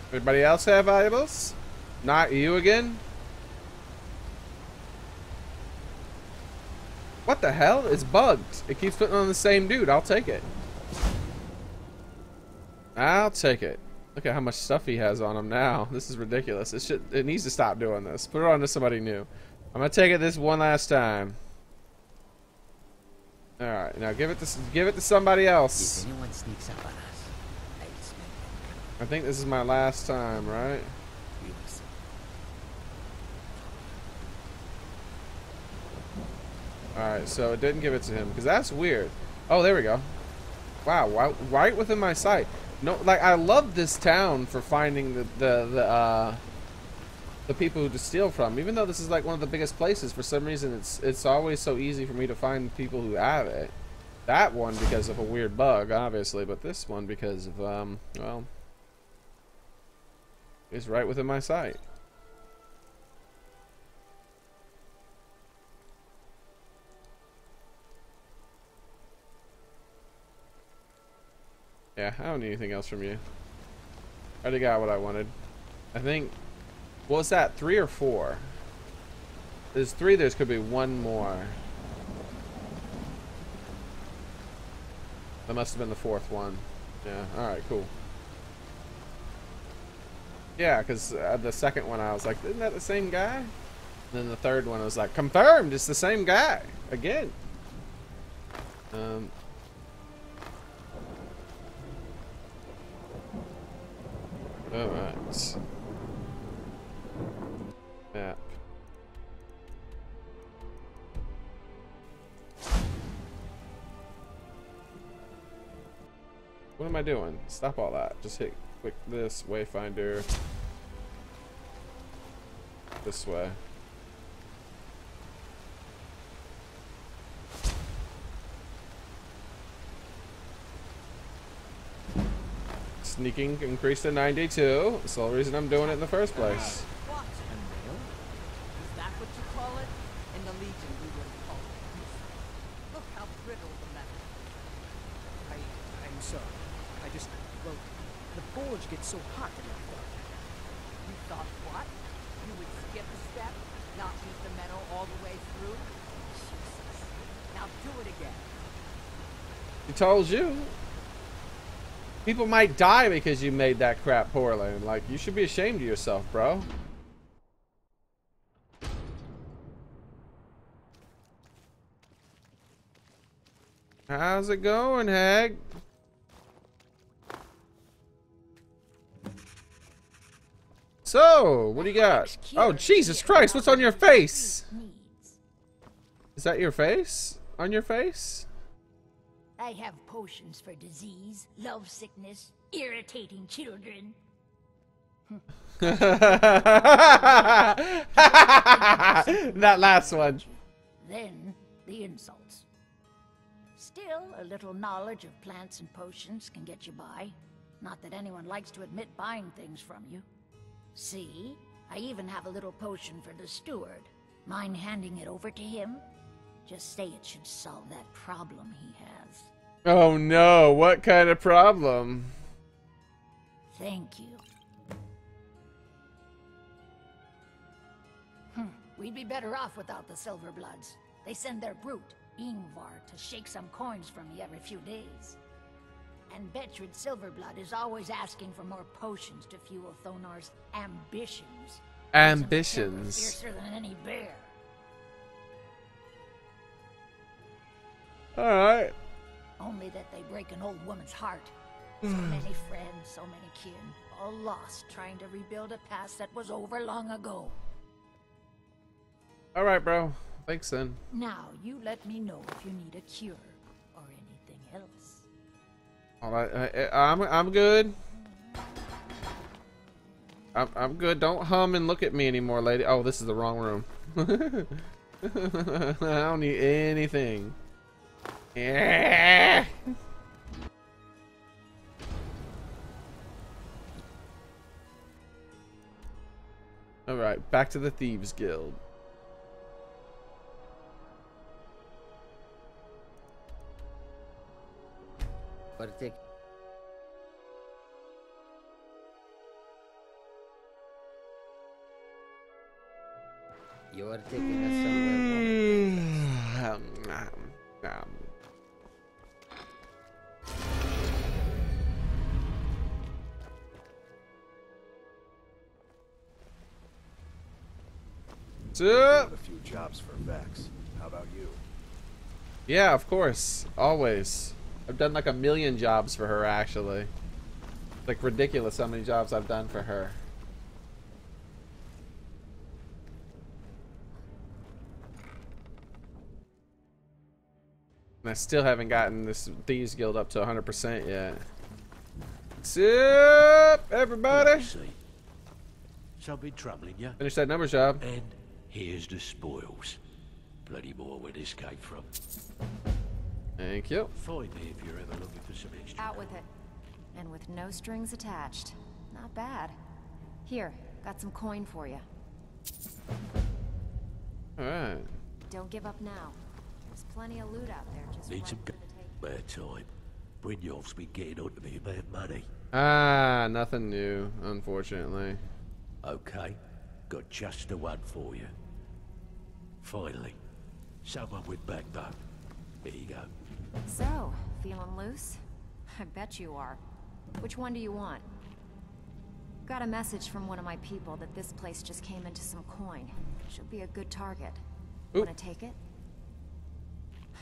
Everybody else have valuables? Not you again? What the hell? It's bugged. It keeps putting on the same dude. I'll take it. I'll take it. Look at how much stuff he has on him now. This is ridiculous. It needs to stop doing this. Put it on to somebody new. I'm gonna take it this one last time. All right, now give it to somebody else. If anyone sneaks up on us, I think this is my last time, right? Alright, so it didn't give it to him because that's weird. Oh, there we go. Wow, right within my sight. No, like I love this town for finding the people who to steal from. Even though this is like one of the biggest places, for some reason it's always so easy for me to find people who have it. That one because of a weird bug, obviously, but this one because of well, it's right within my sight. Yeah, I don't need anything else from you. I already got what I wanted. I think, what was that, 3 or 4? There's 3, there's could be 1 more. That must have been the 4th one. Yeah, alright, cool. Yeah, because the second one I was like, isn't that the same guy? And then the third one I was like, confirmed, it's the same guy. Again. Alright. Map. What am I doing? Stop all that. Just click this wayfinder. This way. Sneaking increased to 92. That's the whole reason I'm doing it in the first place. What? A nail? Is that what you call it? In the Legion, we would have called it useful. Look how brittle the metal. I'm sorry. Well, the forge gets so hot that I thought. You thought what? You would skip a step? Not heat the metal all the way through? Jesus. Now do it again. He told you. People might die because you made that crap poorly. Like, you should be ashamed of yourself, bro. How's it going, Hag? So, what do you got? Oh, Jesus Christ, what's on your face? Is that your face? On your face? I have potions for disease, love sickness, irritating children. That last one. Then the insults. Still, a little knowledge of plants and potions can get you by. Not that anyone likes to admit buying things from you. See? I even have a little potion for the steward. Mind handing it over to him? Just say it should solve that problem he has. Oh no, what kind of problem? Thank you. We'd be better off without the Silverbloods. They send their brute, Ingvar, to shake some coins from me every few days. And Betrid Silverblood is always asking for more potions to fuel Thonar's ambitions. Ambitions. Fiercer than any bear. Alright. Only that they break an old woman's heart. So many friends, so many kin, all lost trying to rebuild a past that was over long ago. Alright, bro. Thanks, then. Now, you let me know if you need a cure or anything else. Alright, I'm good. I'm good. Don't hum and look at me anymore, lady. Oh, this is the wrong room. I don't need anything. Yeah. Alright, back to the Thieves Guild. You are taking us somewhere warm. A few jobs for Vex. How about you? Yeah, of course. Always. I've done like 1,000,000 jobs for her, actually. Like, ridiculous how many jobs I've done for her. And I still haven't gotten this Thieves Guild up to 100% yet. What's up, everybody? Shall be troubling you. Finish that numbers job. And here's the spoils. Plenty more where this came from. Thank you. Find me if you're ever looking for some extra. Out with it. And with no strings attached. Not bad. Here, got some coin for you. Alright. Don't give up now. There's plenty of loot out there. Just Need right some for the take. bad time. Brynjolf's been getting on to me about money. Ah, nothing new, unfortunately. Okay, got just the one for you. Finally, someone with backbone. Here you go. So, feeling loose? I bet you are. Which one do you want? Got a message from one of my people that this place just came into some coin. Should be a good target. Wanna take it?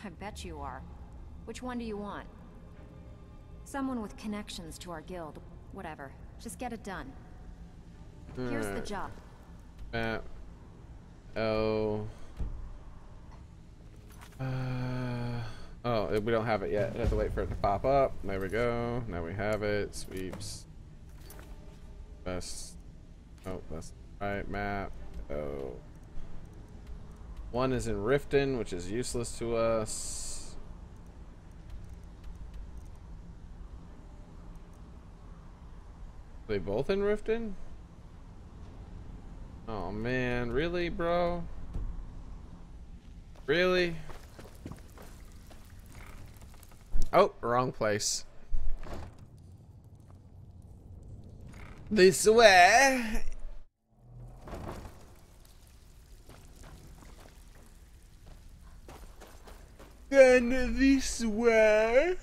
I bet you are. Which one do you want? Someone with connections to our guild. Whatever. Just get it done. Here's the job. Oh, we don't have it yet. I have to wait for it to pop up. There we go. Now we have it. Sweeps. Best. Oh, that's right. Map. Oh. One is in Riften, which is useless to us. They both in Riften? Oh man, really, bro? Really? Oh, wrong place. This way. Then this way.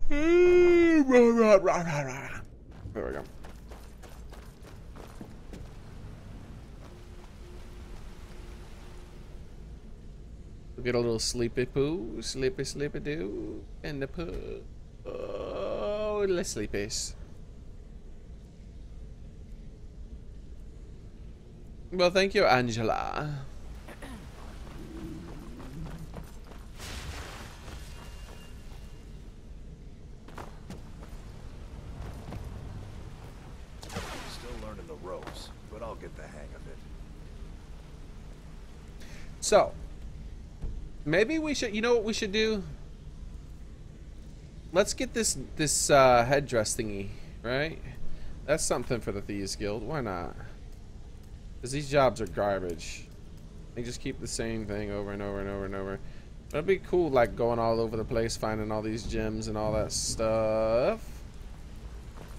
There we go. Get a little sleepy poo, sleepy doo, in the poo. Oh, little sleepies. Well, thank you, Angela. Still learning the ropes, but I'll get the hang of it. So, maybe we should, you know what we should do? Let's get this headdress thingy, right? That's something for the Thieves Guild. Why not? Because these jobs are garbage. They just keep the same thing over and over and over and over. It'd be cool, like, going all over the place, finding all these gems and all that stuff.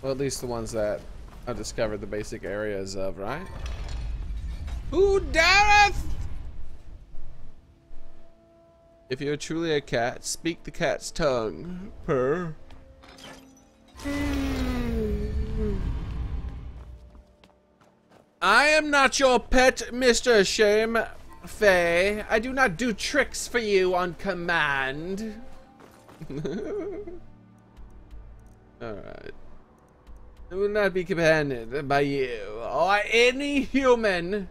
Well, at least the ones that I've discovered the basic areas of, right? Who dareth? If you're truly a cat, speak the cat's tongue. Purr. I am not your pet, Mr. Shame Faye. I do not do tricks for you on command. Alright. I will not be commanded by you or any human.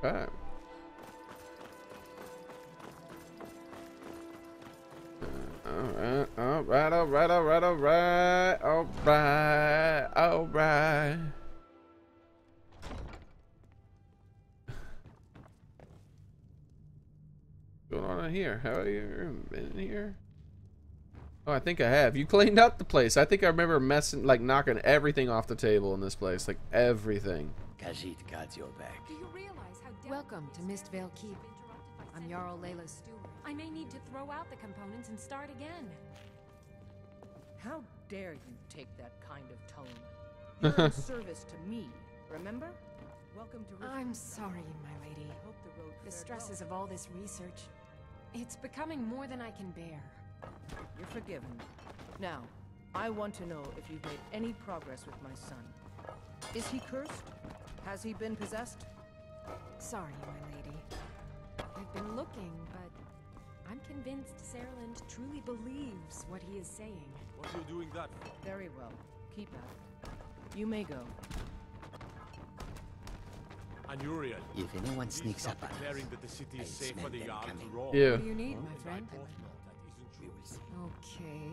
Alright. Alright. What's going on in here? Have you been in here? Oh, I think I have. You cleaned up the place. I think I remember messing, like, knocking everything off the table in this place. Like, everything. Khajiit got your back. Do you realize how welcome to Mistvale Keep. I'm Jarl Layla's steward. I may need to throw out the components and start again. How dare you take that kind of tone? You're in service to me, remember? Welcome to Riften. I'm sorry, my lady. Hope the road The fared stresses well. of all this research. It's becoming more than I can bear. You're forgiven. Now, I want to know if you've made any progress with my son. Is he cursed? Has he been possessed? Sorry, my lady. I've been looking, but I'm convinced Saarland truly believes what he is saying. What are you doing that for? Very well. Keep at it. You may go. And Uriel. If anyone sneaks up on us, declaring that the city is I'll safe smell for the them Jarl to coming. roam. Yeah. What do you need, my friend? we will see. Okay.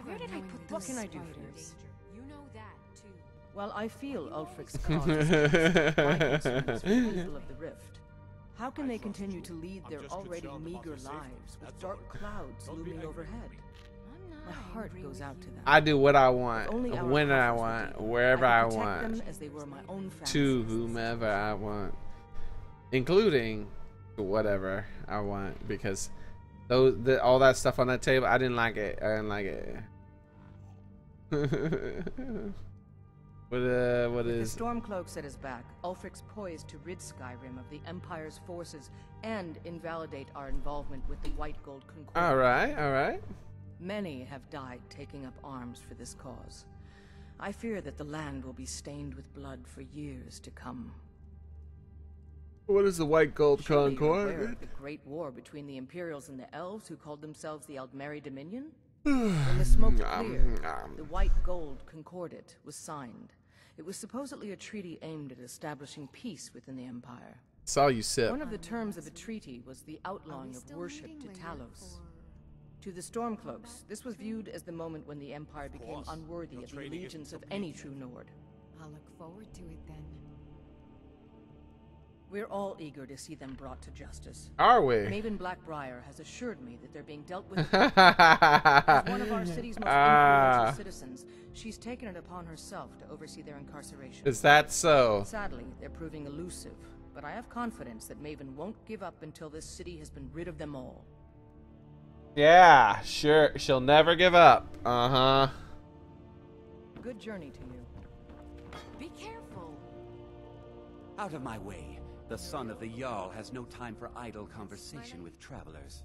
Where did I put those What can I do for you? spiders? You know that, too. Well, I feel Ulfric's cause is my concerns for the people of the Rift. How can they continue to lead their already meager lives with dark clouds looming overhead? My heart goes out to them. I do what I want, If only our when I coffers want, would be. wherever I I could protect want, them as they were my own to fantasies. whomever I want, including whatever I want, because all that stuff on that table, I didn't like it. I didn't like it. What With is? the Stormcloaks at his back, Ulfric's poised to rid Skyrim of the Empire's forces and invalidate our involvement with the White Gold Concord. All right, all right. Many have died taking up arms for this cause. I fear that the land will be stained with blood for years to come. What is the White Gold Surely you're aware Concord? of the great war between the Imperials and the Elves who called themselves the Aldmeri Dominion? When the smoke cleared, the White Gold Concordat was signed. It was supposedly a treaty aimed at establishing peace within the Empire. Saw you sip. One of the terms of the treaty was the outlawing of worship to Talos. To the Stormcloaks, this was viewed as the moment when the Empire became unworthy of the allegiance of any true Nord. I'll look forward to it then. We're all eager to see them brought to justice. Are we? Maven Blackbriar has assured me that they're being dealt with. As one of our city's most influential citizens, she's taken it upon herself to oversee their incarceration. Is that so? Sadly, they're proving elusive, but I have confidence that Maven won't give up until this city has been rid of them all. Yeah, sure. She'll never give up. Uh-huh. Good journey to you. Be careful. Out of my way. The son of the Jarl has no time for idle conversation with travelers.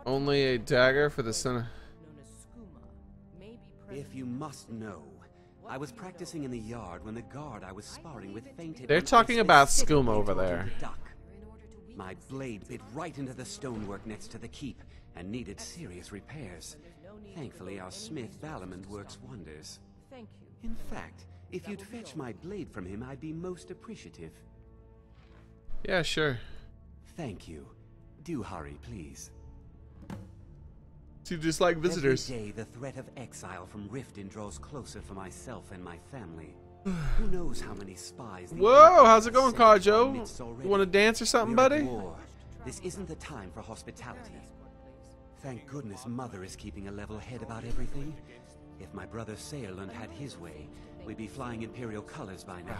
Only a dagger for the son of... If you must know, I was practicing in the yard when the guard I was sparring with fainted. They're talking about Skooma over there. My blade bit right into the stonework next to the keep and needed serious repairs. Thankfully, our smith Valamund works wonders. Thank you. In fact, if you'd fetch my blade from him, I'd be most appreciative. Yeah, sure. Thank you. Do hurry, please. So you just like visitors. Every day, the threat of exile from Riften draws closer for myself and my family. Who knows how many spies... Whoa, how's it going, Carjo? You want to dance or something, buddy? This isn't the time for hospitality. Thank goodness Mother is keeping a level head about everything. If my brother Saerlund had his way, we'd be flying Imperial colors by now.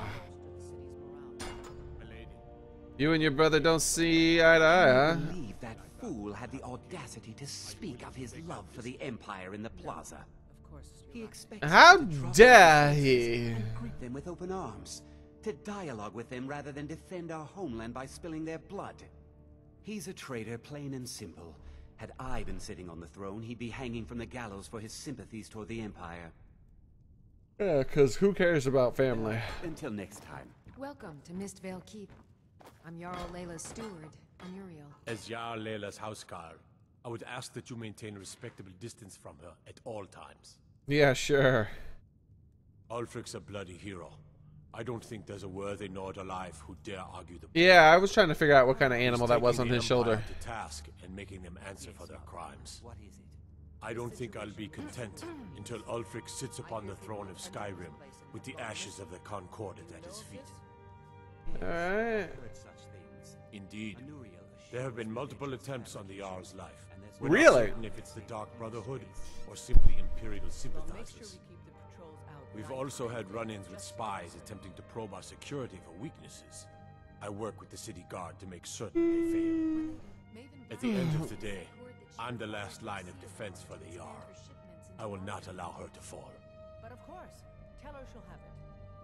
You and your brother don't see eye to eye, huh? I believe that fool had the audacity to speak of his love for the Empire in the plaza. He expects How dare he? and greet them with open arms, to dialogue with them rather than defend our homeland by spilling their blood. He's a traitor, plain and simple. Had I been sitting on the throne, he'd be hanging from the gallows for his sympathies toward the Empire. Yeah, because who cares about family? Until next time. Welcome to Mistvale Keep. I'm Jarl Layla's steward, Imperial. As Jarl Layla's houseguard, I would ask that you maintain a respectable distance from her at all times. Yeah, sure. Ulfric's a bloody hero. I don't think there's a worthy Nord alive who dare argue the point. Yeah, I was trying to figure out what kind of animal that was on his shoulder. To task and making them answer for their crimes. I don't think I'll be content until Ulfric sits upon the throne of Skyrim with the ashes of the Concordat at his feet. Alright. Indeed, there have been multiple attempts on the Jarl's life. We're Really? not certain if it's the Dark Brotherhood or simply Imperial sympathizers. We've also had run-ins with spies attempting to probe our security for weaknesses. I work with the city guard to make certain they fail. At the end of the day, I'm the last line of defense for the Jarl. I will not allow her to fall. But of course, tell her she'll have it.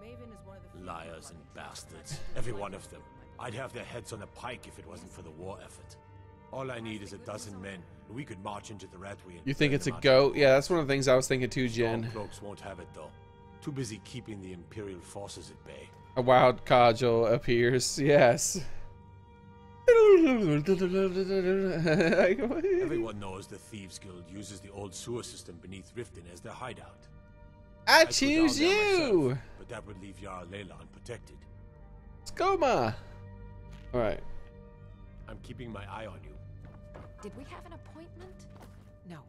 Maven is one of the Liars and bastards, every one of them. I'd have their heads on a pike if it wasn't for the war effort. All I need is a dozen men, and we could march into the Ratway. You think it's a goat? Yeah, that's one of the things I was thinking too, Jen. Stormcloaks won't have it though. Too busy keeping the Imperial forces at bay. A wild cudgel appears. Yes. Everyone knows the Thieves Guild uses the old sewer system beneath Riften as their hideout. I I'd go choose down there you! myself, but that would leave Jarl Layla unprotected. Skooma! Alright. I'm keeping my eye on you. Did we have an appointment? No.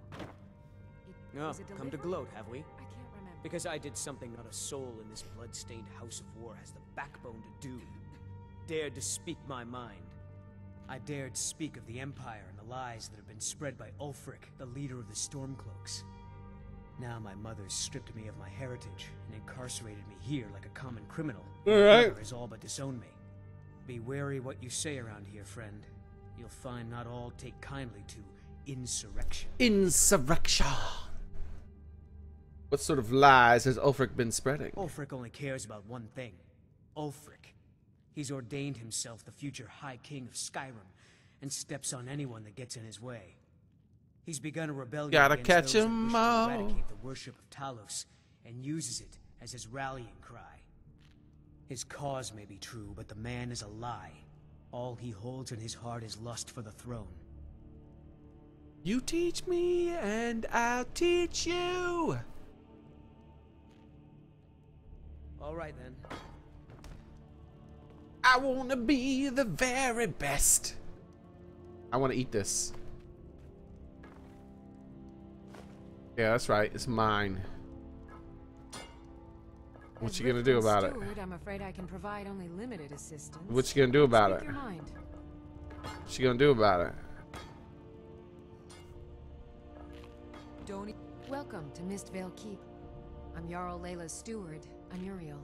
Oh, Was it come to delivered? gloat, have we? I can't remember. Because I did something not a soul in this blood-stained house of war has the backbone to do. Dared to speak my mind. I dared speak of the Empire and the lies that have been spread by Ulfric, the leader of the Stormcloaks. Now my mother's stripped me of my heritage and incarcerated me here like a common criminal. All right. My brother has all but disowned me. Be wary what you say around here, friend. You'll find not all take kindly to insurrection. Insurrection. What sort of lies has Ulfric been spreading? Ulfric only cares about one thing. Ulfric. He's ordained himself the future High King of Skyrim and steps on anyone that gets in his way. He's begun a rebellion Gotta against catch those that 'em wish to all. eradicate the worship of Talos and uses it as his rallying cry. His cause may be true, but the man is a lie. All he holds in his heart is lust for the throne. You teach me and I'll teach you. All right then. I want to be the very best. I want to eat this. Yeah, that's right. It's mine. What you gonna do about it? Steward, I'm afraid I can provide only limited assistance. What you gonna do about it? Speak your mind. What you gonna do about it? Welcome to Mistvale Keep. I'm Jarl Layla's steward, Imperial.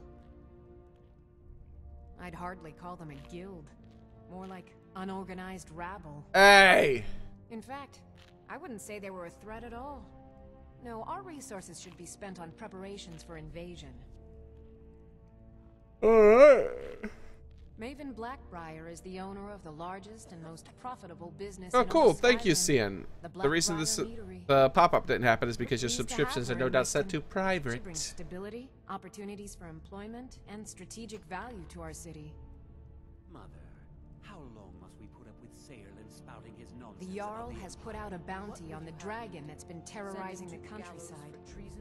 I'd hardly call them a guild. More like unorganized rabble. Hey! In fact, I wouldn't say they were a threat at all. No, our resources should be spent on preparations for invasion. Alright. Maven Blackbriar is the owner of the largest and most profitable business. Oh, in cool. all Thank you, Skyrim, Cian. The reason this pop-up didn't happen is because your subscriptions are no doubt set to private. She brings stability, opportunities for employment, and strategic value to our city. Mother, how long must we put up with Xearlik spouting his nonsense? The Jarl has put out a bounty on the dragon that's been terrorizing the countryside.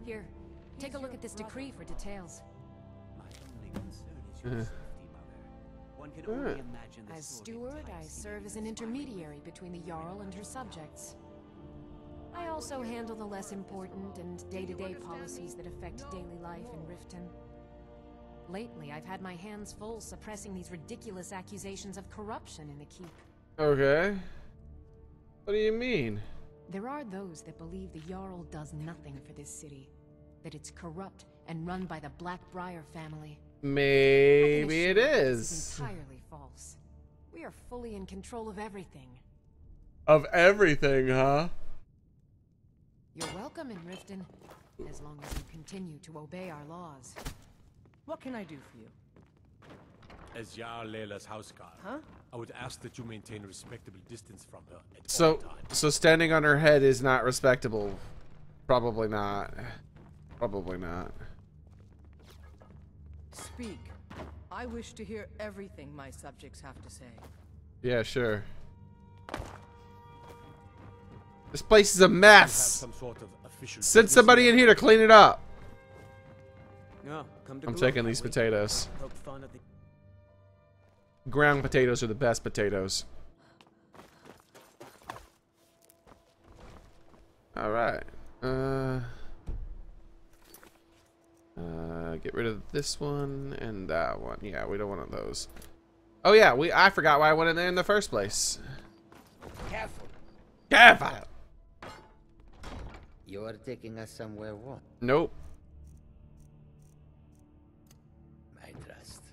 Here, take a look at this decree for details. My only concern is your safety, Mother. One can only imagine the As sort of steward, I serve as an intermediary between the Jarl and her subjects. I also handle the less important and day-to-day policies that affect daily life in Riften. Lately, I've had my hands full suppressing these ridiculous accusations of corruption in the keep. Okay. What do you mean? There are those that believe the Jarl does nothing for this city, that it's corrupt and run by the Blackbriar family. Maybe it This is. is entirely false. We are fully in control of everything. Of everything, huh? You're welcome in Riften, as long as you continue to obey our laws. What can I do for you? As Jarl Layla's houseguard, I would ask that you maintain a respectable distance from her at all times. So standing on her head is not respectable. Probably not. Probably not. Speak. I wish to hear everything my subjects have to say. Yeah, sure. This place is a mess. Some sort of official Send somebody in here to clean it up. No, come to I'm glory, taking these we potatoes. poke fun at the Ground potatoes are the best potatoes. All right. Get rid of this one and that one. Yeah, we don't want those. Oh yeah, I forgot why I went in there in the first place. Careful. Careful. You are taking us somewhere warm. Nope. I trust.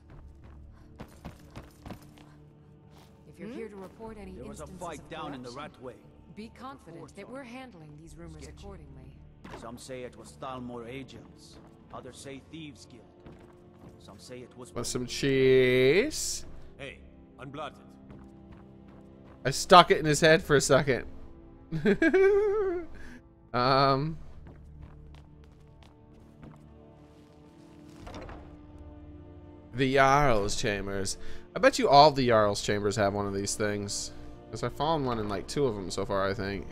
If you're here to report any There was a instances fight of down in the corruption, Ratway. be confident that we're handling these rumors accordingly. Some say it was Thalmor agents. Others say Thieves Guild. Some say it was... Want some cheese? Hey, unblotted. I stuck it in his head for a second. The Jarl's Chambers. I bet you all the Jarl's Chambers have one of these things. Because I've found one in like 2 of them so far, I think.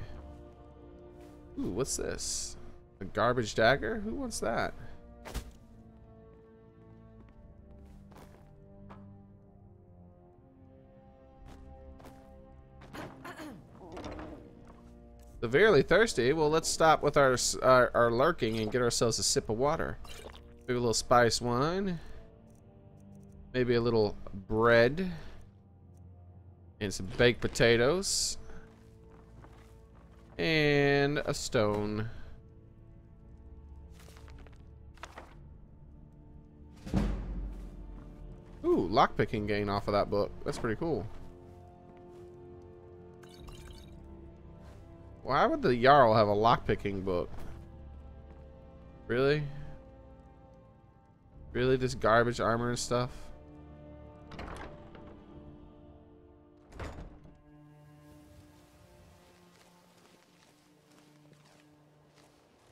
Ooh, what's this? A garbage dagger? Who wants that? Severely thirsty? Well, let's stop with our lurking and get ourselves a sip of water. Maybe a little spice wine. Maybe a little bread. And some baked potatoes. And a stone. Ooh, lockpicking gain off of that book. That's pretty cool. Why would the Jarl have a lockpicking book? Really? Really, this garbage armor and stuff?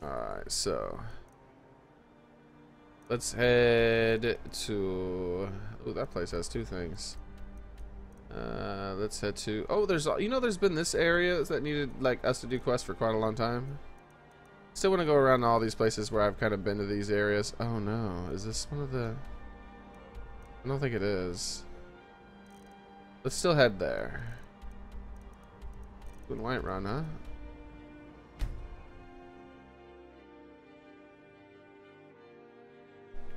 Alright, so let's head to... Oh, that place has 2 things. Let's head to... Oh, there's been this area that needed like us to do quests for quite a long time. Still want to go around to all these places where I've kind of been to these areas. Oh no, is this one of the... I don't think it is. Let's still head there. Blue and White Run, huh?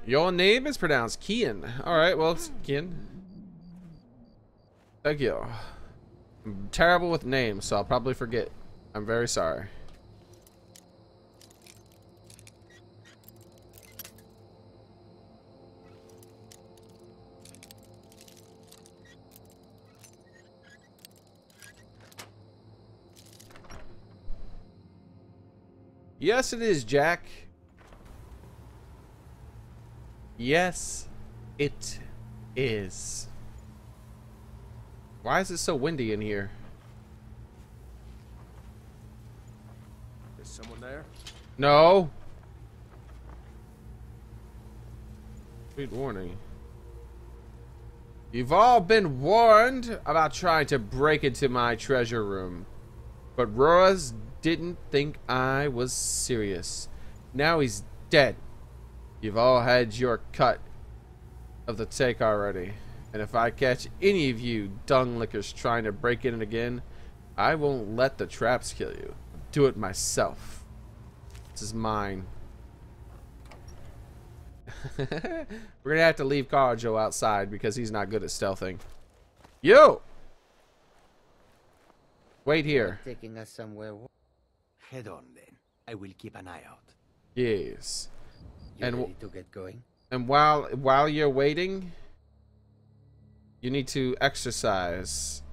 Your name is pronounced Kian. Alright, well, it's Kian. Thank you. I'm terrible with names, so I'll probably forget. I'm very sorry. Yes, it is, Jack. Yes, it is. Why is it so windy in here? Is someone there? No. Sweet warning. You've all been warned about trying to break into my treasure room. But Roaz didn't think I was serious. Now he's dead. You've all had your cut of the take already. And if I catch any of you dung lickers trying to break in again, I won't let the traps kill you. I'll do it myself. This is mine. We're gonna have to leave Karajo outside because he's not good at stealthing. You! Wait here. Taking us somewhere. Head on then. I will keep an eye out. Yes. You ready to get going? And while you're waiting, you need to exercise.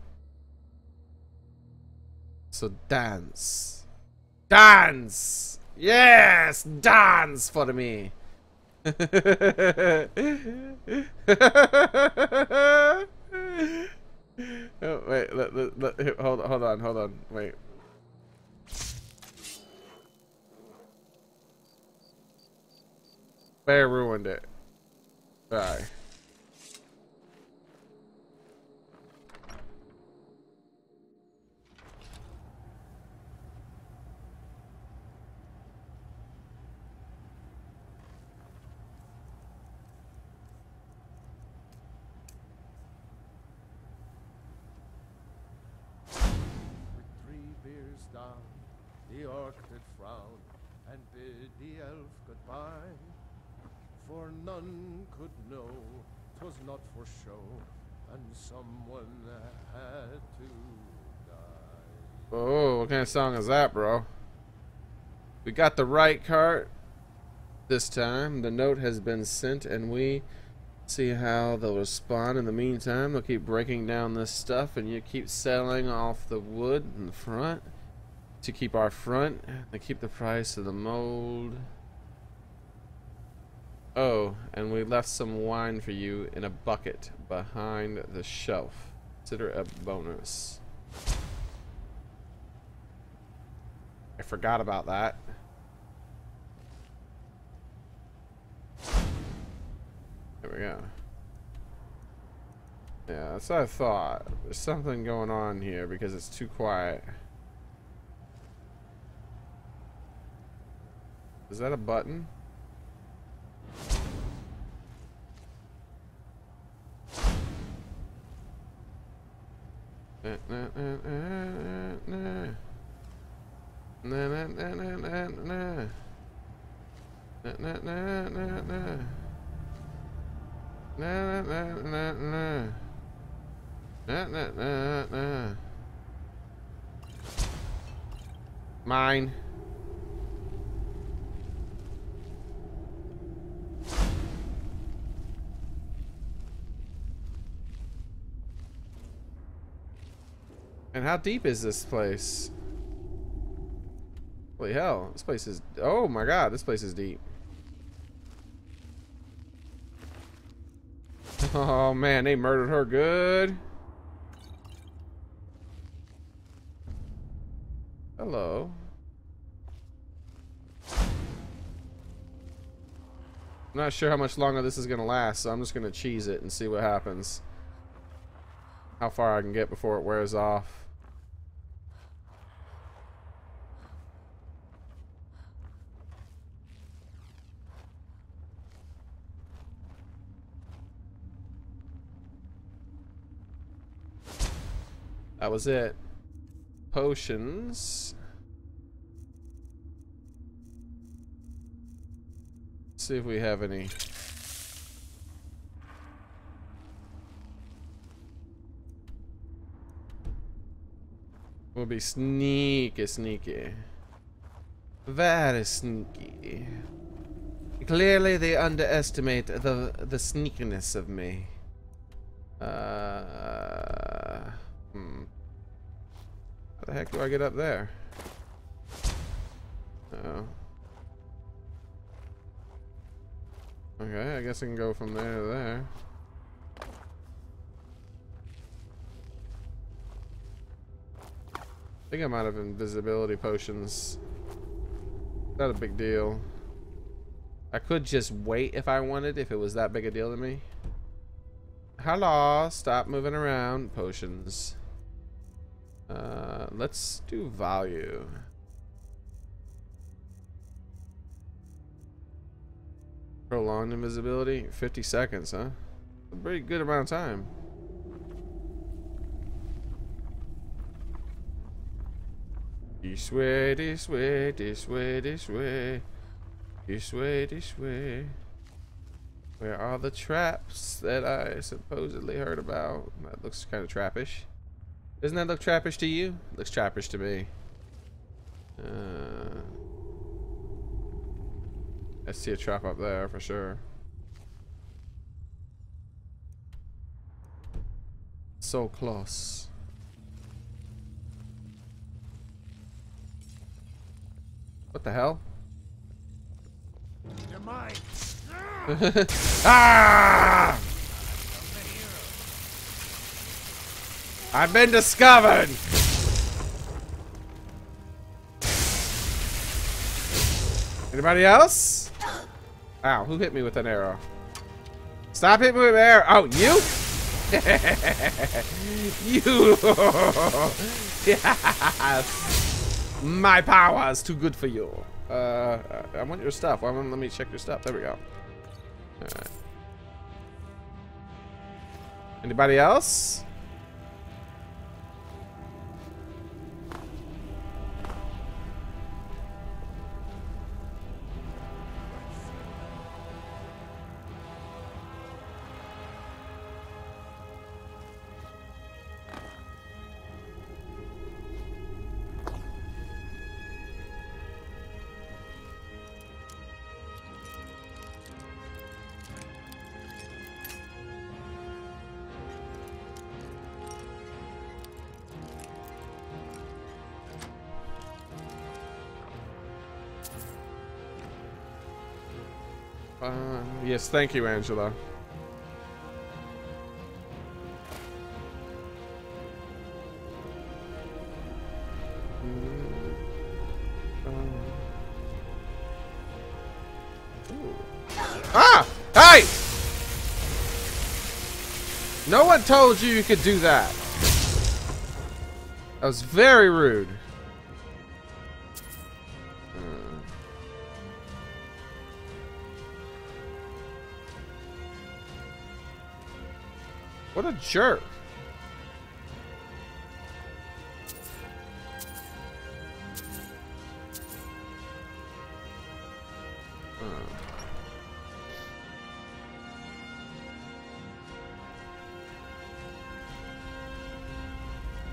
So dance. Dance! Yes! Dance for me! Oh, wait, hold on, wait. Bear ruined it. Bye. The orc did frown and bid the elf goodbye, for none could know 'twas not for show, and someone had to die. Oh, what kind of song is that, bro? We got the right cart this time. The note has been sent, and we see how they'll respond. In the meantime, they'll keep breaking down this stuff, and you keep selling off the wood in the front to keep our front. They keep the price of the mold. Oh, and we left some wine for you in a bucket behind the shelf. Consider a bonus. I forgot about that. There we go. Yeah, that's what I thought. There's something going on here because it's too quiet. Is that a button? Mine. And how deep is this place? Holy hell, this place is... Oh my god, this place is deep. Oh man, they murdered her good. Hello. I'm not sure how much longer this is gonna last, so I'm just gonna cheese it and see what happens. How far I can get before it wears off. That was it. Potions. Let's see if we have any. We'll be sneaky, sneaky. Very sneaky. Clearly they underestimate the sneakiness of me. How the heck do I get up there? Oh. Okay, I guess I can go from there to there. I think I'm out of invisibility potions. Not a big deal. I could just wait if I wanted, if it was that big a deal to me. Hello, stop moving around. Potions. Let's do value. Prolonged invisibility, 50 seconds, huh? A pretty good amount of time. This way, this way, this way, this way. This way, this way. Where are the traps that I supposedly heard about? That looks kind of trappish. Doesn't that look trappish to you? It looks trappish to me. I see a trap up there for sure. So close. What the hell? You're mine. Ah! I've been discovered. Anybody else? Ow, who hit me with an arrow? Stop hitting me with an arrow. Oh, you? You. Yes. My power is too good for you. I want your stuff. Why won't let me check your stuff? There we go. Alright. Anybody else? Yes, thank you, Angela. Ah! Hey! No one told you you could do that. That was very rude. What a jerk.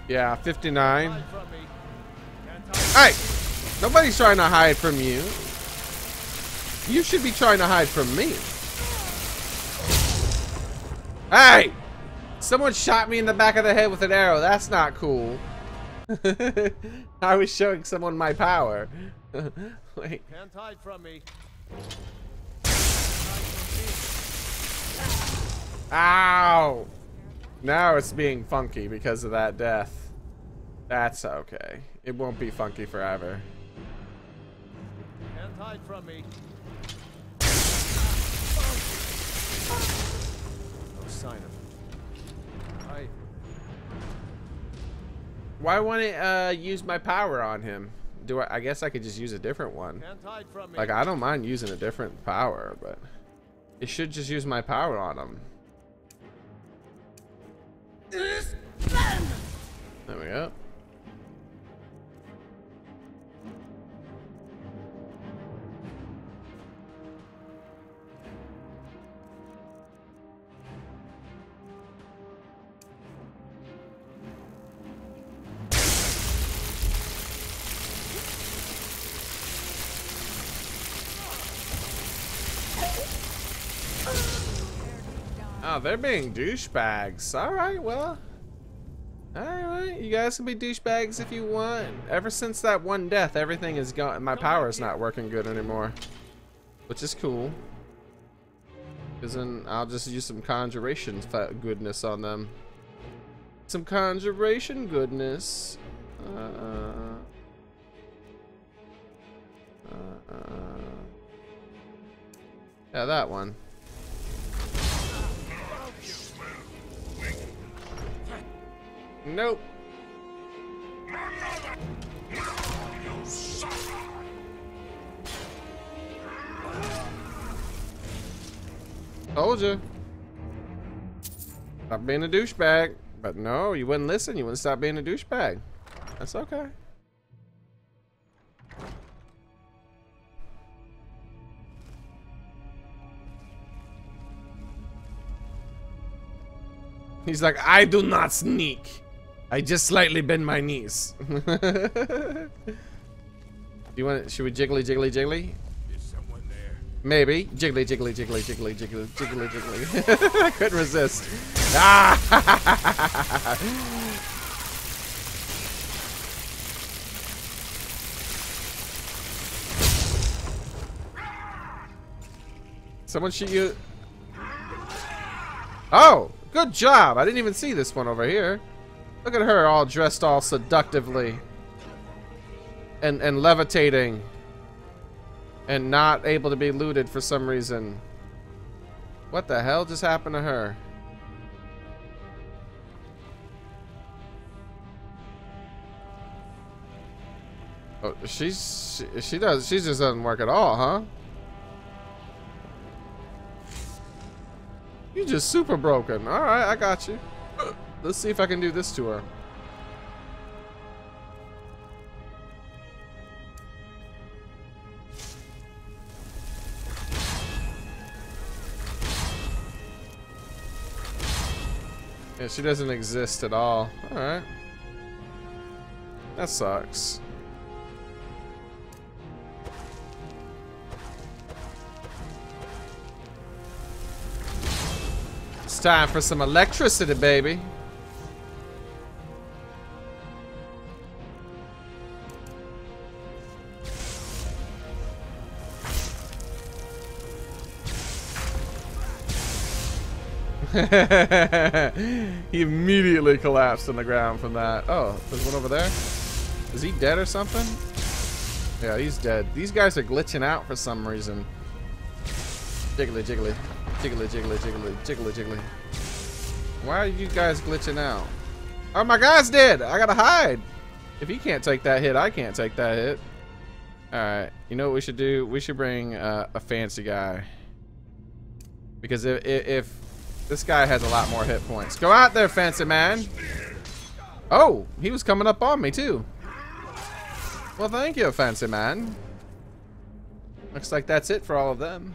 Yeah, 59. Hey! Nobody's trying to hide from you. You should be trying to hide from me. Hey! Someone shot me in the back of the head with an arrow. That's not cool. I was showing someone my power. Wait. Can't hide from me. Ow! Now it's being funky because of that death. That's okay. It won't be funky forever. Can't hide from me. No sign of it. Why won't it use my power on him? I guess I could just use a different one. Can't hide from me. Like, I don't mind using a different power, but it should just use my power on him. There we go. Oh, they're being douchebags. Alright, well. Alright, you guys can be douchebags if you want. Ever since that one death, everything is gone. My power is not working good anymore. Which is cool. Because then I'll just use some conjuration goodness on them. Some conjuration goodness. Yeah, that one. Nope. Told you. Stop being a douchebag. But no, you wouldn't listen. You wouldn't stop being a douchebag. That's okay. He's like, I do not sneak. I just slightly bend my knees. You want it? Should we jiggly, jiggly, jiggly? Is someone there? Maybe. Jiggly, jiggly, jiggly, jiggly, jiggly, jiggly, jiggly. I couldn't resist. Ah! Someone shoot you. Oh, good job. I didn't even see this one over here. Look at her all dressed all seductively. And levitating. And not able to be looted for some reason. What the hell just happened to her? Oh, she just doesn't work at all, huh? You just super broken. All right, I got you. Let's see if I can do this to her. Yeah, she doesn't exist at all. All right. That sucks. It's time for some electricity, baby. He immediately collapsed on the ground from that. Oh, there's one over there. Is he dead or something? Yeah, he's dead. These guys are glitching out for some reason. Jiggly, jiggly. Jiggly, jiggly, jiggly, jiggly, jiggly. Why are you guys glitching out? Oh, my guy's dead. I gotta hide. If he can't take that hit, I can't take that hit. Alright, you know what we should do? We should bring a fancy guy. Because if this guy has a lot more hit points. Go out there, fancy man. Oh, he was coming up on me too. Well, thank you, fancy man. Looks like that's it for all of them.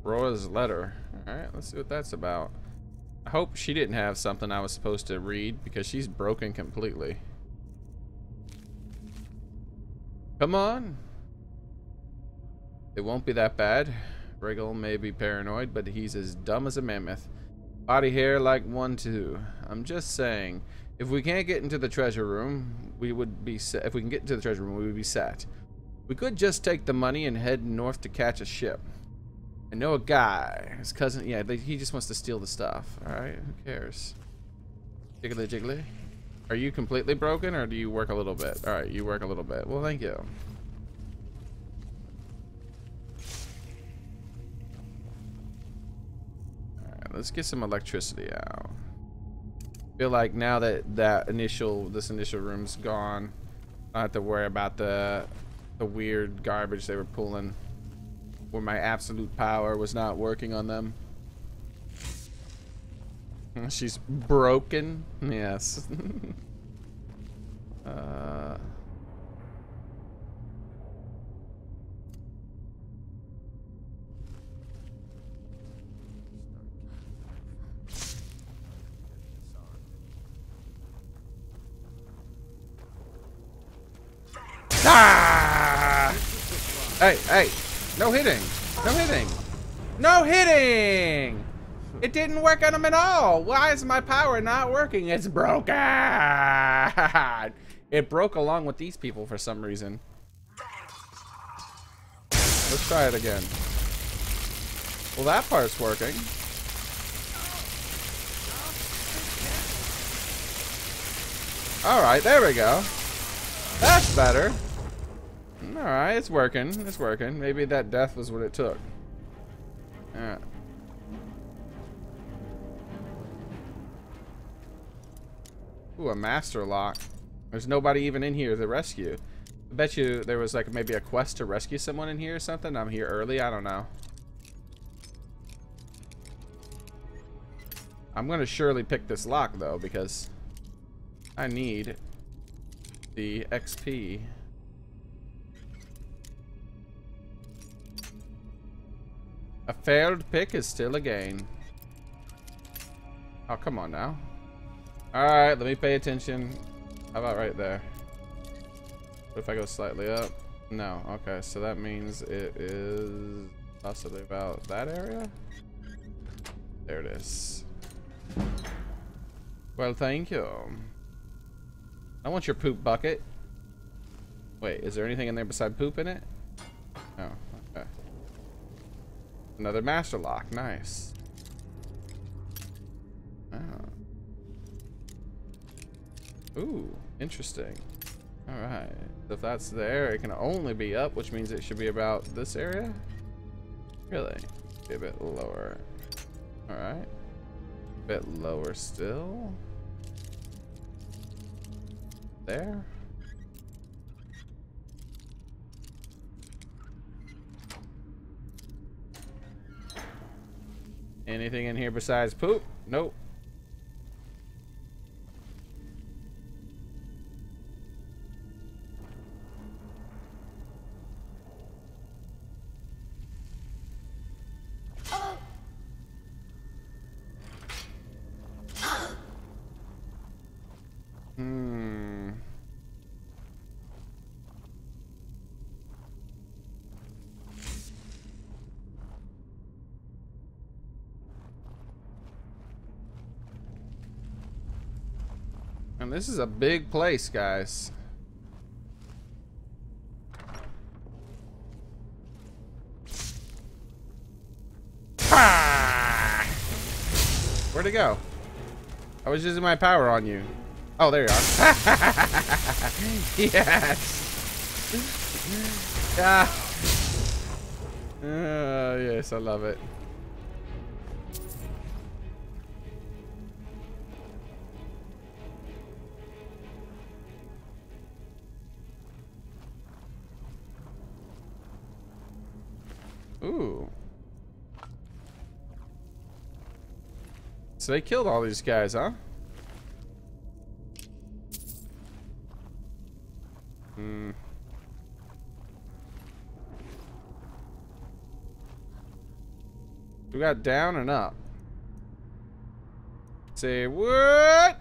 Roa's letter. Alright, let's see what that's about. I hope she didn't have something I was supposed to read because she's broken completely. Come on. It won't be that bad. Riggle may be paranoid, but he's as dumb as a mammoth. Body hair like one too. I'm just saying, if we can't get into the treasure room, we would be set. If we can get into the treasure room, we would be set. We could just take the money and head north to catch a ship. I know a guy, his cousin. Yeah, he just wants to steal the stuff. All right, who cares? Jiggly, jiggly. Are you completely broken, or do you work a little bit? All right, you work a little bit. Well, thank you. All right, let's get some electricity out. Feel like now that this initial room's gone, I don't have to worry about the weird garbage they were pulling, where my absolute power was not working on them. She's broken. Yes. Hey, hey. No hitting. No hitting. No hitting! It didn't work on him at all. Why is my power not working? It's broken. It broke along with these people for some reason. Let's try it again. Well, that part's working. Alright, there we go. That's better. Alright, it's working. It's working. Maybe that death was what it took. Yeah. Ooh, a master lock. There's nobody even in here to rescue. I bet you there was like maybe a quest to rescue someone in here or something. I'm here early. I don't know. I'm gonna surely pick this lock though because I need the XP. A failed pick is still a gain. Oh, come on now. Alright, let me pay attention. How about right there? What if I go slightly up? No. Okay, so that means it is possibly about that area? There it is. Well, thank you. I want your poop bucket. Wait, is there anything in there beside poop in it? Oh, okay. Another master lock. Nice. Oh. Ooh, interesting. Alright. So if that's there, it can only be up, which means it should be about this area? Really? Be a bit lower. Alright. A bit lower still. There. Anything in here besides poop? Nope. And this is a big place, guys. Ah! Where'd it go? I was using my power on you. Oh, there you are. Yes. Ah. Yes, I love it. Ooh. So they killed all these guys, huh? Hmm. We got down and up. Say what?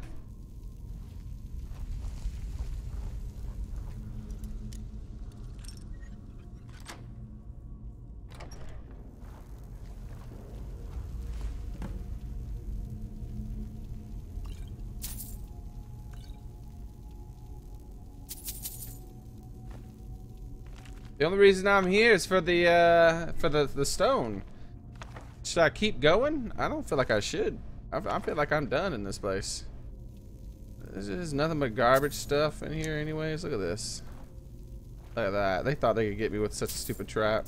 The only reason I'm here is for the stone. Should I keep going? I don't feel like I should. I feel like I'm done in this place. There's nothing but garbage stuff in here anyways. Look at this. Look at that. They thought they could get me with such a stupid trap.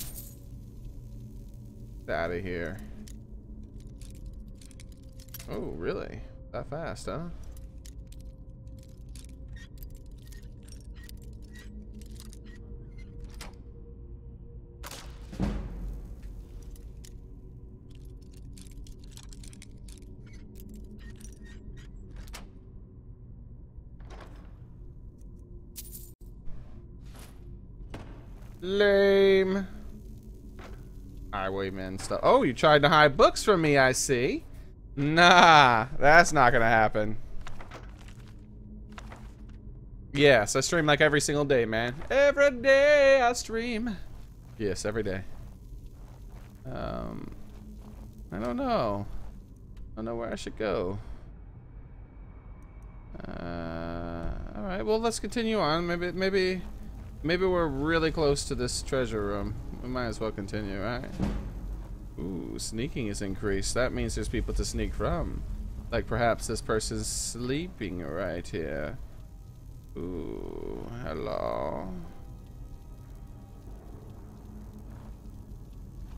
Get out of here. Oh, really? That fast, huh? Lame. Highwayman stuff. Oh, you tried to hide books from me, I see. Nah, that's not gonna happen. Yes, I stream like every single day, man. Every day I stream. Yes, every day. I don't know. I don't know where I should go. All right. Well, let's continue on. Maybe we're really close to this treasure room. We might as well continue, right? Ooh, sneaking is increased. That means there's people to sneak from. Like perhaps this person's sleeping right here. Ooh, hello.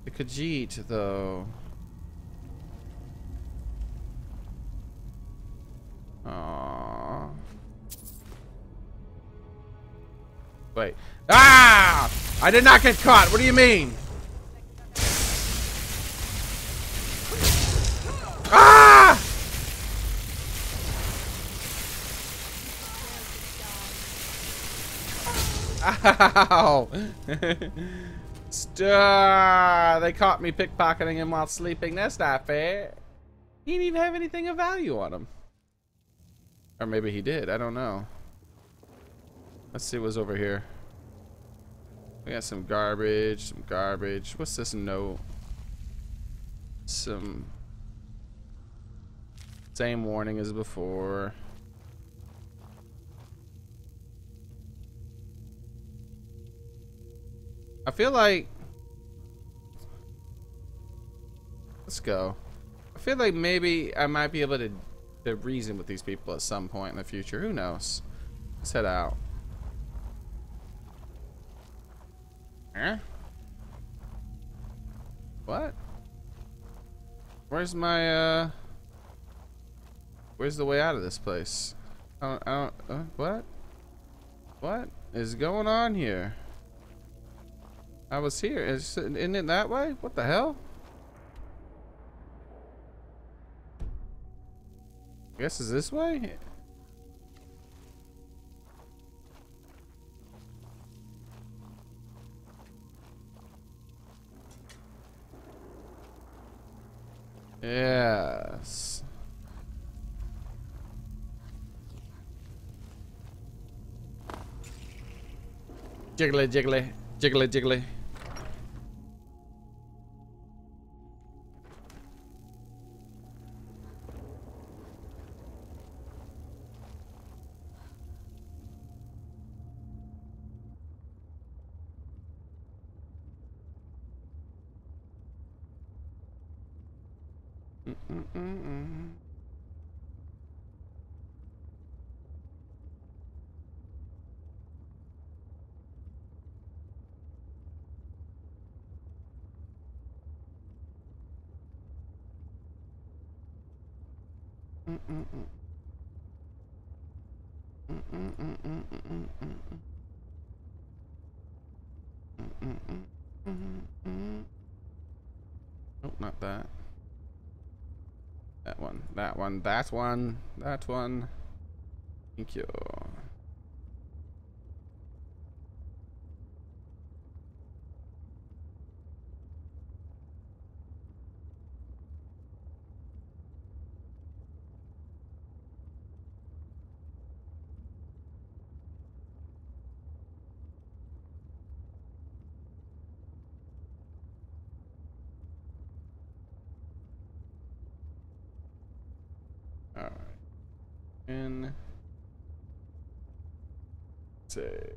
The Khajiit, though. Aww. Wait. Ah! I did not get caught. What do you mean? Ah! Ow! They caught me pickpocketing him while sleeping. That's not fair. He didn't even have anything of value on him. Or maybe he did. I don't know. Let's see what's over here. We got some garbage. Some garbage. What's this note? Some... Same warning as before. I feel like... Let's go. I feel like maybe I might be able to reason with these people at some point in the future. Who knows? Let's head out. Huh? What? Where's my, where's the way out of this place? I don't, what? What is going on here? I was here. Isn't it that way? What the hell? I guess it's this way? Yes. Jiggly, jiggly, jiggly, jiggly. Nope, not that. That one, that one, that one, that one. Thank you. Alright. And say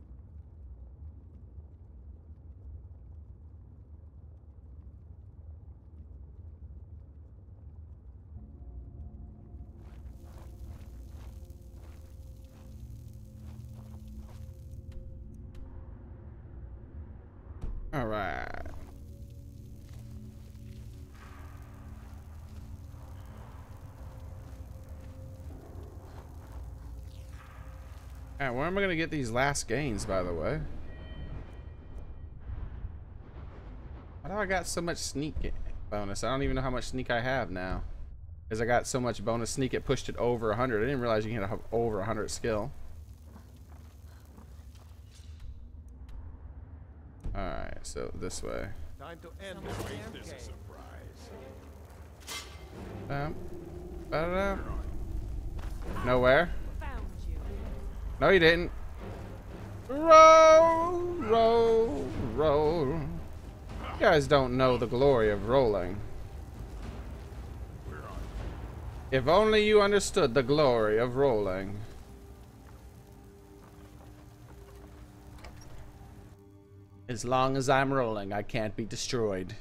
all right. Alright, where am I gonna get these last gains, by the way? Why do I got so much sneak bonus? I don't even know how much sneak I have now. Because I got so much bonus sneak, it pushed it over 100. I didn't realize you can have over 100 skill. Alright, so this way. Time to end this. This is a surprise. Ba-da-da. Nowhere. No, you didn't. Roll, roll, roll. guys don't know the glory of rolling. If only you understood the glory of rolling. As long as I'm rolling, I can't be destroyed.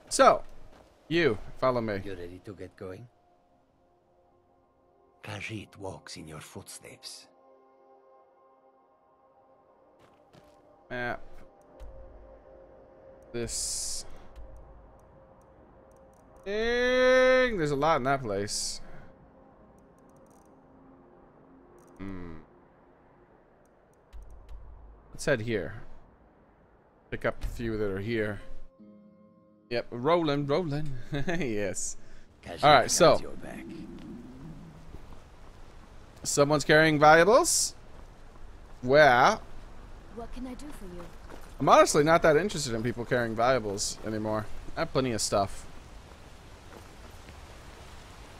So, you, follow me. You ready to get going? Khajiit walks in your footsteps. Map. This. Dang, there's a lot in that place. Let's head here. Pick up a few that are here. Yep, rolling. Yes. Alright, so. Someone's carrying valuables? Where? What can I do for you? I'm honestly not that interested in people carrying valuables anymore. I have plenty of stuff.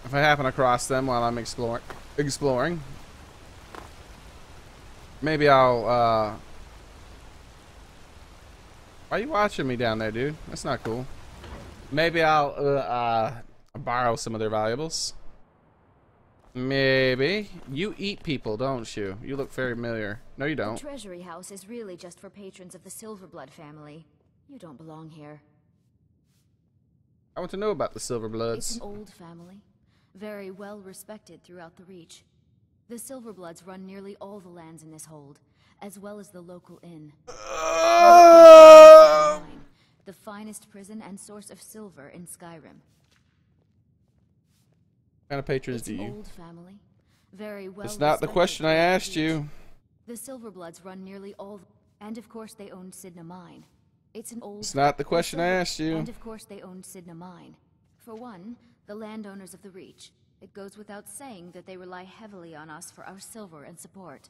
If I happen across them while I'm exploring, maybe I'll, why are you watching me down there, dude? That's not cool. Maybe I'll, borrow some of their valuables. Maybe. You eat people, don't you? You look very familiar. No, you don't. The treasury house is really just for patrons of the Silverblood family. You don't belong here. I want to know about the Silverbloods. It's an old family, very well respected throughout the Reach. The Silverbloods run nearly all the lands in this hold, as well as the local inn. The finest prison and source of silver in Skyrim. What kind of patrons do you? Old family, very well. It's not the question I asked you. The Silverbloods run nearly all, and of course they own Sidna Mine. It's an old. It's not the question I asked you. And of course they own Sidna Mine. For one, the landowners of the Reach. It goes without saying that they rely heavily on us for our silver and support.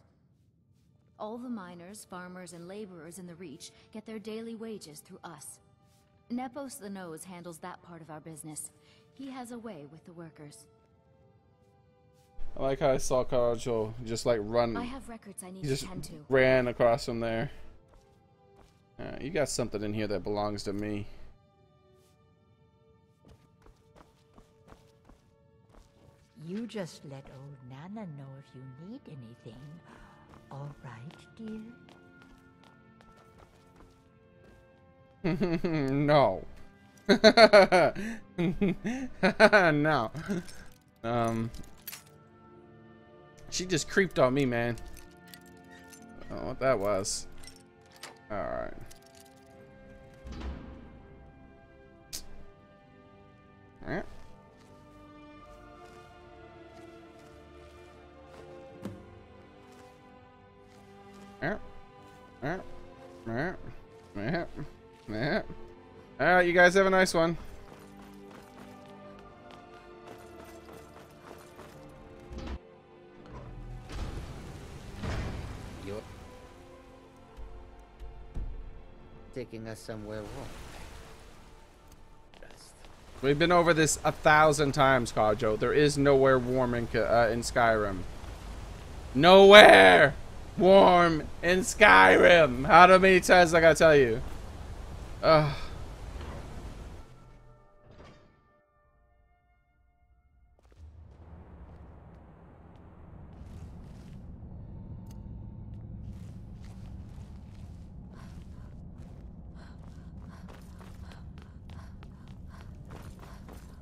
All the miners, farmers, and laborers in the Reach get their daily wages through us. Nepos the Nose handles that part of our business. He has a way with the workers. I like how I saw Karajo just like run. I have records I need he just to tend to. ran across from there. You got something in here that belongs to me. You just let old Nana know if you need anything. All right, dear? No. No. She just creeped on me, man. I don't know what that was. Alright. Alright. Alright, you guys have a nice one. You're taking us somewhere warm. We've been over this 1,000 times, Kajo. There is nowhere warm in Skyrim. Nowhere warm in Skyrim. How many times I gotta tell you? Ugh.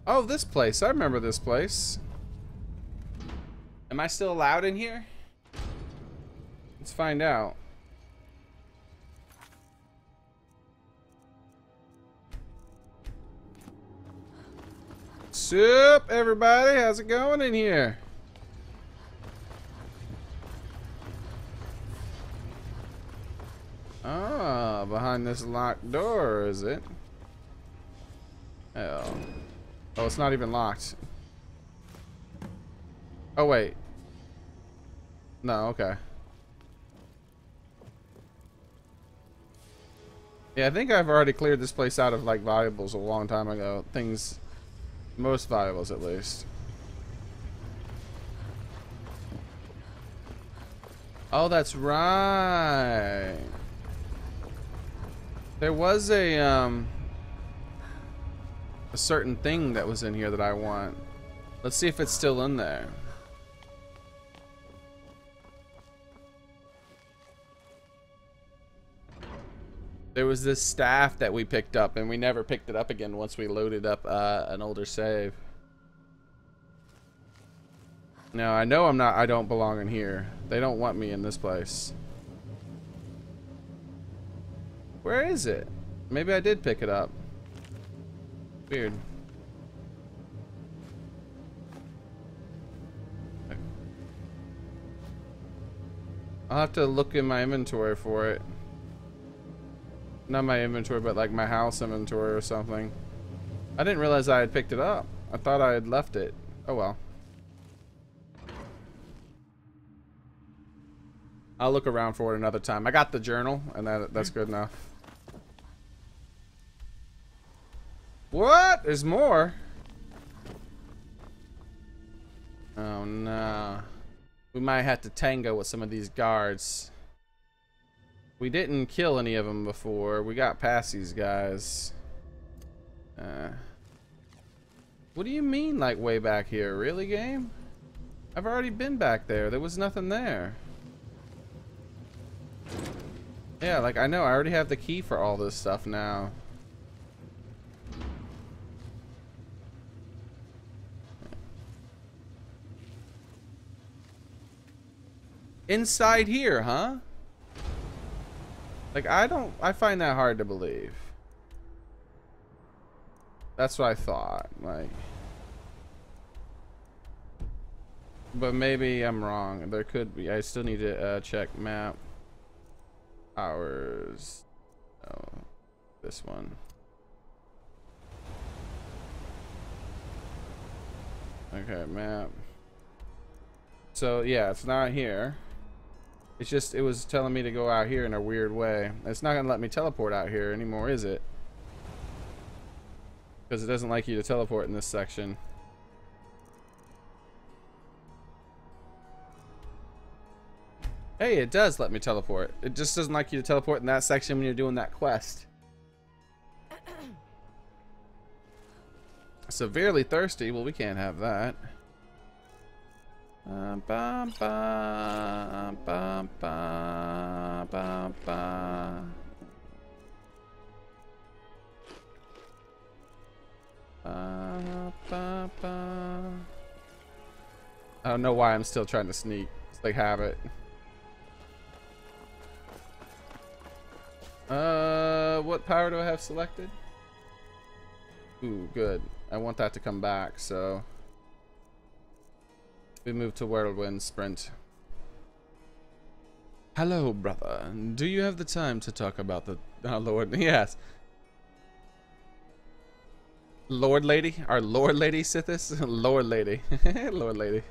Oh, this place. I remember this place. Am I still allowed in here? Let's find out. Sup, everybody? How's it going in here? Ah, behind this locked door, is it? Oh. Oh, it's not even locked. Oh, wait. No, okay. Yeah, I think I've already cleared this place out of, like, valuables a long time ago. Things... most valuables, at least. Oh, that's right. There was a certain thing that was in here that I want. Let's see if it's still in there. There was this staff that we picked up, and we never picked it up again once we loaded up an older save. Now I know I don't belong in here. They don't want me in this place. Where is it? Maybe I did pick it up. Weird. I'll have to look in my inventory for it. Not my inventory, but like my house inventory or something. I didn't realize I had picked it up. I thought I had left it. Oh well. I'll look around for it another time. I got the journal, and that's good enough. What? There's more? Oh no. We might have to tango with some of these guards. We didn't kill any of them before. We got past these guys. What do you mean, like, way back here? Really, game? I've already been back there. There was nothing there. Yeah, like, I know. I already have the key for all this stuff now. Inside here, huh? Like, I find that hard to believe. That's what I thought, like. But maybe I'm wrong. There could be. I still need to check map. Hours. Oh, this one. Okay, map. So, yeah, it's not here. It's just, it was telling me to go out here in a weird way. It's not going to let me teleport out here anymore, is it? Because it doesn't like you to teleport in this section. Hey, it does let me teleport. It just doesn't like you to teleport in that section when you're doing that quest. Severely thirsty? Well, we can't have that. I don't know why I'm still trying to sneak. It's like habit. What power do I have selected? Ooh, good. I want that to come back, so we move to Whirlwind Sprint. Hello, brother. Do you have the time to talk about the Lord? Yes. Lord Lady? Our Lord Lady Sithis? Lord Lady. Lord Lady.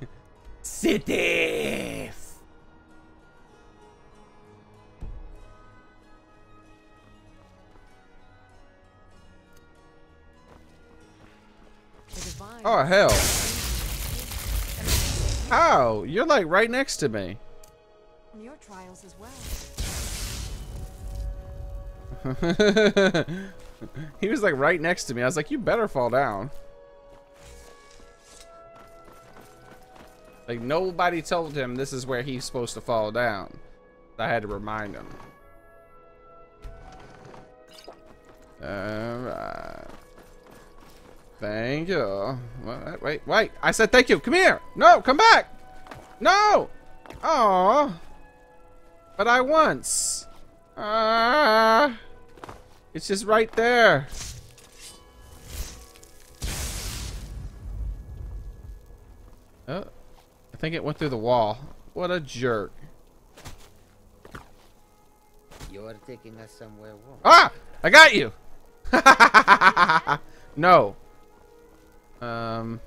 Sithis! Oh, hell. How? You're like right next to me. Your trials as well. He was like right next to me. I was like, you better fall down. Like nobody told him this is where he's supposed to fall down. I had to remind him. Alright. Thank you. Wait. I said thank you. Come here. No, come back. No. Oh. But I once. It's just right there. Oh. I think it went through the wall. What a jerk. You're taking us somewhere warm. Ah! I got you. No. Come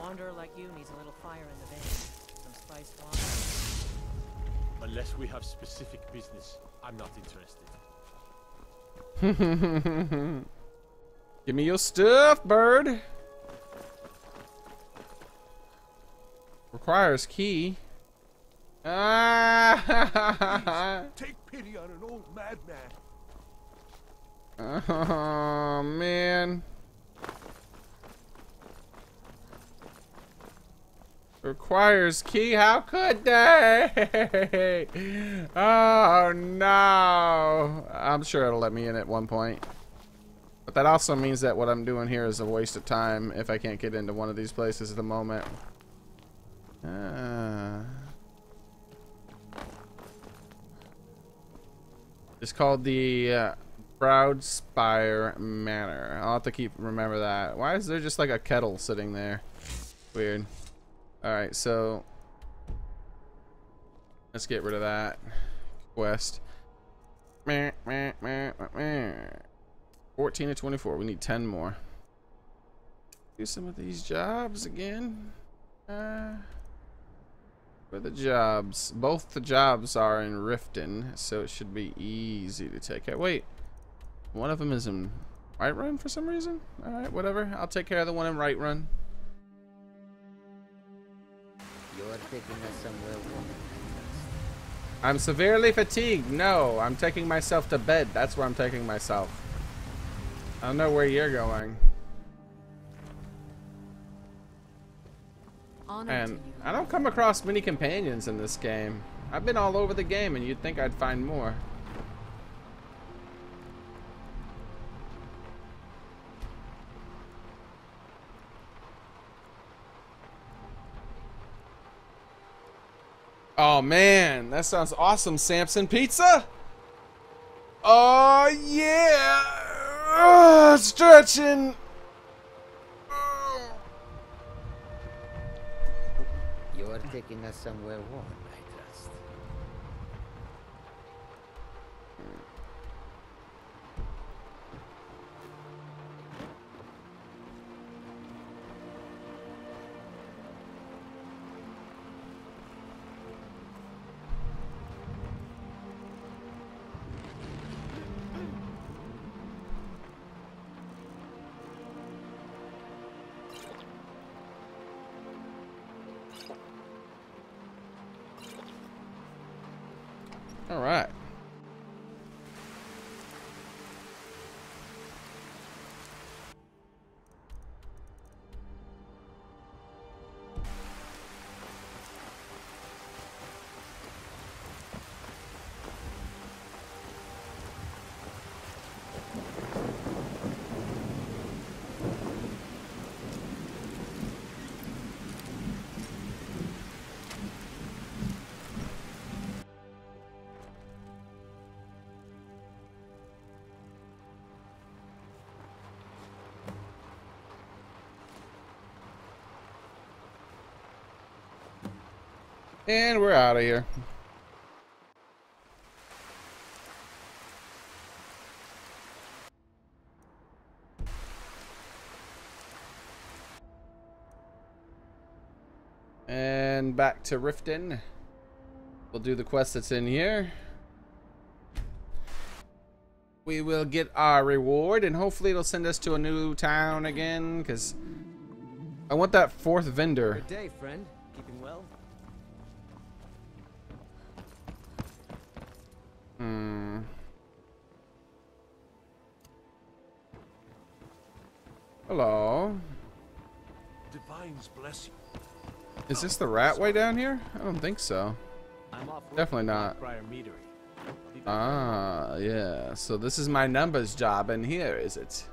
on, wanderer like you needs a little fire in the vein. Some spiced wine. Unless we have specific business, I'm not interested. Give me your stuff, bird. Requires key. Ah! Take pity on an old madman. Oh man. Requires key. How could they? Oh no. I'm sure it'll let me in at one point. But that also means that what I'm doing here is a waste of time if I can't get into one of these places at the moment. It's called the Proudspire Manor. I'll have to remember that. Why is there just like a kettle sitting there? Weird. Alright, so let's get rid of that quest. 14 to 24. We need 10 more. Do some of these jobs again. Where are the jobs? Both the jobs are in Riften, so it should be easy to take care. Wait, one of them is in Whiterun for some reason? Alright, whatever. I'll take care of the one in Whiterun. You're taking us somewhere warm. I'm severely fatigued. No, I'm taking myself to bed. That's where I'm taking myself. I don't know where you're going. And I don't come across many companions in this game. I've been all over the game and you'd think I'd find more. Oh man, that sounds awesome, Samson. Pizza? Oh yeah! Stretching! You're taking us somewhere warm, I trust. All right. And we're out of here. And back to Riften. We'll do the quest that's in here. We will get our reward and hopefully it'll send us to a new town again, because I want that fourth vendor. Good day, friend. Keeping well? Hello. Divines bless you. Is this the rat way down here? I don't think so. I'm off Definitely not. Ah, yeah. So this is my numbers job in here, is it?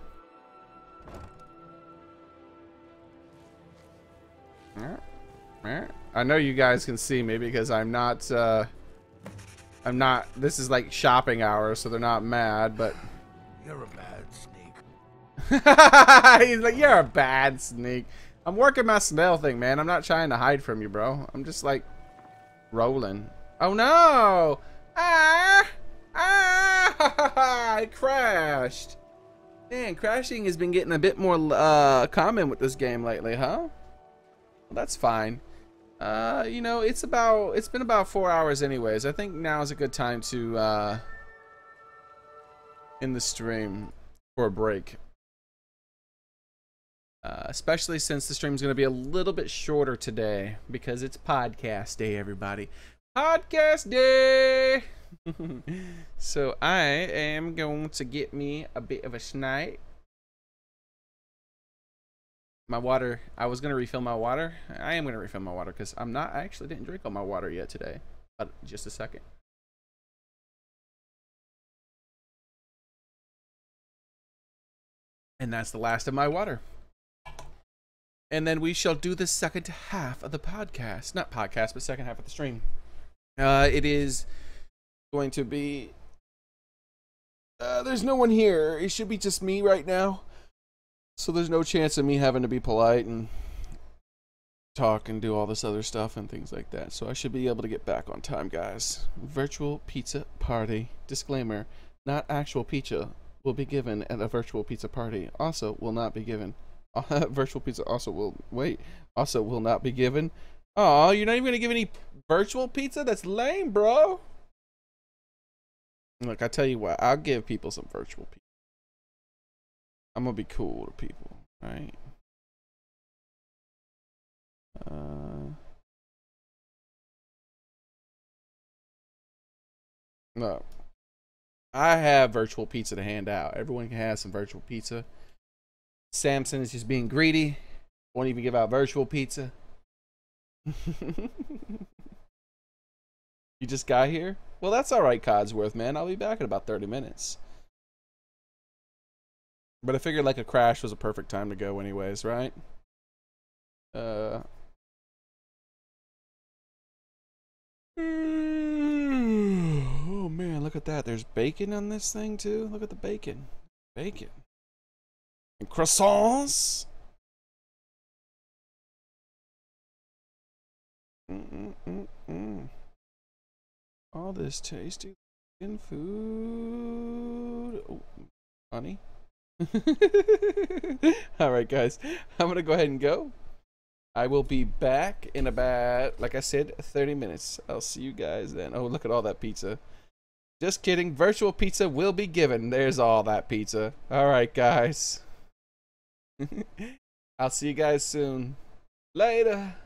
I know you guys can see me because I'm not, this is like shopping hours, so they're not mad, but. You're a bad sneak. He's like, you're a bad sneak. I'm working my snail thing, man. I'm not trying to hide from you, bro. I'm just like rolling. Oh no! I crashed. Man, crashing has been getting a bit more common with this game lately, huh? That's fine. You know, it's been about 4 hours anyways. I think now is a good time to end the stream for a break. Especially since the stream's going to be a little bit shorter today because it's podcast day, everybody. Podcast day! So I am going to get me a bit of a snack. My water, I was going to refill my water. I am going to refill my water because I actually didn't drink all my water yet today. But just a second. And that's the last of my water. And then we shall do the second half of the podcast. Not podcast, but second half of the stream. It is going to be... there's no one here. It should be just me right now. So there's no chance of me having to be polite and talk and do all this other stuff and things like that. So I should be able to get back on time, guys. Virtual pizza party. Disclaimer, not actual pizza will be given at a virtual pizza party. Also will not be given. Virtual pizza also will not be given. Aw, you're not even going to give any virtual pizza? That's lame, bro. Look, I tell you what, I'll give people some virtual pizza. I'm gonna be cool to people, right? No. I have virtual pizza to hand out. Everyone can have some virtual pizza. Samson is just being greedy. Won't even give out virtual pizza. You just got here? Well, that's alright, Codsworth, man. I'll be back in about 30 minutes. But I figured like a crash was a perfect time to go anyways, right? Oh man, look at that. There's bacon on this thing too. Look at the bacon. Bacon. And croissants. All this tasty food. Oh, honey. Alright guys, I'm gonna go ahead and go. I will be back in about, like I said, 30 minutes. I'll see you guys then. Oh, look at all that pizza. Just kidding, virtual pizza will be given. There's all that pizza. Alright guys. I'll see you guys soon. Later.